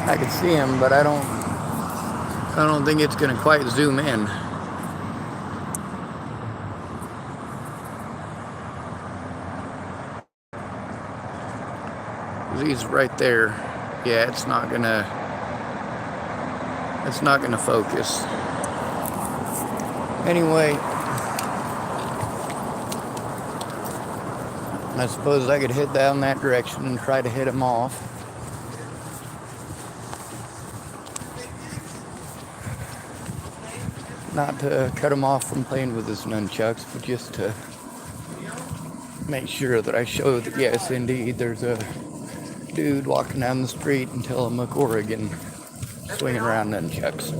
I can see him, but I don't think it's gonna quite zoom in. He's right there. Yeah, it's not gonna focus. Anyway, I suppose I could head down that direction and try to hit him off. Not to cut him off from playing with his nunchucks, but just to make sure that I show that yes, indeed, there's a dude walking down the street in Tillamook, Oregon, swinging around nunchucks.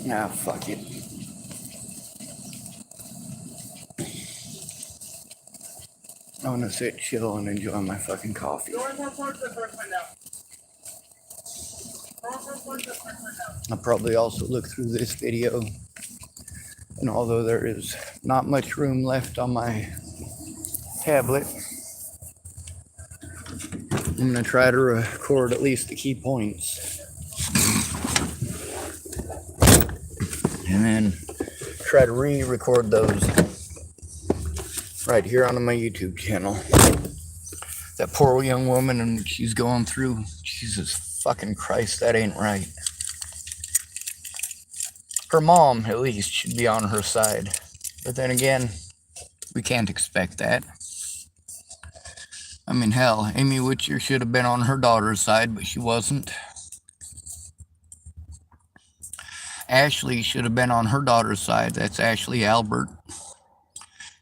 Nah, fuck it. I want to sit chill and enjoy my fucking coffee. I'll probably also look through this video, and although there is not much room left on my tablet, I'm going to try to record at least the key points. And then try to re-record those right here on my YouTube channel. That poor young woman and she's going through, Jesus fucking Christ, that ain't right. Her mom, at least, should be on her side. But then again, we can't expect that. I mean, hell, Amy Witcher should have been on her daughter's side, but she wasn't. Ashley should have been on her daughter's side. That's Ashley Albert.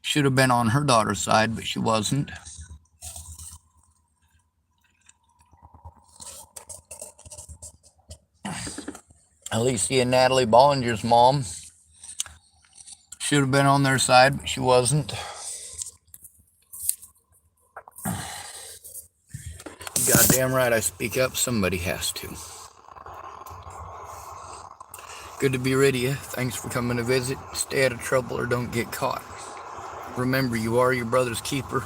Should have been on her daughter's side, but she wasn't. Alicia and Natalie Bollinger's mom should have been on their side, but she wasn't. Goddamn right I speak up, somebody has to. Good to be rid of you. Thanks for coming to visit. Stay out of trouble or don't get caught. Remember, you are your brother's keeper,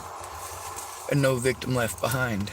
and no victim left behind.